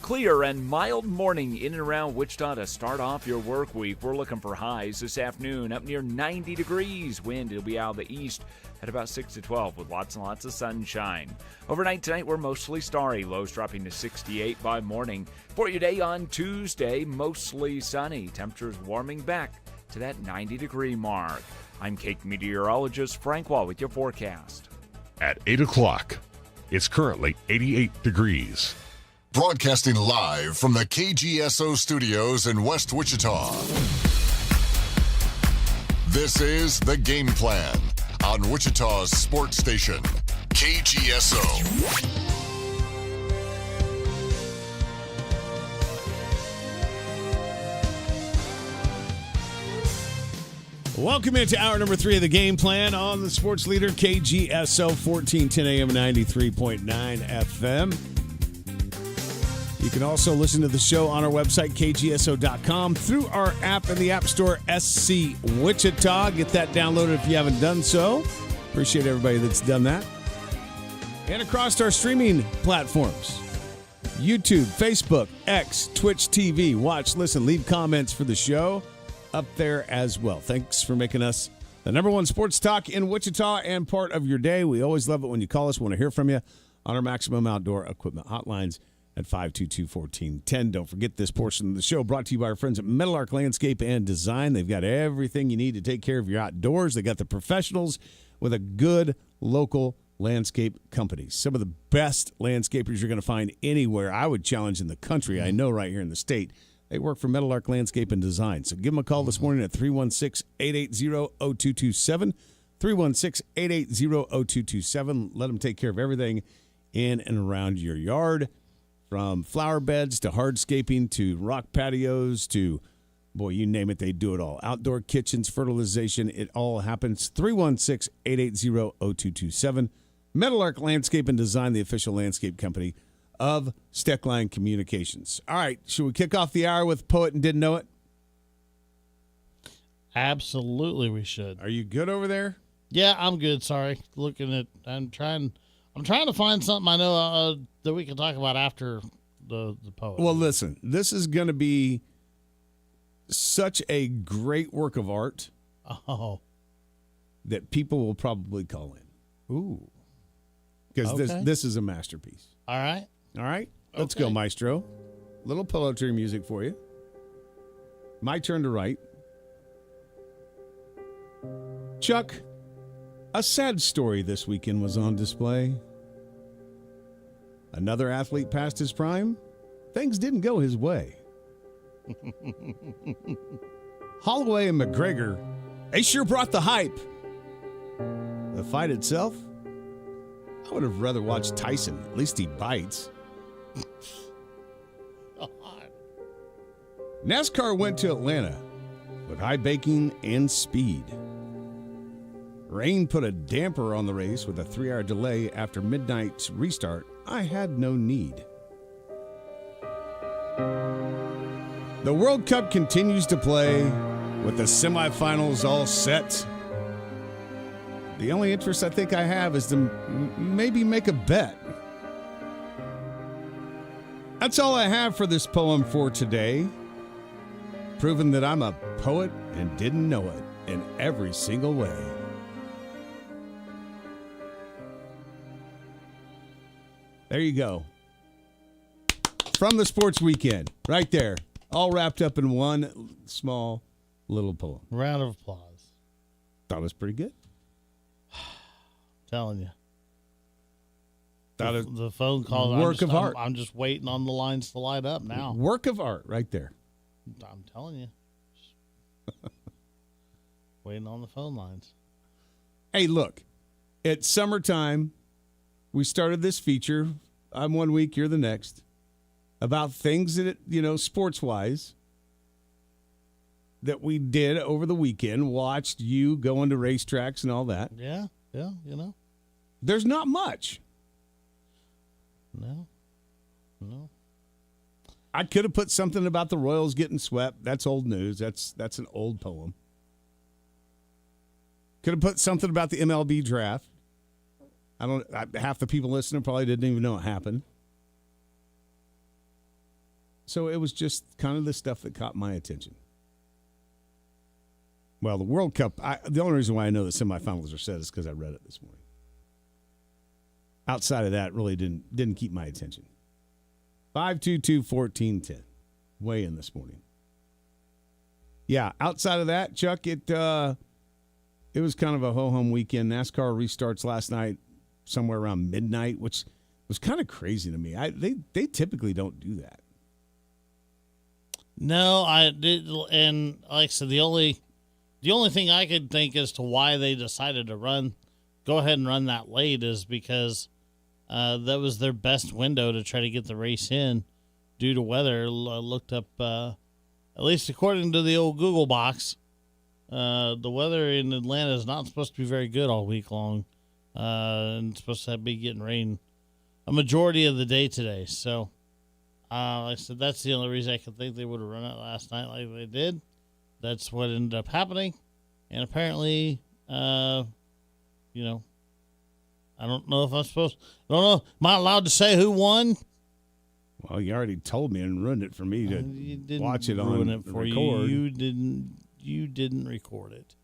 Clear and mild morning in and around Wichita to start off your work week. We're looking for highs this afternoon up near 90 degrees. Wind will be out of the east at about 6 to 12 with lots and lots of sunshine. Overnight tonight, we're mostly starry. Lows dropping to 68 by morning. For your day on Tuesday, mostly sunny. Temperatures warming back to that 90-degree mark. I'm Cake meteorologist Frank Wall with your forecast. At 8 o'clock, it's currently 88 degrees. Broadcasting live from the KGSO studios in West Wichita. This is The Game Plan on Wichita's sports station, KGSO. Welcome into hour number 3 of The Game Plan on the sports leader, KGSO, 1410 AM, 93.9 FM. You can also listen to the show on our website, kgso.com, through our app in the App Store, SC Wichita. Get that downloaded if you haven't done so. Appreciate everybody that's done that. And across our streaming platforms, YouTube, Facebook, X, Twitch TV. Watch, listen, leave comments for the show up there as well. Thanks for making us the number one sports talk in Wichita and part of your day. We always love it when you call us. We want to hear from you on our Maximum Outdoor Equipment hotlines at 522-1410. Don't forget this portion of the show brought to you by our friends at Metal Arc Landscape and Design. They've got everything you need to take care of your outdoors. They got the professionals with a good local landscape company. Some of the best landscapers you're going to find anywhere, I would challenge in the country. I know right here in the state. They work for Metal Arc Landscape and Design. So give them a call this morning at 316-880-0227. 316-880-0227. Let them take care of everything in and around your yard. From flower beds to hardscaping to rock patios to, boy, you name it, they do it all. Outdoor kitchens, fertilization, it all happens. 316-880-0227. Metal Arc Landscape and Design, the official landscape company of Steckline Communications. All right, should we kick off the hour with Poet and Didn't Know It? Absolutely, we should. Are you good over there? Yeah, I'm good. Sorry, I'm trying to find something I know that we can talk about after the poet. Well, listen, this is going to be such a great work of art. Oh, that people will probably call in. Ooh, because this is a masterpiece. All right. Let's go, Maestro. Little poetry music for you. My turn to write. Chuck, a sad story this weekend was on display. Another athlete passed his prime. Things didn't go his way. Holloway and McGregor, they sure brought the hype. The fight itself, I would have rather watched Tyson. At least he bites. NASCAR went to Atlanta with high baking and speed. Rain put a damper on the race with a 3-hour delay after midnight's restart. I had no need. The World Cup continues to play with the semifinals all set. The only interest I think I have is to maybe make a bet. That's all I have for this poem for today. Proving that I'm a poet and didn't know it in every single way. There you go. From the sports weekend, right there. All wrapped up in one small little poem. Round of applause. Thought it was pretty good. Telling you. The phone call. Work of art. I'm just waiting on the lines to light up now. Work of art right there. I'm telling you. waiting on the phone lines. Hey, look, it's summertime. We started this feature. I'm 1 week, you're the next. About things that, sports-wise, that we did over the weekend. Watched you going to racetracks and all that. Yeah, There's not much. No. I could have put something about the Royals getting swept. That's old news. That's an old poem. Could have put something about the MLB draft. Half the people listening probably didn't even know it happened. So it was just kind of the stuff that caught my attention. Well, the World Cup, the only reason why I know the semifinals are set is because I read it this morning. Outside of that, really didn't keep my attention. 522-1410. Weigh in this morning. Yeah, outside of that, Chuck, it was kind of a ho-hum weekend. NASCAR restarts last night somewhere around midnight, which was kind of crazy to me. They typically don't do that. No, I did, and like I said, the only thing I could think as to why they decided to go ahead and run that late is because that was their best window to try to get the race in due to weather. I looked up, at least according to the old Google box, the weather in Atlanta is not supposed to be very good all week long, and it's supposed to be getting rain a majority of the day today. So, like I said, that's the only reason I could think they would have run it last night like they did. That's what ended up happening. And apparently, I don't know if I don't know. Am I allowed to say who won? Well, you already told me and ruined it for me to watch it on it for record. You didn't record it.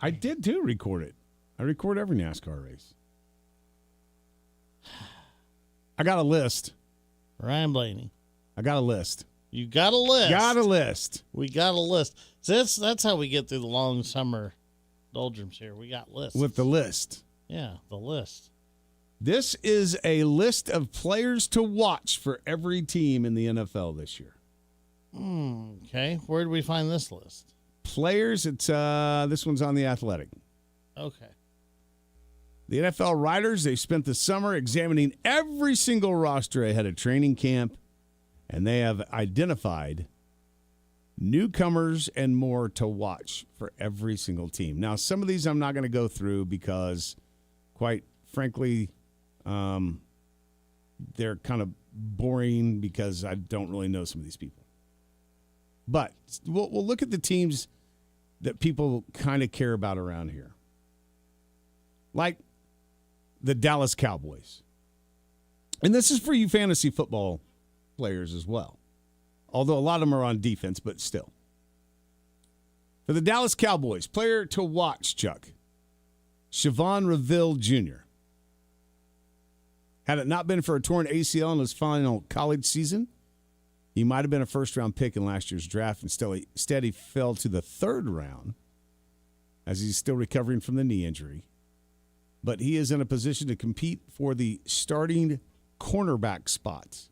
I did too record it. I record every NASCAR race. I got a list. Ryan Blaney. I got a list. You got a list. Got a list. We got a list. So that's how we get through the long summer doldrums here. We got lists. With the list. Yeah, the list. This is a list of players to watch for every team in the NFL this year. Okay. Where did we find this list? Players, this one's on The Athletic. Okay. The NFL writers, they spent the summer examining every single roster ahead of training camp, and they have identified newcomers and more to watch for every single team. Now, some of these I'm not going to go through because, quite frankly, they're kind of boring because I don't really know some of these people. But we'll look at the teams that people kind of care about around here. Like the Dallas Cowboys. And this is for you fantasy football players as well. Although a lot of them are on defense, but still. For the Dallas Cowboys, player to watch, Chuck. Siobhan Reveille Jr. Had it not been for a torn ACL in his final college season, he might have been a first-round pick in last year's draft. Instead, he fell to the third round as he's still recovering from the knee injury. But he is in a position to compete for the starting cornerback spots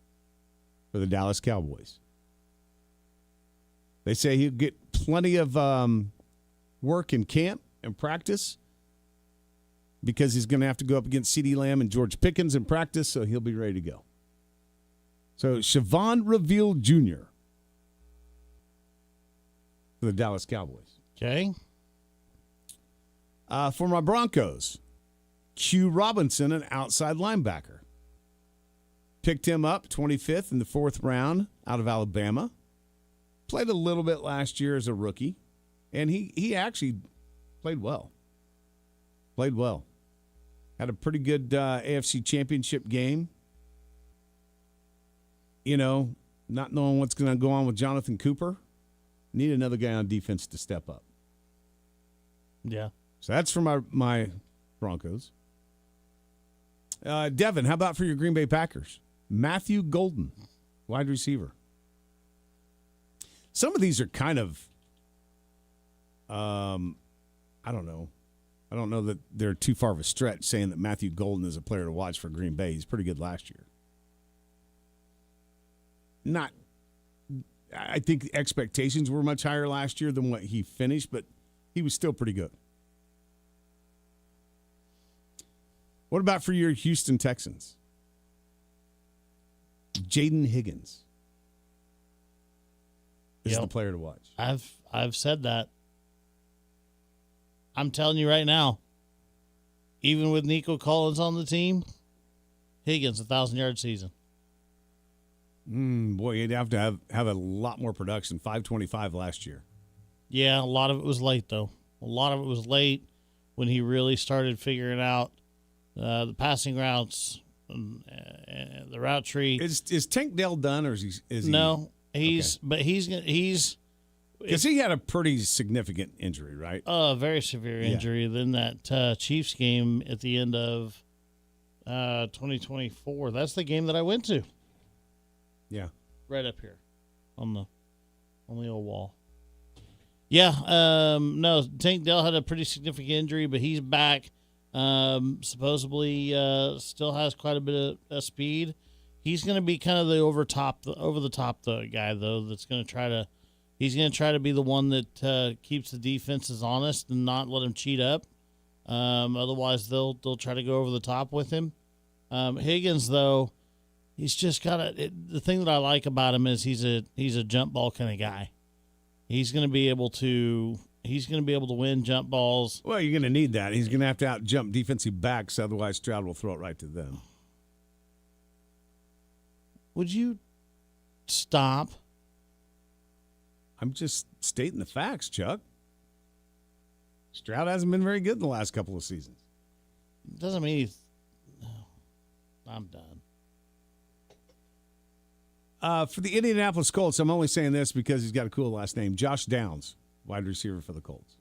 for the Dallas Cowboys. They say he'll get plenty of work in camp and practice because he's going to have to go up against CeeDee Lamb and George Pickens in practice, so he'll be ready to go. So, Siobhan Reveille Jr. for the Dallas Cowboys. Okay. For my Broncos, Q Robinson, an outside linebacker. Picked him up 25th in the 4th round out of Alabama. Played a little bit last year as a rookie, and he actually played well. Played well. Had a pretty good AFC Championship game. You know, not knowing what's going to go on with Jonathan Cooper. Need another guy on defense to step up. Yeah. So that's for my Broncos. Devin, how about for your Green Bay Packers? Matthew Golden, wide receiver. Some of these are kind of, I don't know. I don't know that they're too far of a stretch saying that Matthew Golden is a player to watch for Green Bay. He's pretty good last year. I think the expectations were much higher last year than what he finished, but he was still pretty good. What about for your Houston Texans? Jaden Higgins is the player to watch. I've said that. I'm telling you right now, even with Nico Collins on the team, Higgins, 1,000-yard season. Boy, you'd have to have a lot more production. 525 last year. Yeah, a lot of it was late, though. A lot of it was late when he really started figuring out the passing routes, and the route tree. Is Tank Dell done, or is he? No, he's okay. But he's because he had a pretty significant injury, right? A very severe injury. Then that Chiefs game at the end of 2024. That's the game that I went to. Yeah, right up here on the old wall. Yeah, no, Tank Dell had a pretty significant injury, but he's back. Supposedly still has quite a bit of speed. He's going to be kind of the over the top guy though. That's going to try to. He's going to try to be the one that keeps the defenses honest and not let them cheat up. Otherwise, they'll try to go over the top with him. Higgins though, he's just got the thing that I like about him is he's a jump ball kind of guy. He's going to be able to win jump balls. Well, you're going to need that. He's going to have to out-jump defensive backs, otherwise Stroud will throw it right to them. Would you stop? I'm just stating the facts, Chuck. Stroud hasn't been very good in the last couple of seasons. Doesn't mean I'm done. For the Indianapolis Colts, I'm only saying this because he's got a cool last name. Josh Downs, wide receiver for the Colts.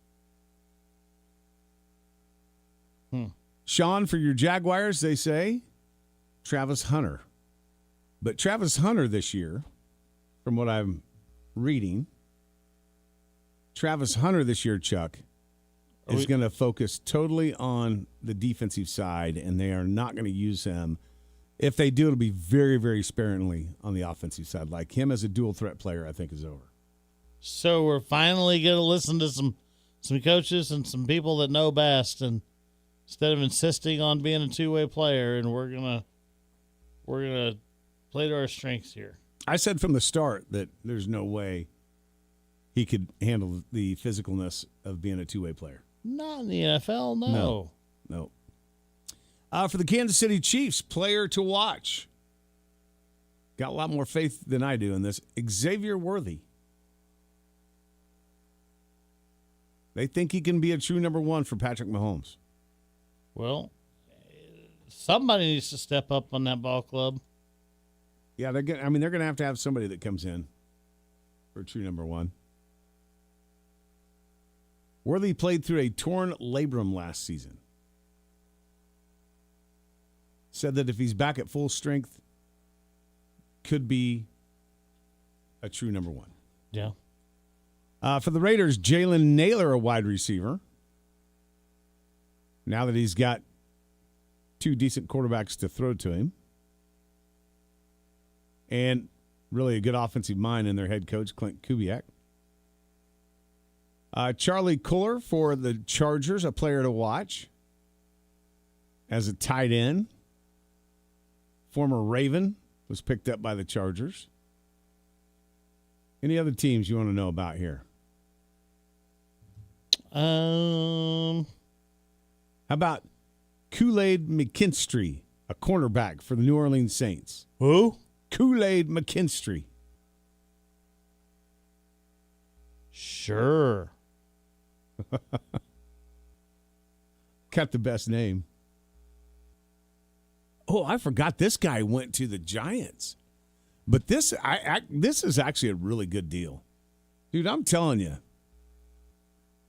Sean, for your Jaguars, they say Travis Hunter. But Travis Hunter this year, from what I'm reading, Travis Hunter this year, Chuck, is going to focus totally on the defensive side, and they are not going to use him. If they do, it'll be very, very sparingly on the offensive side. Like him as a dual threat player, I think is over. So we're finally going to listen to some coaches and some people that know best, and instead of insisting on being a two-way player, and we're gonna play to our strengths here. I said from the start that there's no way he could handle the physicalness of being a two-way player. Not in the NFL, no. No. For the Kansas City Chiefs, player to watch. Got a lot more faith than I do in this. Xavier Worthy. They think he can be a true number one for Patrick Mahomes. Well, somebody needs to step up on that ball club. Yeah, they're going to have somebody that comes in for a true number one. Worthy played through a torn labrum last season. Said that if he's back at full strength, could be a true number one. Yeah. For the Raiders, Jalen Naylor, a wide receiver. Now that he's got two decent quarterbacks to throw to him. And really a good offensive mind in their head coach, Clint Kubiak. Charlie Kolar for the Chargers, a player to watch as a tight end. Former Raven was picked up by the Chargers. Any other teams you want to know about here? How about Kool-Aid McKinstry, a cornerback for the New Orleans Saints? Who? Kool-Aid McKinstry. Sure. Got the best name. Oh, I forgot this guy went to the Giants. But this is actually a really good deal. Dude, I'm telling you.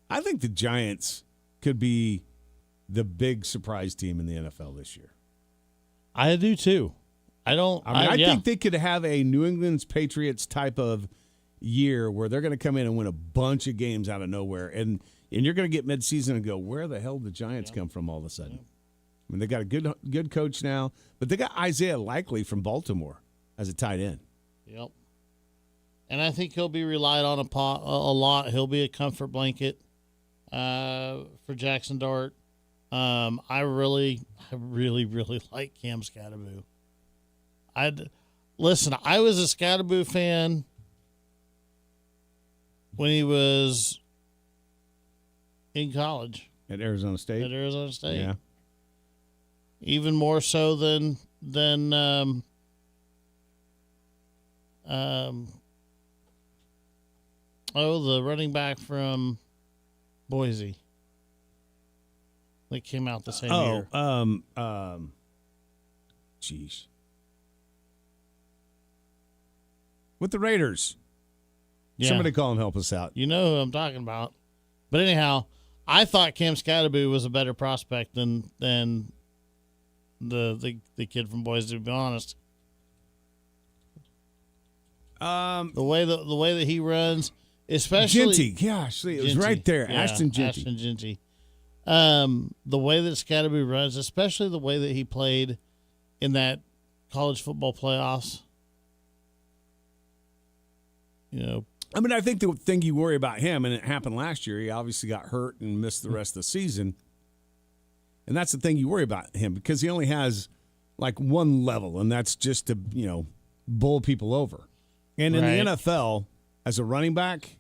I think the Giants could be the big surprise team in the NFL this year. I do too. I think they could have a New England's Patriots type of year where they're going to come in and win a bunch of games out of nowhere. And you're going to get midseason and go, where the hell did the Giants come from all of a sudden? I mean, they got a good coach now, but they got Isaiah Likely from Baltimore as a tight end. Yep. And I think he'll be relied on a lot. He'll be a comfort blanket. for Jackson Dart. I really like Cam Scattaboo. Listen, I was a Scattaboo fan when he was in college. At Arizona State? At Arizona State. Yeah. Even more so than the running back from Boise. They came out the same year. Jeez. With the Raiders. Yeah. Somebody call him, help us out. You know who I'm talking about. But anyhow, I thought Cam Scattaboo was a better prospect than the kid from Boise, to be honest. The way that he runs, especially Ginty. Gosh, it was right there. Yeah, Ashton Ginty. Ashton Ginty. The way that Scattaboo runs, especially the way that he played in that college football playoffs. You know, I mean, I think the thing you worry about him, and it happened last year, he obviously got hurt and missed the rest of the season. And that's the thing you worry about him, because he only has like one level, and that's just to, bowl people over. And in the NFL, as a running back,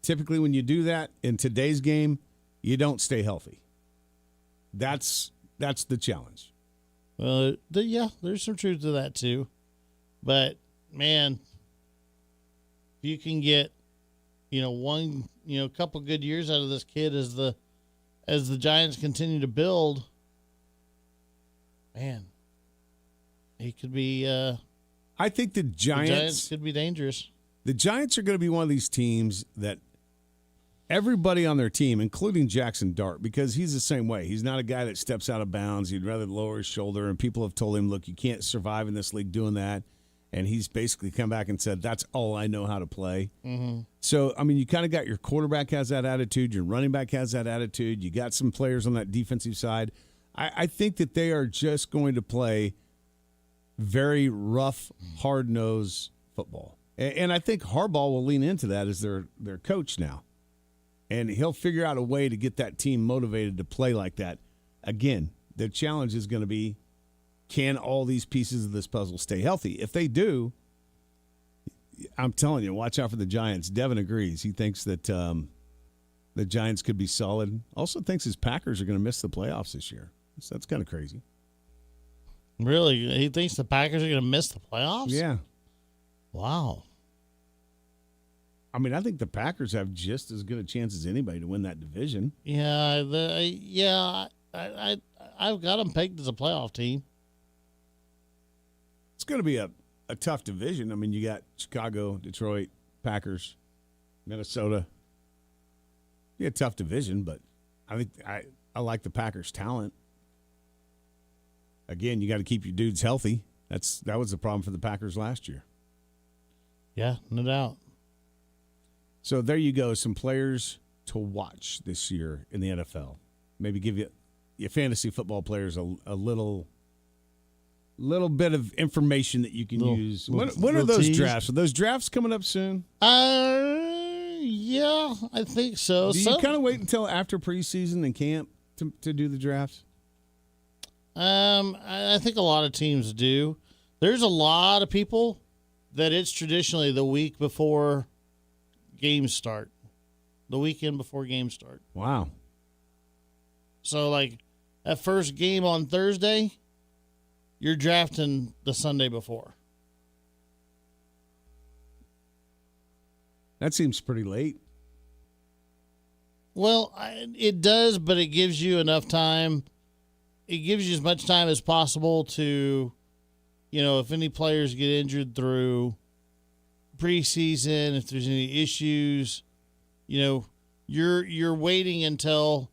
typically when you do that in today's game, you don't stay healthy. That's the challenge. Well, there's some truth to that too. But man, if you can get, a couple good years out of this kid as the Giants continue to build, man, he could be. I think the Giants could be dangerous. The Giants are going to be one of these teams that everybody on their team, including Jackson Dart, because he's the same way. He's not a guy that steps out of bounds. He'd rather lower his shoulder, and people have told him, look, you can't survive in this league doing that. And he's basically come back and said, that's all I know how to play. Mm-hmm. So, I mean, you kind of got your quarterback has that attitude. Your running back has that attitude. You got some players on that defensive side. I think that they are just going to play very rough, hard-nosed football. And I think Harbaugh will lean into that as their coach now. And he'll figure out a way to get that team motivated to play like that. Again, the challenge is going to be, can all these pieces of this puzzle stay healthy? If they do, I'm telling you, watch out for the Giants. Devin agrees. He thinks that the Giants could be solid. Also thinks his Packers are going to miss the playoffs this year. So that's kind of crazy. Really? He thinks the Packers are going to miss the playoffs? Yeah. Wow. I mean, I think the Packers have just as good a chance as anybody to win that division. Yeah, I've got them pegged as a playoff team. It's going to be a tough division. I mean, you got Chicago, Detroit, Packers, Minnesota. Yeah, tough division, but I think I like the Packers' talent. Again, you got to keep your dudes healthy. That was the problem for the Packers last year. Yeah, no doubt. So there you go, some players to watch this year in the NFL. Maybe give you your fantasy football players a little bit of information that you can use. When are those drafts? Are those drafts coming up soon? Yeah, I think so. Do you kind of wait until after preseason and camp to do the drafts? I think a lot of teams do. There's a lot of people that it's traditionally the week before games start, the weekend before games start. Wow. So, like, that first game on Thursday, you're drafting the Sunday before. That seems pretty late. Well, it does, but it gives you enough time. It gives you as much time as possible to, if any players get injured through preseason, if there's any issues, you're waiting until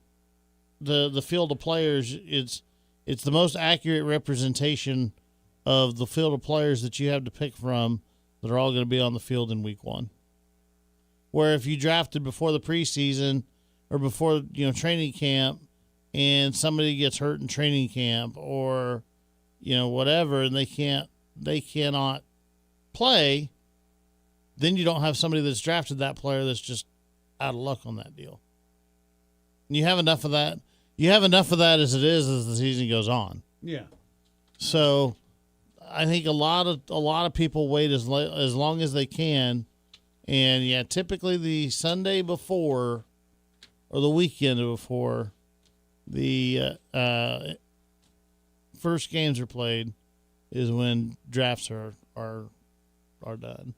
the field of players. It's the most accurate representation of the field of players that you have to pick from that are all going to be on the field in week one. Where if you drafted before the preseason or before training camp, and somebody gets hurt in training camp or whatever, and they cannot play, then you don't have somebody that's drafted that player that's just out of luck on that deal. You have enough of that. You have enough of that as it is as the season goes on. Yeah. So I think a lot of people wait as long as they can. And yeah, typically the Sunday before or the weekend before the first games are played is when drafts are done.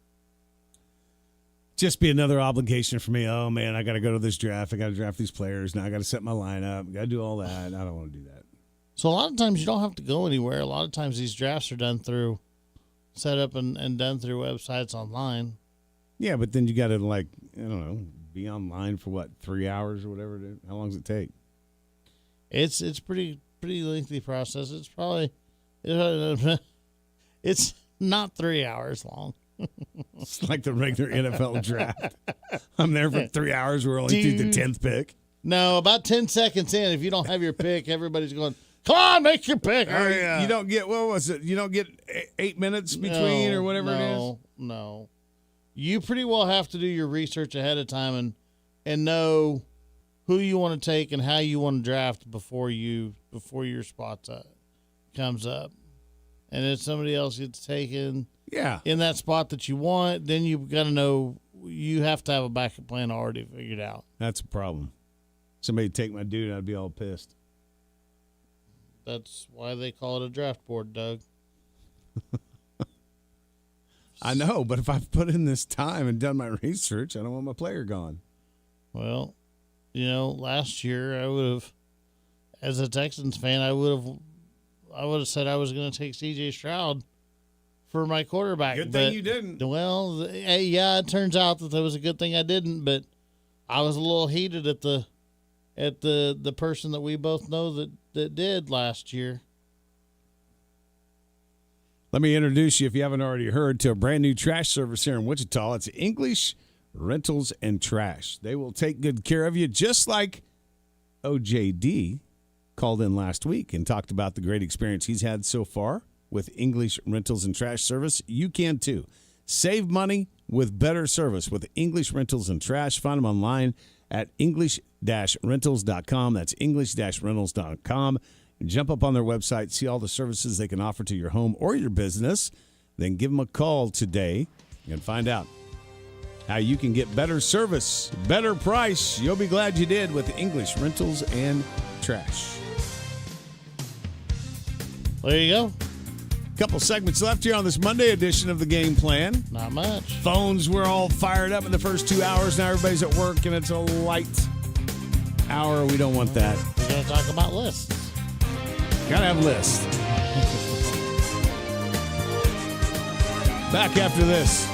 Just be another obligation for me. Oh man, I got to go to this draft. I got to draft these players. Now I got to set my lineup. Got to do all that. I don't want to do that. So a lot of times you don't have to go anywhere. A lot of times these drafts are done through set up and done through websites online. Yeah, but then you got to be online for what, 3 hours or whatever it is. How long does it take? It's pretty lengthy process. It's probably it's not 3 hours long. It's like the regular NFL draft. I'm there for 3 hours. We're only through the 10th pick. No, about 10 seconds in, if you don't have your pick, everybody's going, come on, make your pick. You don't get, what was it? You don't get 8 minutes between or whatever it is? No. You pretty well have to do your research ahead of time and know who you want to take and how you want to draft before your spot comes up. And if somebody else gets taken in that spot that you want, then you've got to know you have to have a backup plan already figured out. That's a problem. Somebody take my dude, I'd be all pissed. That's why they call it a draft board, Doug. I know, but if I've put in this time and done my research, I don't want my player gone. Well, last year I would have, as a Texans fan, I would have said I was going to take C.J. Stroud for my quarterback. Good thing you didn't. Well, it turns out that was a good thing I didn't, but I was a little heated at the person that we both know that did last year. Let me introduce you, if you haven't already heard, to a brand new trash service here in Wichita. It's English Rentals and Trash. They will take good care of you, just like OJD called in last week and talked about the great experience he's had so far with English Rentals and Trash service. You can too. Save money with better service with English Rentals and Trash. Find them online at english-rentals.com. That's english-rentals.com. Jump up on their website, see all the services they can offer to your home or your business. Then give them a call today and find out how you can get better service, better price. You'll be glad you did with English Rentals and Trash. There you go. Couple segments left here on this Monday edition of the Game Plan. Not much. Phones were all fired up in the first 2 hours. Now everybody's at work and it's a light hour. We don't want that. We're going to talk about lists. Gotta have lists. Back after this.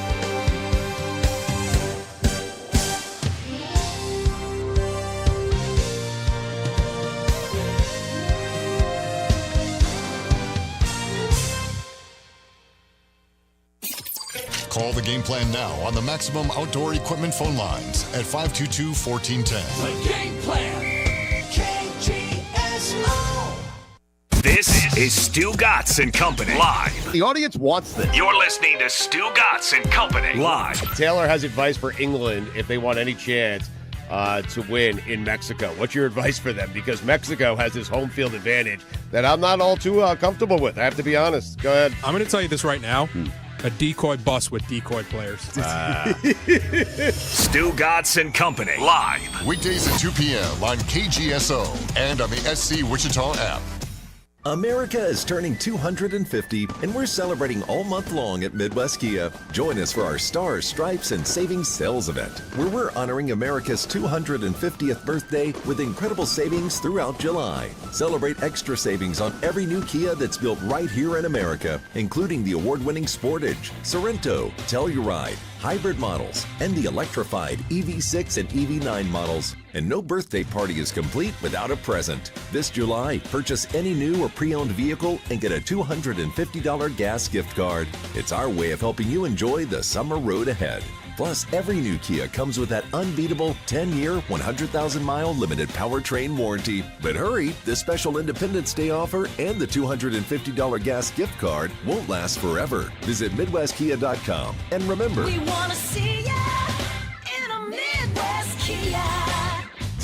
Call the Game Plan now on the Maximum Outdoor Equipment phone lines at 522-1410. The Game Plan. KGSO. This is Stu Gatz and Company live. The audience wants this. You're listening to Stu Gatz and Company live. Taylor has advice for England if they want any chance to win in Mexico. What's your advice for them? Because Mexico has this home field advantage that I'm not all too comfortable with. I have to be honest. Go ahead. I'm going to tell you this right now. A decoy bus with decoy players. Stu Gatz and Company live. Weekdays at 2 p.m. on KGSO and on the SC Wichita app. America is turning 250, and we're celebrating all month long at Midwest Kia. Join us for our Stars, Stripes, and Savings Sales event, where we're honoring America's 250th birthday with incredible savings throughout July. Celebrate extra savings on every new Kia that's built right here in America, including the award-winning Sportage, Sorento, Telluride, hybrid models, and the electrified EV6 and EV9 models. And no birthday party is complete without a present. This July, purchase any new or pre-owned vehicle and get a $250 gas gift card. It's our way of helping you enjoy the summer road ahead. Plus, every new Kia comes with that unbeatable 10-year, 100,000-mile limited powertrain warranty. But hurry, this special Independence Day offer and the $250 gas gift card won't last forever. Visit MidwestKia.com. And remember, We want to see ya in a Midwest Kia.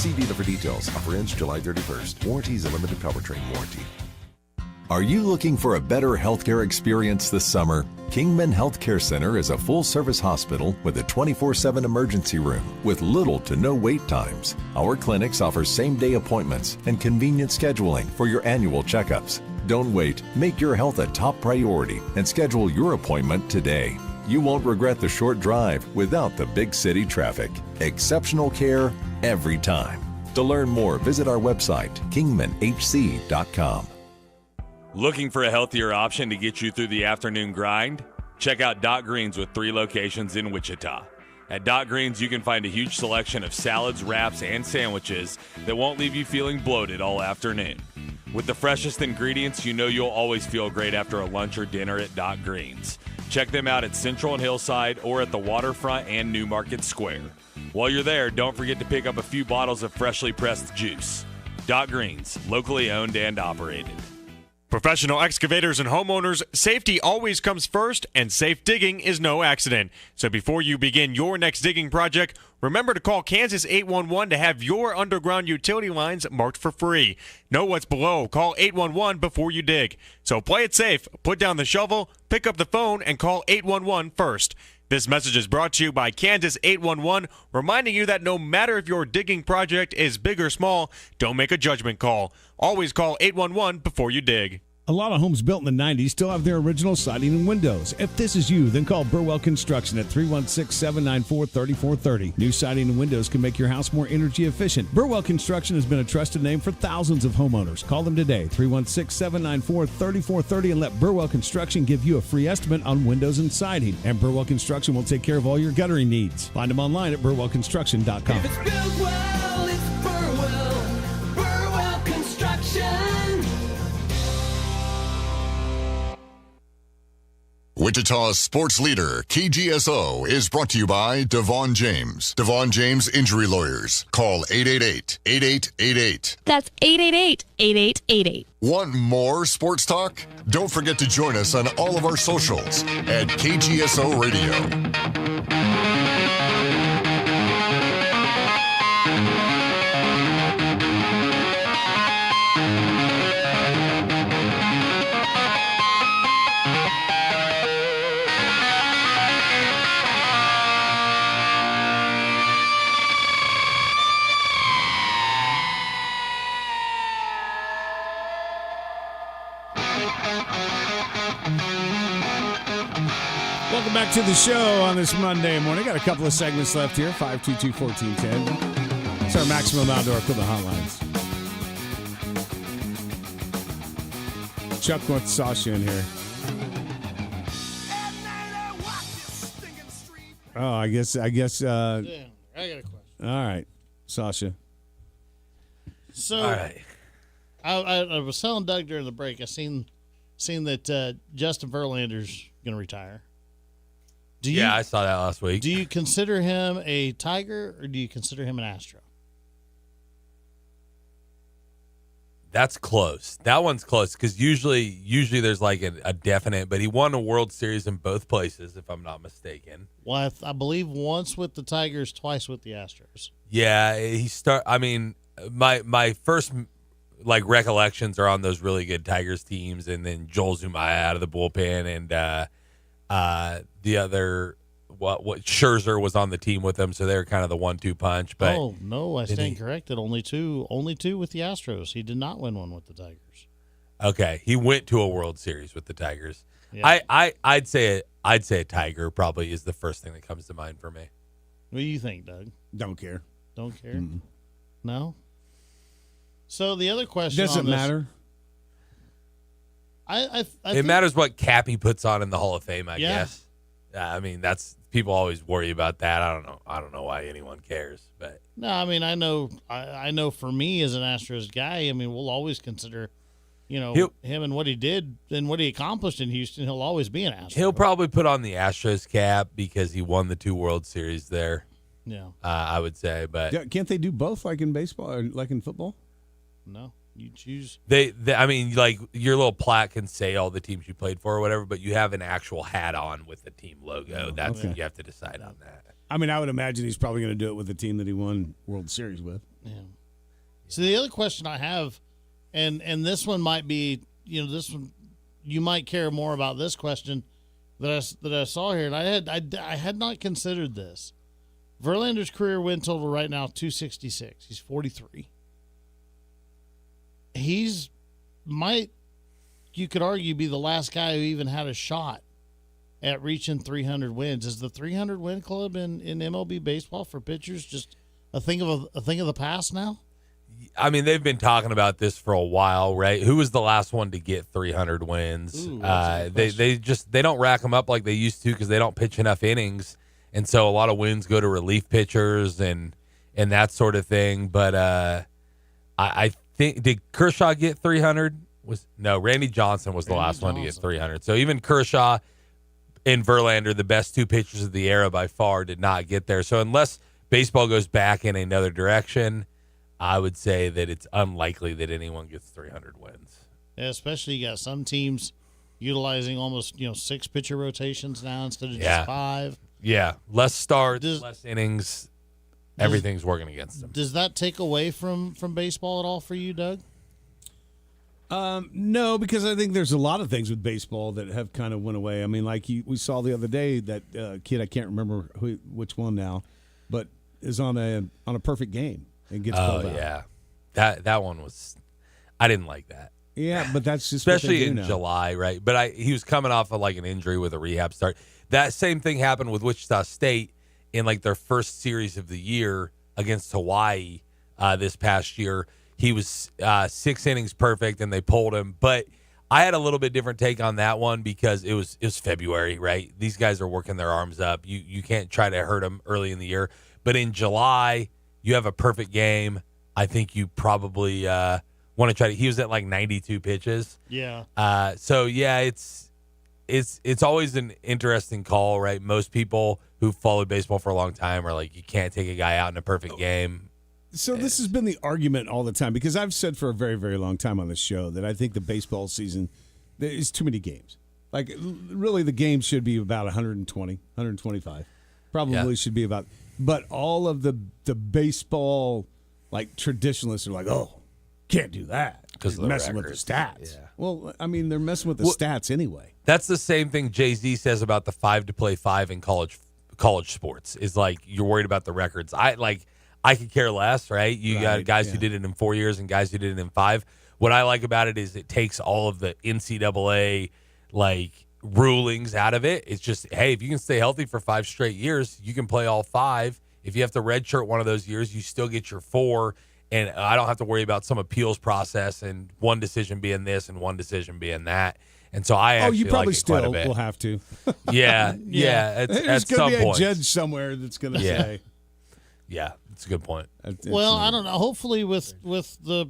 See dealer for details. Offer ends July 31st. Warranties and limited powertrain warranty. Are you looking for a better healthcare experience this summer? Kingman Healthcare Center is a full-service hospital with a 24/7 emergency room with little to no wait times. Our clinics offer same-day appointments and convenient scheduling for your annual checkups. Don't wait. Make your health a top priority and schedule your appointment today. You won't regret the short drive without the big city traffic. Exceptional care every time. To learn more, visit our website, kingmanhc.com. Looking for a healthier option to get you through the afternoon grind? Check out Dot Greens with 3 locations in Wichita. At Dot Greens, you can find a huge selection of salads, wraps, and sandwiches that won't leave you feeling bloated all afternoon. With the freshest ingredients, you know you'll always feel great after a lunch or dinner at Dot Greens. Check them out at Central and Hillside or at the Waterfront and New Market Square. While you're there, don't forget to pick up a few bottles of freshly pressed juice. Dot Greens, locally owned and operated. Professional excavators and homeowners, safety always comes first, and safe digging is no accident. So before you begin your next digging project, remember to call Kansas 811 to have your underground utility lines marked for free. Know what's below. Call 811 before you dig. So play it safe. Put down the shovel, pick up the phone, and call 811 first. This message is brought to you by Kansas 811, reminding you that no matter if your digging project is big or small, don't make a judgment call. Always call 811 before you dig. A lot of homes built in the 90s still have their original siding and windows. If this is you, then call Burwell Construction at 316-794-3430. New siding and windows can make your house more energy efficient. Burwell Construction has been a trusted name for thousands of homeowners. Call them today, 316-794-3430, and let Burwell Construction give you a free estimate on windows and siding. And Burwell Construction will take care of all your guttering needs. Find them online at burwellconstruction.com. If it's built well, it's Burwell. Burwell Construction. Wichita's sports leader, KGSO, is brought to you by Devon James. Devon James Injury Lawyers. Call 888-8888. That's 888-8888. Want more sports talk? Don't forget to join us on all of our socials at KGSO Radio. Welcome back to the show on this Monday morning. Got a couple of segments left here. 522-1410. It's our maximum outdoor equipment hotlines. Chuck wants Sasha in here. Oh, I guess. I got a question. All right, Sasha. So, all right. I was telling Doug during the break. I seen that Justin Verlander's going to retire. I saw that last week. Do you consider him a Tiger or do you consider him an Astro? That's close. That one's close because usually there's like a definite, but he won a World Series in both places, if I'm not mistaken. Well, I believe once with the Tigers, twice with the Astros. Yeah, I mean, my first like recollections are on those really good Tigers teams, and then Joel Zumaya out of the bullpen, and the other what Scherzer was on the team with them, so they're kind of the 1-2 punch. But oh no, I stand corrected. Only two with the Astros. He did not win one with the Tigers. Okay, he went to a World Series with the Tigers. Yeah. I'd say a Tiger probably is the first thing that comes to mind for me. What do you think, Doug? Don't care. Don't care. Mm-mm. No. So the other question doesn't matter. I it matters what cap he puts on in the Hall of Fame, I guess. I mean, that's people always worry about that. I don't know why anyone cares, but no, I mean, I know for me as an Astros guy, I mean, we'll always consider, him and what he did and what he accomplished in Houston. He'll always be an Astros. He'll probably put on the Astros cap because he won the 2 World Series there. Yeah, I would say, but can't they do both, like in baseball or like in football? No. You choose. They, I mean, like your little plaque can say all the teams you played for or whatever, but you have an actual hat on with the team logo. That's okay. You have to decide on that. I mean, I would imagine he's probably going to do it with the team that he won World Series with. Yeah. So the other question I have, and this one might be, this one you might care more about this question that I saw here, and I had not considered this. Verlander's career win total right now 266. He's 43. You could argue, be the last guy who even had a shot at reaching 300 wins. Is the 300 win club in MLB baseball for pitchers just a thing of the past now? I mean, they've been talking about this for a while, right? Who was the last one to get 300 wins? Ooh, they don't rack them up like they used to because they don't pitch enough innings, and so a lot of wins go to relief pitchers and that sort of thing. But I think, did Kershaw get 300? No, Randy Johnson was the last one to get 300. So even Kershaw and Verlander, the best two pitchers of the era by far, did not get there. So unless baseball goes back in another direction, I would say that it's unlikely that anyone gets 300 wins. Yeah, especially you got some teams utilizing almost 6 pitcher rotations now instead of just 5. Yeah, less starts, less innings. Everything's working against them. Does that take away from baseball at all for you, Doug? No, because I think there's a lot of things with baseball that have kind of went away. I mean, like we saw the other day that kid, I can't remember which one now, but is on a perfect game and gets pulled out. Yeah, that one was. I didn't like that. Yeah, but that's just especially in July, right? But he was coming off of like an injury with a rehab start. That same thing happened with Wichita State in like their first series of the year against Hawaii this past year. He was 6 innings perfect, and they pulled him. But I had a little bit different take on that one because it was February, right? These guys are working their arms up. You can't try to hurt them early in the year. But in July, you have a perfect game. I think you probably want to try to. He was at like 92 pitches. Yeah. So yeah, it's always an interesting call, right? Most people who followed baseball for a long time are like, you can't take a guy out in a perfect game. So this has been the argument all the time because I've said for a very, very long time on this show that I think the baseball season, there's too many games. Like, really, the game should be about 120, 125. Probably should be about. But all of the baseball, like, traditionalists are like, oh, can't do that. Because they're messing with the stats. Yeah. Well, I mean, they're messing with the stats anyway. That's the same thing Jay-Z says about the 5 to play 5 in college sports. Is like, you're worried about the records. I could care less, right? You got guys who did it in 4 years and guys who did it in 5. What I like about it is it takes all of the NCAA like rulings out of it. It's just, hey, if you can stay healthy for 5 straight years, you can play all 5. If you have to redshirt one of those years, you still get your 4. And I don't have to worry about some appeals process and one decision being this and one decision being that. And so I actually you probably like it still quite a bit. will have to. Yeah. There's At some going to be point. a judge somewhere that's going to say. Yeah, that's a good point. Well, I don't know. Hopefully, with the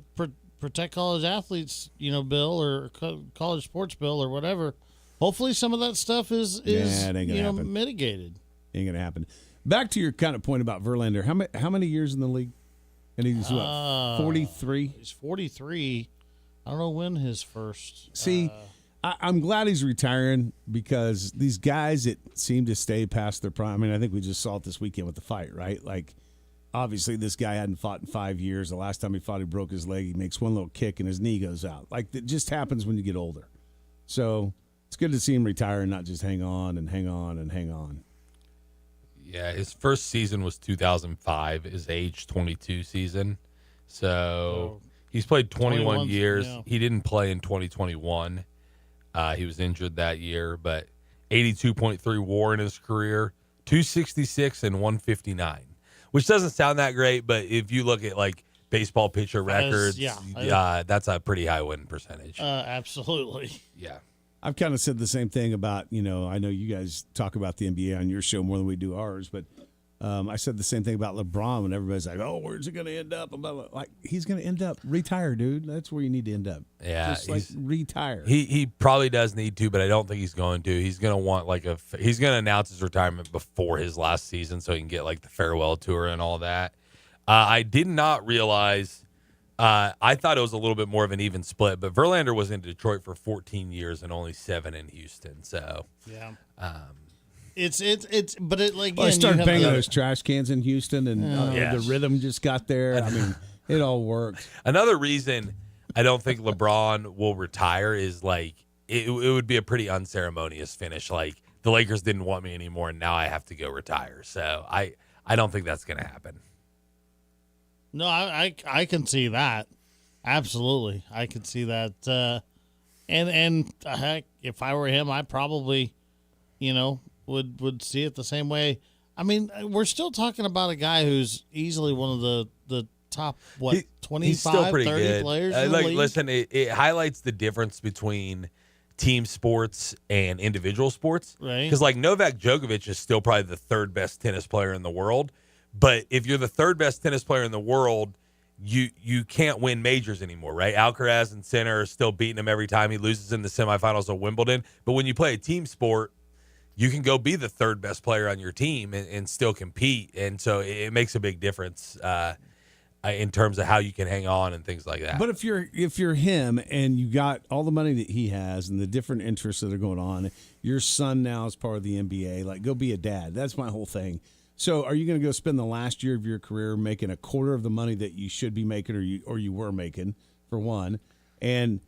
Protect College Athletes, bill or college sports bill or whatever, hopefully some of that stuff is mitigated. Ain't gonna happen. Back to your kind of point about Verlander. How many years in the league? And he's 43. He's 43. I don't know when his first. See, I'm glad he's retiring because these guys that seem to stay past their prime. I mean, I think we just saw it this weekend with the fight, right? Like, obviously, this guy hadn't fought in 5 years. The last time he fought, he broke his leg. He makes one little kick and his knee goes out. Like, it just happens when you get older. So it's good to see him retire and not just hang on and hang on and hang on. Yeah, his first season was 2005, his age 22 season. So he's played 21 years. Yeah. He didn't play in 2021. He was injured that year, but 82.3 WAR in his career, 266 and 159, which doesn't sound that great, but if you look at like baseball pitcher records, that's a pretty high win percentage. Absolutely. Yeah. I've kind of said the same thing about, I know you guys talk about the NBA on your show more than we do ours, but I said the same thing about LeBron when everybody's like, oh, where's it going to end up? And blah, blah. Like, he's going to end up retire, dude. That's where you need to end up. Yeah. Just retire. He probably does need to, but I don't think he's going to. He's going to want he's going to announce his retirement before his last season so he can get like the farewell tour and all that. I did not realize, I thought it was a little bit more of an even split, but Verlander was in Detroit for 14 years and only 7 in Houston. So, But it like Well, I started banging those trash cans in Houston, and Yes. the rhythm just got there. I mean, it all worked. Another reason I don't think LeBron will retire is like it would be a pretty unceremonious finish. Like the Lakers didn't want me anymore, and now I have to go retire. So I don't think that's going to happen. No, I can see that. Absolutely, I can see that. And heck, if I were him, I probably, would see it the same way. I mean, we're still talking about a guy who's easily one of the top 25, 30 players in the league. Listen, it highlights the difference between team sports and individual sports. Right. Because like Novak Djokovic is still probably the third best tennis player in the world. But if you're the third best tennis player in the world, you can't win majors anymore, right? Alcaraz and Sinner are still beating him every time he loses in the semifinals of Wimbledon. But when you play a team sport, you can go be the third best player on your team and still compete. And so it makes a big difference in terms of how you can hang on and things like that. But if you're him and you got all the money that he has and the different interests that are going on, your son now is part of the NBA. Like, go be a dad. That's my whole thing. So, are you going to go spend the last year of your career making a quarter of the money that you should be making, or you were making, for one? And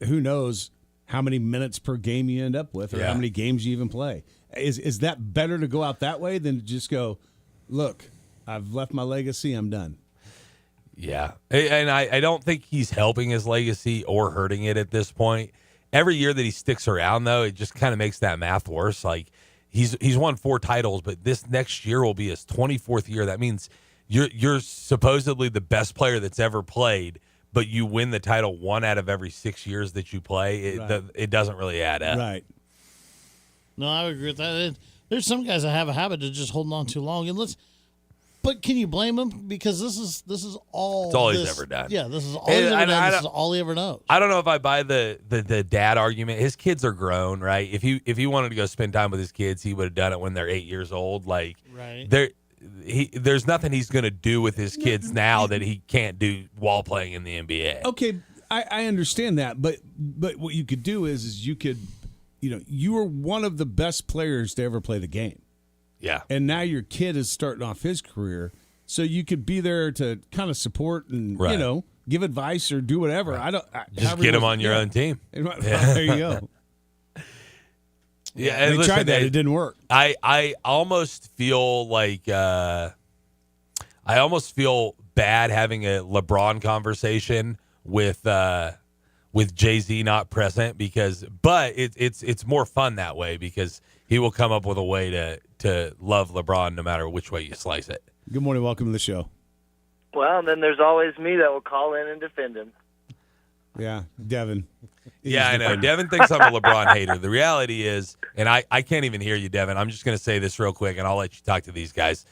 who knows how many minutes per game you end up with, or how many games you even play? Is that better to go out that way than to just go, look, I've left my legacy, I'm done? Yeah, and I don't think he's helping his legacy or hurting it at this point. Every year that he sticks around, though, it just kind of makes that math worse. Like, he's won 4 titles, but this next year will be his 24th year. That means you're supposedly the best player that's ever played, but you win the title 1 out of every 6 years that you play. It doesn't really add up. Right. No, I would agree with that. There's some guys that have a habit of just holding on too long, but can you blame him? Because this is all. It's all he's ever done. Yeah, this is all he's ever done. This is all he ever knows. I don't know if I buy the dad argument. His kids are grown, right? If he wanted to go spend time with his kids, he would have done it when they're 8 years old. Like, right. There's nothing he's going to do with his kids now that he can't do while playing in the NBA. Okay, I understand that, but what you could do is you could, you were one of the best players to ever play the game. Yeah. And now your kid is starting off his career, so you could be there to kind of support and, give advice or do whatever. Right. Just get him on your own team. There you go. Yeah, they tried that. It didn't work. I almost feel like I almost feel bad having a LeBron conversation with Jay-Z not present but it's more fun that way because he will come up with a way to love LeBron no matter which way you slice it. Good morning. Welcome to the show. Well, and then there's always me that will call in and defend him. Yeah, Devin. Yeah, I know. Devin thinks I'm a LeBron hater. The reality is, and I can't even hear you, Devin. I'm just going to say this real quick, and I'll let you talk to these guys.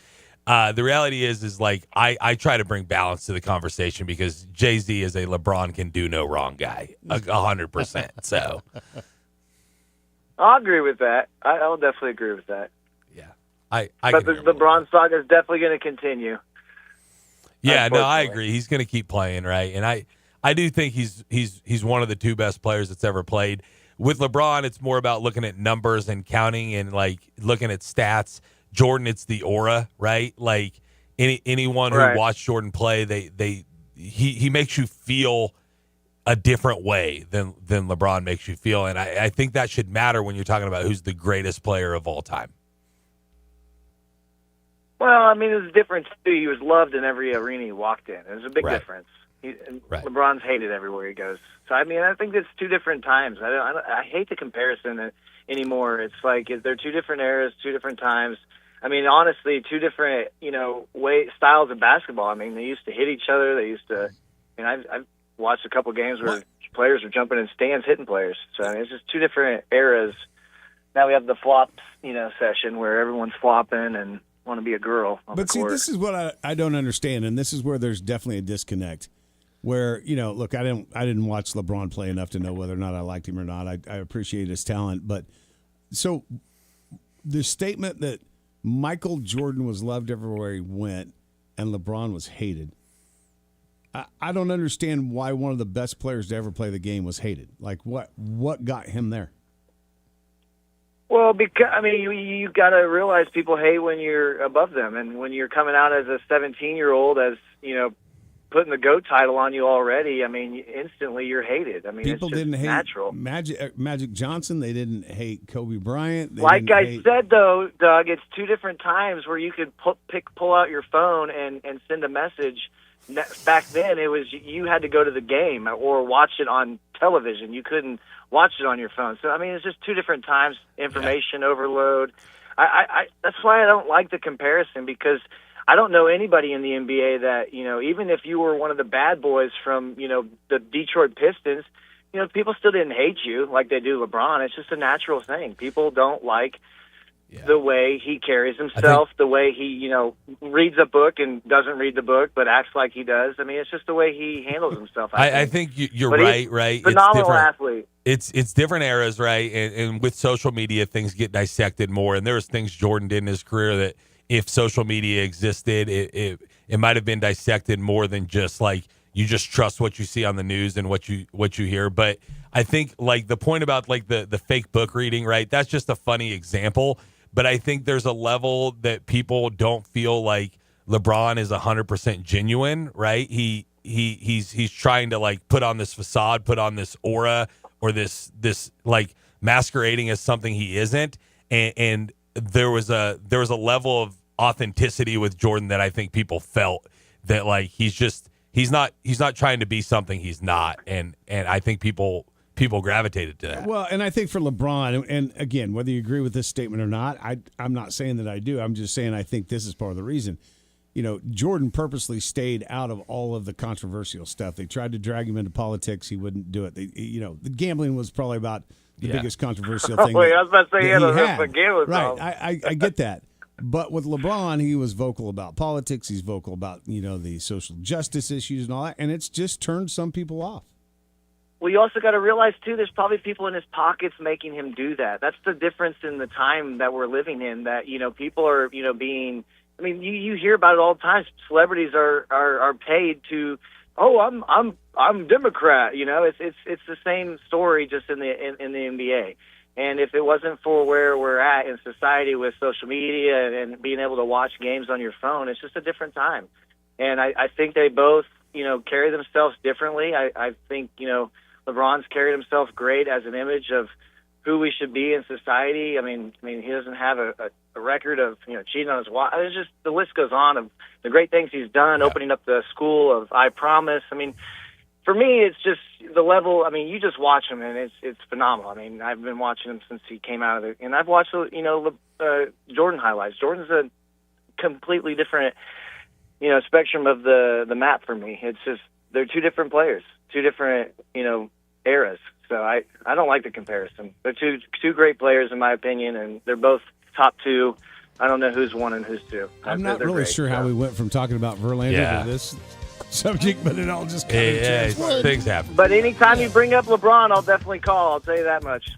The reality is like I try to bring balance to the conversation because Jay-Z is a LeBron can do no wrong guy, 100%. So I'll agree with that. I'll definitely agree with that. Yeah, but the LeBron saga is definitely going to continue. Yeah, no, I agree. He's going to keep playing, right? And I do think he's one of the 2 best players that's ever played. With LeBron, it's more about looking at numbers and counting and like looking at stats. Jordan, it's the aura, right? Like anyone who watched Jordan play, he makes you feel a different way than LeBron makes you feel, and I think that should matter when you're talking about who's the greatest player of all time. Well, I mean, it was a difference too. He was loved in every arena he walked in. It was a big difference. LeBron's hated everywhere he goes. So I mean, I think it's 2 different times. I hate the comparison anymore. It's like they're 2 different eras, 2 different times. I mean, honestly, 2 different styles of basketball. I mean, they used to hit each other. They used to. I mean, I've watched a couple games where players are jumping in stands hitting players. So I mean, it's just 2 different eras. Now we have the flops, session where everyone's flopping and want to be a girl on the But see, court. this is what I don't understand, and this is where there's definitely a disconnect. Where look, I didn't watch LeBron play enough to know whether or not I liked him or not. I appreciate his talent, but so the statement that Michael Jordan was loved everywhere he went and LeBron was hated. I don't understand why one of the best players to ever play the game was hated. Like what got him there? Well, Well, because I mean, you got to realize people hate when you're above them, and when you're coming out as a 17-year-old, as you know, putting the GOAT title on you already. I mean, instantly you're hated. I mean, people it's just didn't hate natural. Magic Johnson. They didn't hate Kobe Bryant. They Like didn't I hate- said, though, Doug, it's two different times where you could pull out your phone and send a message. Back then, it was you had to go to the game or watch it on television. You couldn't watch it on your phone. So, I mean, it's just two different times, information overload. I that's why I don't like the comparison, because I don't know anybody in the NBA that, you know, even if you were one of the bad boys from, you know, the Detroit Pistons, you know, people still didn't hate you like they do LeBron. It's just a natural thing. People don't like the way he carries himself, the way he, you know, reads a book and doesn't read the book but acts like he does. I mean, it's just the way he handles himself. I think you're But he's right. Phenomenal It's different. athlete. It's different eras, right? And with social media, things get dissected more. And there's things Jordan did in his career that if social media existed, it might have been dissected more than just like you just trust what you see on the news and what you hear. But I think like the point about like the fake book reading, right? That's just a funny example. But I think there's a level that people don't feel like LeBron is 100% genuine, right? He's trying to like put on this facade, put on this aura, or this like masquerading as something he isn't. And there was a level of authenticity with Jordan that I think people felt that like he's not trying to be something he's not. And I think people gravitated to that. Well, and I think for LeBron, and again, whether you agree with this statement or not, I'm not saying that I do. I'm just saying I think this is part of the reason. You know, Jordan purposely stayed out of all of the controversial stuff. They tried to drag him into politics. He wouldn't do it. The gambling was probably about the biggest controversial thing. Wait, I was about to say, that yeah, the gambling right. problem. I get that. But with LeBron, he was vocal about politics. He's vocal about, you know, the social justice issues and all that. And it's just turned some people off. Well, you also got to realize, too, there's probably people in his pockets making him do that. That's the difference in the time that we're living in, that, you know, people are, you know, being – I mean, you hear about it all the time. Celebrities are paid to, I'm Democrat. You know, it's the same story just in the NBA. And if it wasn't for where we're at in society with social media and being able to watch games on your phone, it's just a different time. And I think they both, you know, carry themselves differently. I think, you know, LeBron's carried himself great as an image of who we should be in society. I mean, he doesn't have a record of, you know, cheating on his wife. It's just the list goes on of the great things he's done, opening up the school of I Promise. I mean, for me, it's just the level. I mean, you just watch him, and it's phenomenal. I mean, I've been watching him since he came out of it, and I've watched, you know, Jordan highlights. Jordan's a completely different, you know, spectrum of the map for me. It's just they're two different players, two different, you know, eras. So I don't like the comparison. They're two great players in my opinion, and they're both top two. I don't know who's one and who's two. I'm not really sure how we went from talking about Verlander to this subject, but it all just kind of transferred. Things happen. But anytime you bring up LeBron, I'll definitely call. I'll tell you that much.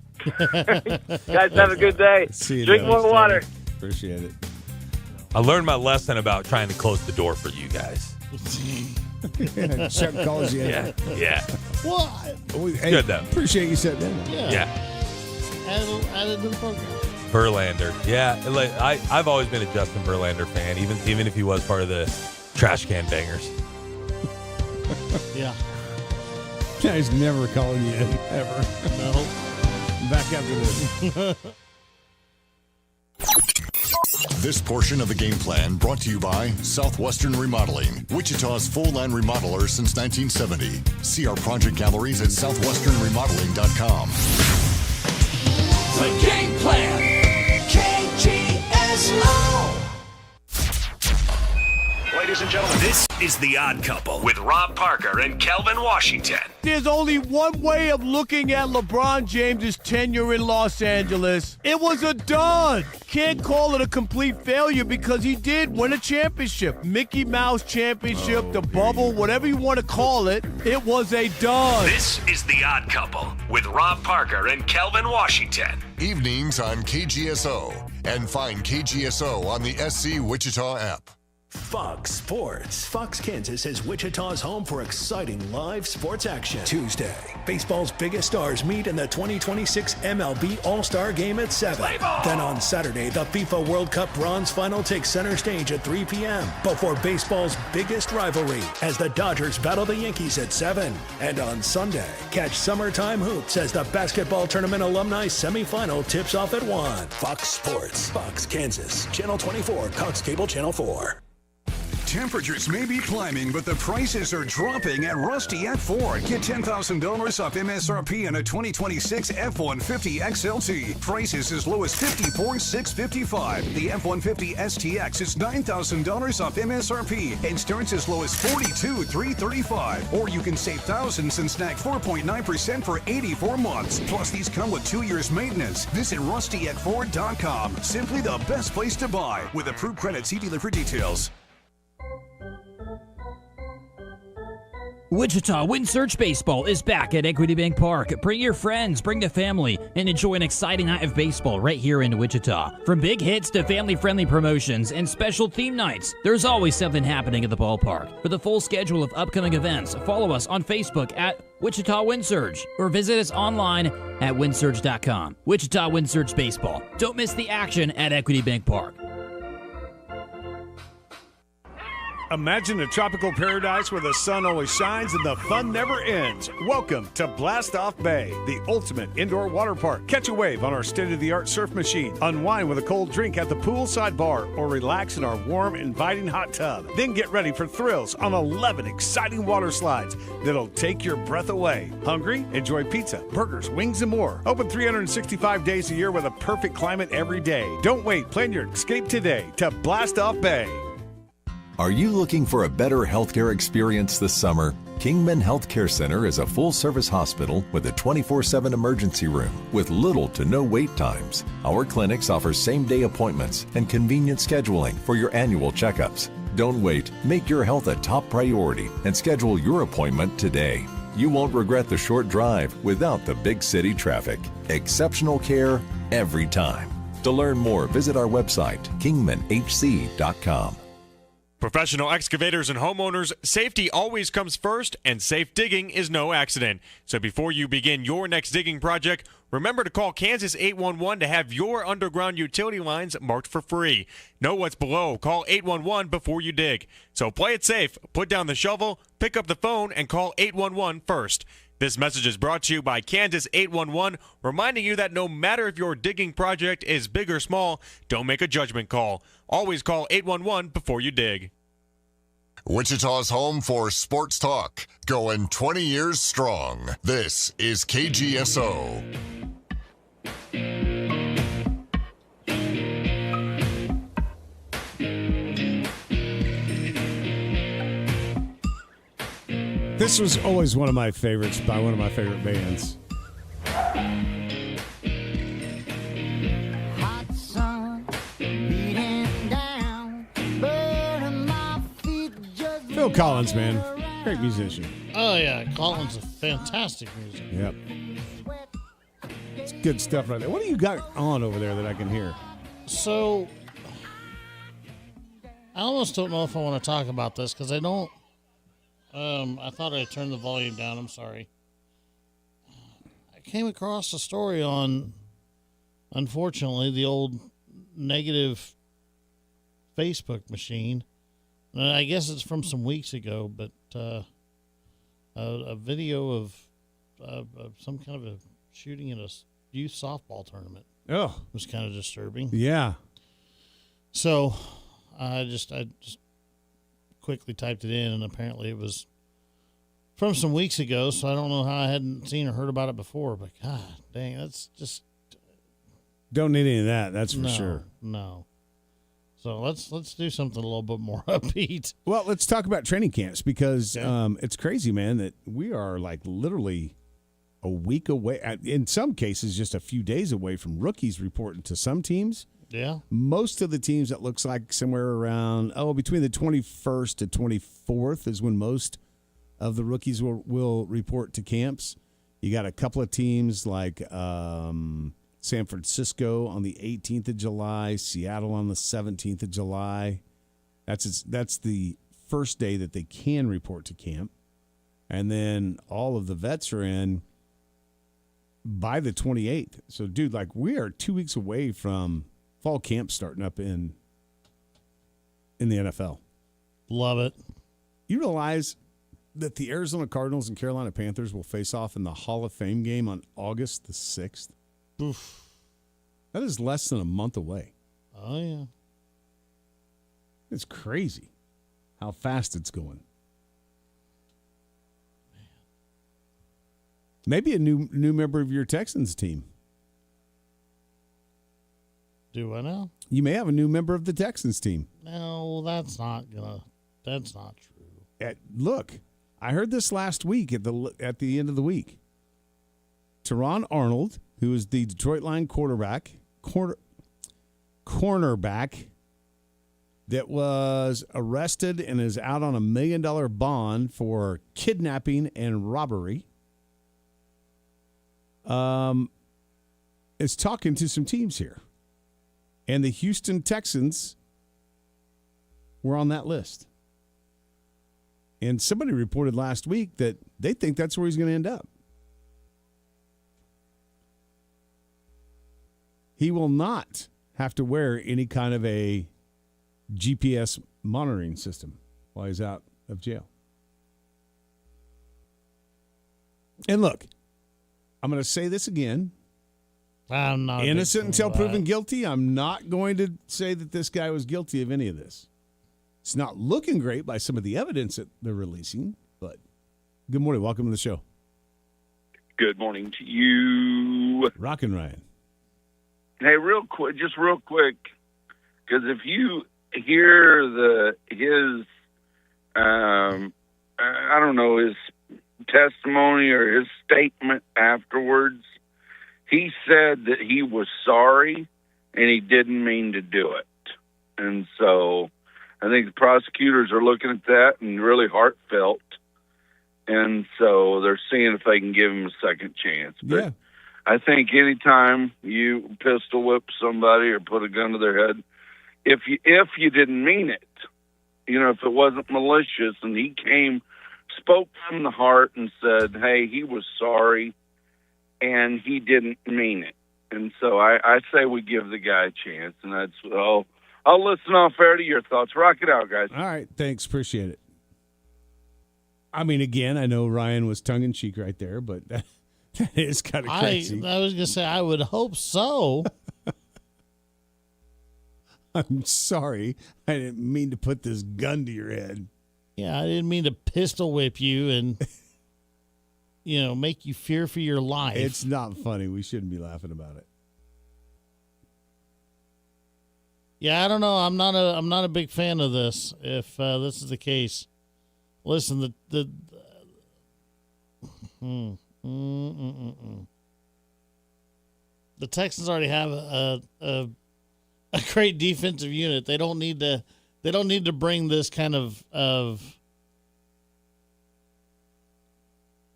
Guys, have a good day. See you, Drink more water. Appreciate it. I learned my lesson about trying to close the door for you guys. Chuck calls you. Yeah. What? Hey, good though. Appreciate you sitting in. Yeah. Added to the program. Verlander. Yeah. Like I've always been a Justin Verlander fan, even if he was part of the trash can bangers. Yeah. He's never calling you in, ever. No. Back after this. This portion of the game plan brought to you by Southwestern Remodeling, Wichita's full-line remodeler since 1970. See our project galleries at southwesternremodeling.com. The game plan. KGSO. Ladies and gentlemen, this is The Odd Couple with Rob Parker and Kelvin Washington. There's only one way of looking at LeBron James' tenure in Los Angeles. It was a dud. Can't call it a complete failure because he did win a championship. Mickey Mouse championship, the bubble, whatever you want to call it, it was a dud. This is The Odd Couple with Rob Parker and Kelvin Washington. Evenings on KGSO. And find KGSO on the SC Wichita app. Fox Sports. Fox Kansas is Wichita's home for exciting live sports action. Tuesday, baseball's biggest stars meet in the 2026 MLB All-Star Game at 7. Then on Saturday, the FIFA World Cup Bronze Final takes center stage at 3 p.m. before baseball's biggest rivalry as the Dodgers battle the Yankees at 7. And on Sunday, catch summertime hoops as the basketball tournament alumni semifinal tips off at 1. Fox Sports. Fox Kansas. Channel 24. Cox Cable Channel 4. Temperatures may be climbing, but the prices are dropping at Rusty at Ford. Get $10,000 off MSRP on a 2026 F-150 XLT. Prices as low as $54,655. The F-150 STX is $9,000 off MSRP and starts as low as $42,335. Or you can save thousands and snag 4.9% for 84 months. Plus, these come with 2 years maintenance. Visit RustyAtFord.com. Simply the best place to buy. With approved credit, see dealer for details. Wichita Wind Surge Baseball is back at Equity Bank Park. Bring your friends, bring the family, and enjoy an exciting night of baseball right here in Wichita. From big hits to family-friendly promotions and special theme nights, there's always something happening at the ballpark. For the full schedule of upcoming events, follow us on Facebook at Wichita Wind Surge or visit us online at windsurge.com. Wichita Wind Surge Baseball. Don't miss the action at Equity Bank Park. Imagine a tropical paradise where the sun always shines and the fun never ends. Welcome to Blast Off Bay, the ultimate indoor water park. Catch a wave on our state-of-the-art surf machine, unwind with a cold drink at the poolside bar, or relax in our warm, inviting hot tub. Then get ready for thrills on 11 exciting water slides that'll take your breath away. Hungry? Enjoy pizza, burgers, wings, and more. Open 365 days a year with a perfect climate every day. Don't wait. Plan your escape today to Blast Off Bay. Are you looking for a better healthcare experience this summer? Kingman Healthcare Center is a full-service hospital with a 24/7 emergency room with little to no wait times. Our clinics offer same-day appointments and convenient scheduling for your annual checkups. Don't wait. Make your health a top priority and schedule your appointment today. You won't regret the short drive without the big city traffic. Exceptional care every time. To learn more, visit our website, kingmanhc.com. Professional excavators and homeowners, safety always comes first, and safe digging is no accident. So before you begin your next digging project, remember to call Kansas 811 to have your underground utility lines marked for free. Know what's below. Call 811 before you dig. So play it safe. Put down the shovel, pick up the phone, and call 811 first. This message is brought to you by Kansas 811, reminding you that no matter if your digging project is big or small, don't make a judgment call. Always call 811 before you dig. Wichita's home for sports talk, going 20 years strong. This is KGSO. This was always one of my favorites by one of my favorite bands. Phil Collins, man. Great musician. Oh, yeah. Collins is fantastic music. Yep. It's good stuff right there. What do you got on over there that I can hear? So, I almost don't know if I want to talk about this because I don't. I thought I turned the volume down. I'm sorry. I came across a story on, unfortunately, the old negative Facebook machine. I guess it's from some weeks ago, but a video of some kind of a shooting at a youth softball tournament. Oh, was kind of disturbing. Yeah. So I just quickly typed it in, and apparently it was from some weeks ago. So I don't know how I hadn't seen or heard about it before. But God dang, that's just don't need any of that. That's for sure. No. So let's do something a little bit more upbeat. Well, let's talk about training camps because it's crazy, man, that we are like literally a week away. In some cases, just a few days away from rookies reporting to some teams. Yeah. Most of the teams, it looks like somewhere around, between the 21st to 24th is when most of the rookies will report to camps. You got a couple of teams like San Francisco on the 18th of July, Seattle on the 17th of July. That's the first day that they can report to camp. And then all of the vets are in by the 28th. So, dude, like, we are 2 weeks away from fall camp starting up in the NFL. Love it. You realize that the Arizona Cardinals and Carolina Panthers will face off in the Hall of Fame game on August the 6th? Oof. That is less than a month away. Oh, yeah. It's crazy how fast it's going. Maybe a new member of your Texans team. Do I know? You may have a new member of the Texans team. No, that's not true. Look, I heard this last week at the end of the week. Teron Arnold, who is the Detroit Lions cornerback that was arrested and is out on $1 million bond for kidnapping and robbery, is talking to some teams here. And the Houston Texans were on that list. And somebody reported last week that they think that's where he's going to end up. He will not have to wear any kind of a GPS monitoring system while he's out of jail. And look, I'm going to say this again. I'm not innocent until proven guilty. I'm not going to say that this guy was guilty of any of this. It's not looking great by some of the evidence that they're releasing, but good morning. Welcome to the show. Good morning to you. Rockin' Ryan. Hey, real quick, because if you hear his testimony or his statement afterwards, he said that he was sorry and he didn't mean to do it. And so I think the prosecutors are looking at that and really heartfelt. And so they're seeing if they can give him a second chance. But yeah. I think anytime you pistol whip somebody or put a gun to their head, if you didn't mean it, if it wasn't malicious and he spoke from the heart and said, hey, he was sorry and he didn't mean it. And so I say we give the guy a chance, and I'll listen off air to your thoughts. Rock it out, guys. All right. Thanks. Appreciate it. I mean, again, I know Ryan was tongue-in-cheek right there, but that is kind of crazy. I was going to say, I would hope so. I'm sorry. I didn't mean to put this gun to your head. Yeah, I didn't mean to pistol whip you and, make you fear for your life. It's not funny. We shouldn't be laughing about it. Yeah, I don't know. I'm not a big fan of this. If this is the case, listen, the Texans already have a great defensive unit. They don't need to bring this kind of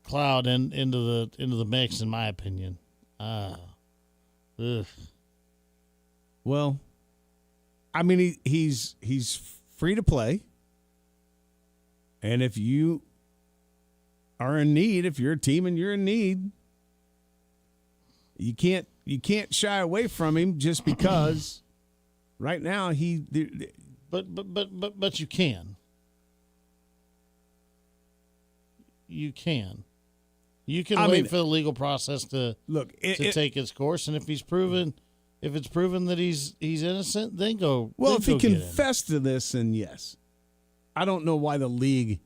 cloud into the mix, in my opinion. Well, I mean, he's free to play, and if you are in need, if you're a team and you're in need, you can't shy away from him just because. Right now, but you can. You can wait for the legal process to take its course, and if it's proven that he's innocent, then go. Well, then if he go get him. confessed to this, then yes. I don't know why the league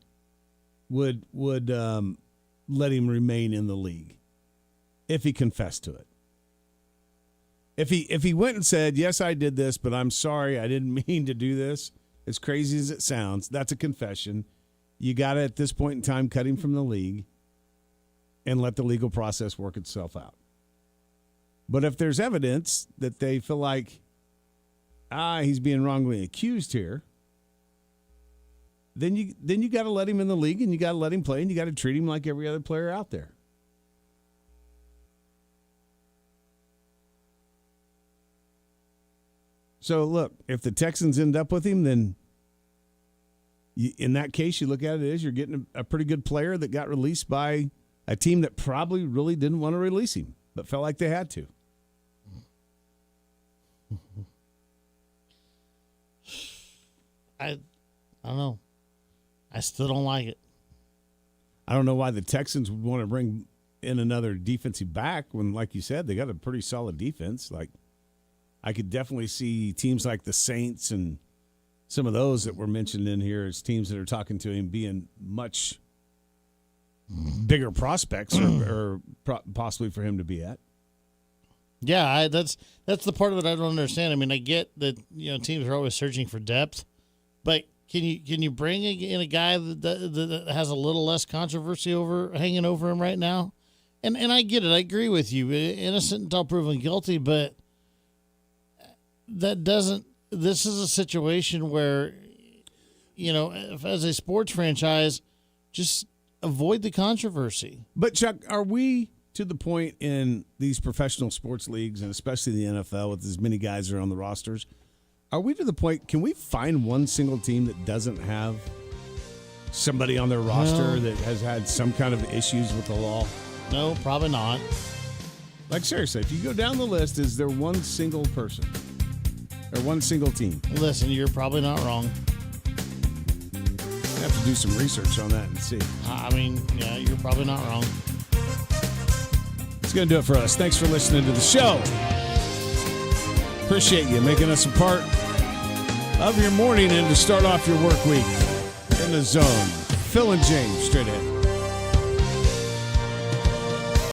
would let him remain in the league if he confessed to it. If he went and said, yes, I did this, but I'm sorry, I didn't mean to do this, as crazy as it sounds, that's a confession. You got to, at this point in time, cut him from the league and let the legal process work itself out. But if there's evidence that they feel like, he's being wrongly accused here, then you got to let him in the league and you got to let him play and you got to treat him like every other player out there. So, look, if the Texans end up with him, then in that case, you look at it as you're getting a pretty good player that got released by a team that probably really didn't want to release him, but felt like they had to. I don't know. I still don't like it. I don't know why the Texans would want to bring in another defensive back when, like you said, they got a pretty solid defense. Like, I could definitely see teams like the Saints and some of those that were mentioned in here as teams that are talking to him being much bigger prospects or possibly for him to be at. Yeah, that's the part of it I don't understand. I mean, I get that teams are always searching for depth, but can you bring in a guy that has a little less controversy hanging over him right now? And I get it. I agree with you. Innocent until proven guilty, but that doesn't. This is a situation where, if, as a sports franchise, just avoid the controversy. But Chuck, are we to the point in these professional sports leagues, and especially the NFL with as many guys that are on the rosters, are we to the point, can we find one single team that doesn't have somebody on their roster that has had some kind of issues with the law? No, probably not. Like, seriously, if you go down the list, is there one single person or one single team? Listen, you're probably not wrong. I have to do some research on that and see. I mean, yeah, you're probably not wrong. It's going to do it for us. Thanks for listening to the show. Appreciate you making us a part of your morning and to start off your work week in the zone. Phil and James, straight ahead.